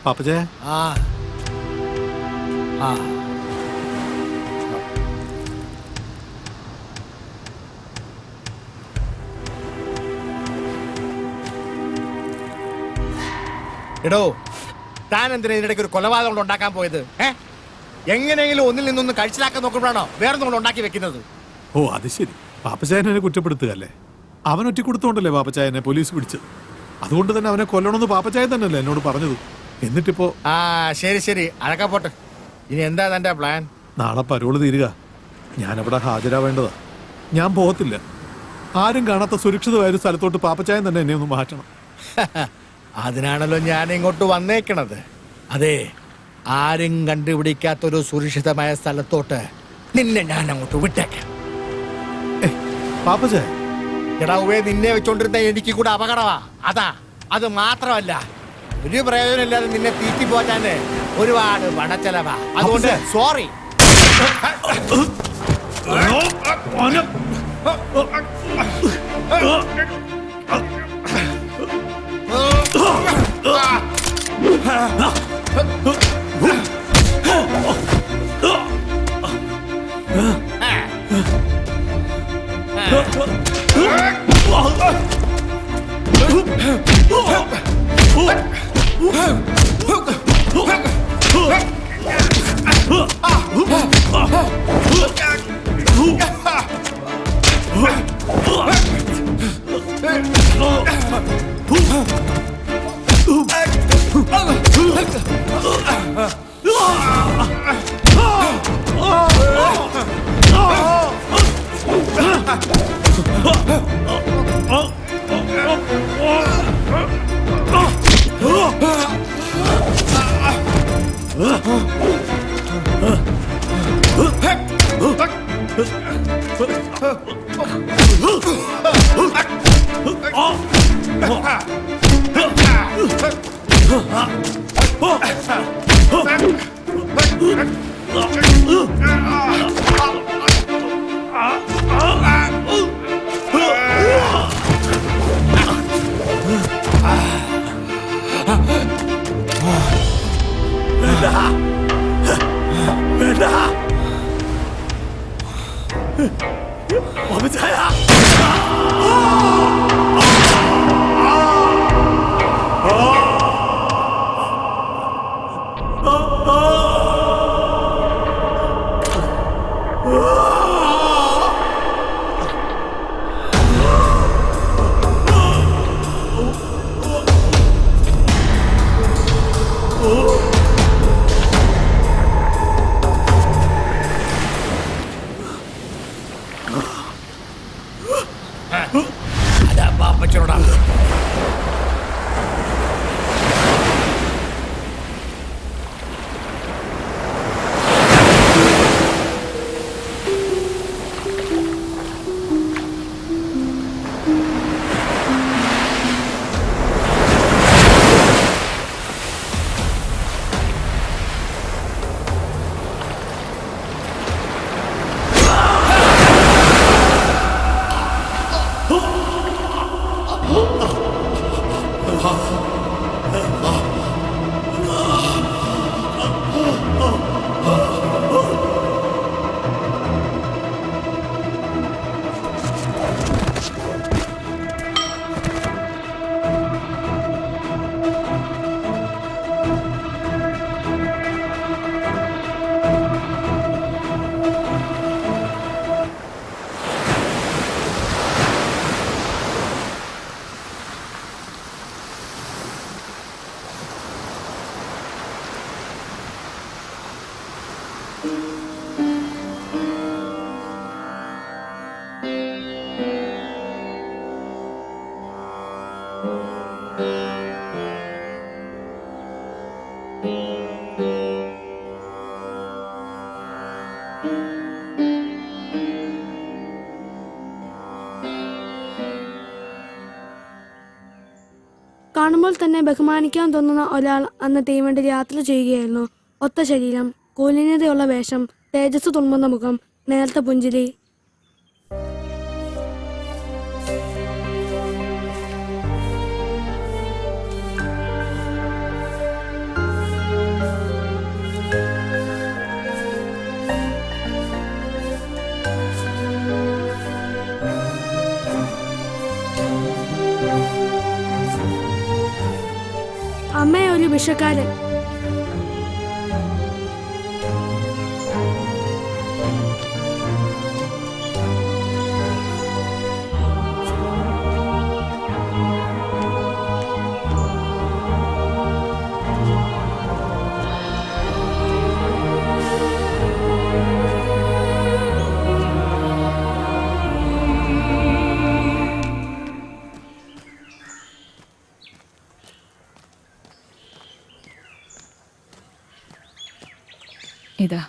പാപ്പച്ചേ ആ ആ എടോ താൻ എന്തിനാ ഇതിനിടയ്ക്ക് ഒരു കൊലപാതകം ഉണ്ടാക്കാൻ പോയത്? എങ്ങനെയെങ്കിലും ഒന്നിൽ നിന്നൊന്ന് കഴിച്ചിലാക്കാൻ നോക്കുമ്പോഴാണോ വേറെ നമ്മൾ ഉണ്ടാക്കി വെക്കുന്നത്? ഓ അത് ശരി, പാപ്പച്ചായനെ കുറ്റപ്പെടുത്തുകയല്ലേ? അവൻ ഒറ്റ കൊടുത്തോണ്ടല്ലേ പാപ്പച്ചായനെ പോലീസ് പിടിച്ചത്. അതുകൊണ്ട് തന്നെ അവനെ കൊല്ലണമെന്ന് പാപ്പച്ചായൻ തന്നെയല്ലേ എന്നോട് പറഞ്ഞത്. എന്നിട്ടിപ്പോ ആ ശരി ശരി, അതൊക്കെ പോട്ടെ. ഇനി എന്താ തന്റെ പ്ലാൻ? നാളെ പരോള് തീരുക, ഞാനവിടെ ഹാജരാവേണ്ടതാ. ഞാൻ പോകത്തില്ല. ആരും കാണാത്ത സുരക്ഷിതമായ ഒരു സ്ഥലത്തോട്ട് പാപ്പച്ചായൻ തന്നെ എന്നെ ഒന്ന് മാറ്റണം. അതിനാണല്ലോ ഞാൻ ഇങ്ങോട്ട് വന്നേക്കണത്. അതെ, ആരും കണ്ടുപിടിക്കാത്തൊരു സുരക്ഷിതമായ സ്ഥലത്തോട്ട് നിന്നെ ഞാൻ അങ്ങോട്ട് വിട്ടേക്കാം. പാപ്പച്ചായ എടാവേ, നിന്നെ വെച്ചോണ്ടിരുന്ന എനിക്ക് കൂടെ അപകടമാ. അതാ, അത് മാത്രമല്ല, ഒരു പ്രയോജനമില്ലാതെ നിന്നെ തീറ്റി പോറ്റാന് ഒരുപാട് പണച്ചെലവാ. അതുകൊണ്ട് സോറി. അതാ പാപ്പച്ചനോടാ. കാണുമ്പോൾ തന്നെ ബഹുമാനിക്കാൻ തോന്നുന്ന ഒരാൾ അന്ന് തീവണ്ടി യാത്ര ചെയ്യുകയായിരുന്നു. ഒത്ത ശരീരം, കുലീനതയുള്ള വേഷം, തേജസ് തുളുമ്പുന്ന മുഖം, നേർത്ത പുഞ്ചിരി. അമ്മയെ ഒരു വിഷക്കാരൻ. ഇതാ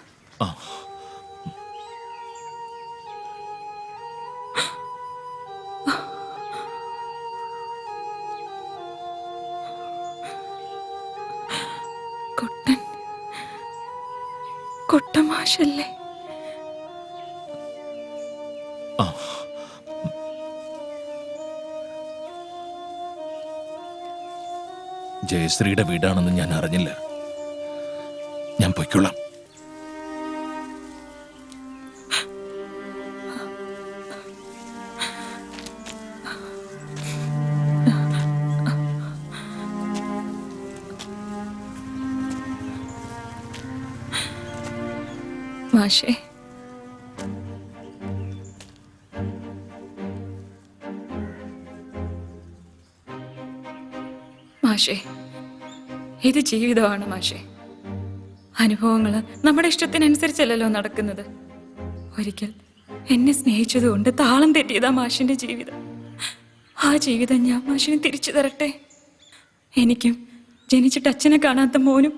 കുട്ടമാഷല്ലേ? ജയശ്രീയുടെ വീടാണെന്ന് ഞാൻ അറിഞ്ഞില്ല. ഞാൻ പൊയ്ക്കൊള്ളാം. മാഷേ, മാഷേ, ഇത് ജീവിതമാണ് മാഷേ. അനുഭവങ്ങൾ നമ്മുടെ ഇഷ്ടത്തിനനുസരിച്ചല്ലല്ലോ നടക്കുന്നത്. ഒരിക്കൽ എന്നെ സ്നേഹിച്ചതുകൊണ്ട് താളം തെറ്റിയതാ മാഷിന്റെ ജീവിതം. ആ ജീവിതം ഞാൻ മാഷിന് തിരിച്ചു തരട്ടെ. എനിക്കും ജനിച്ചിട്ട് അച്ഛനെ കാണാത്ത മോനും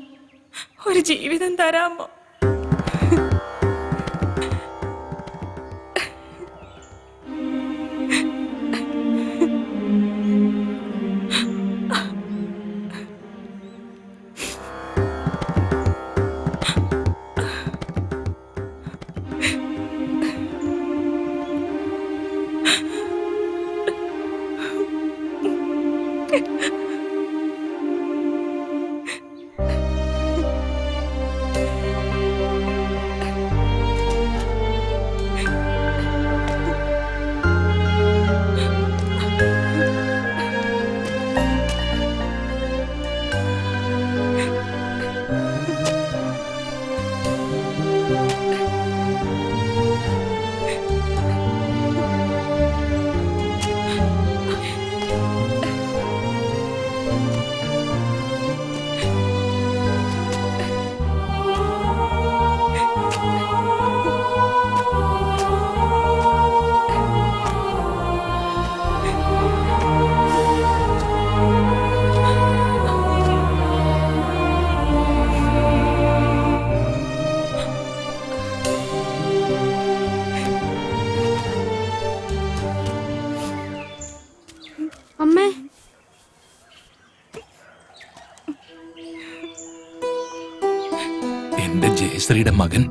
ഒരു ജീവിതം തരാമോ? എന്റെ ജയശ്രീയുടെ മകൻ.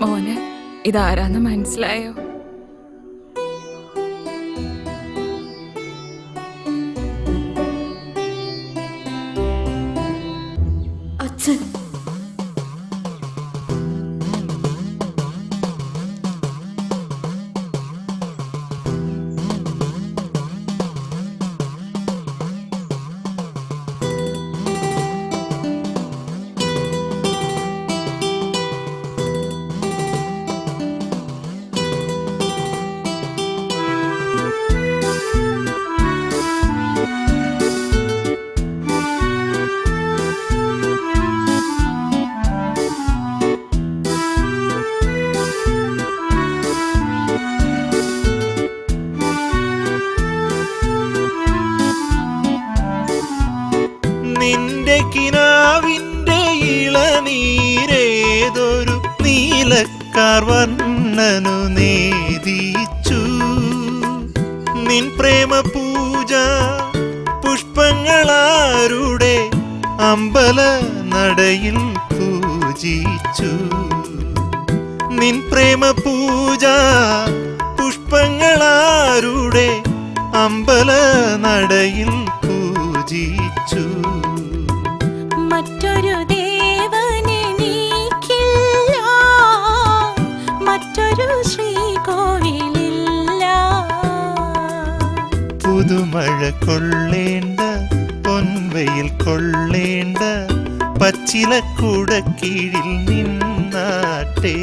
മോനെ ഇതാരാന്ന് മനസ്സിലായോ? അച്ഛൻ. നിന്റെ കിനാവിന്റെ ഇളനീരേതൊരു നീലക്കാർ വർണ്ണനു നേദിച്ചു. നിൻ പ്രേമ പൂജ പുഷ്പങ്ങളാരുടെ അമ്പല നടയിൽ പൂജിച്ചു. നിൻ പ്രേമ പൂജ പുഷ്പങ്ങളാരുടെ അമ്പല നടയിൽ പൂജിച്ചു. മറ്റൊരു ദേവനെനിക്കില്ല, മറ്റൊരു ശ്രീകോവിലില്ല. പുതുമഴ കൊള്ളേണ്ട, പൊൻവയിൽ കൊള്ളേണ്ട, പച്ചിലക്കുട കീഴിൽ നിന്നാട്ടേ.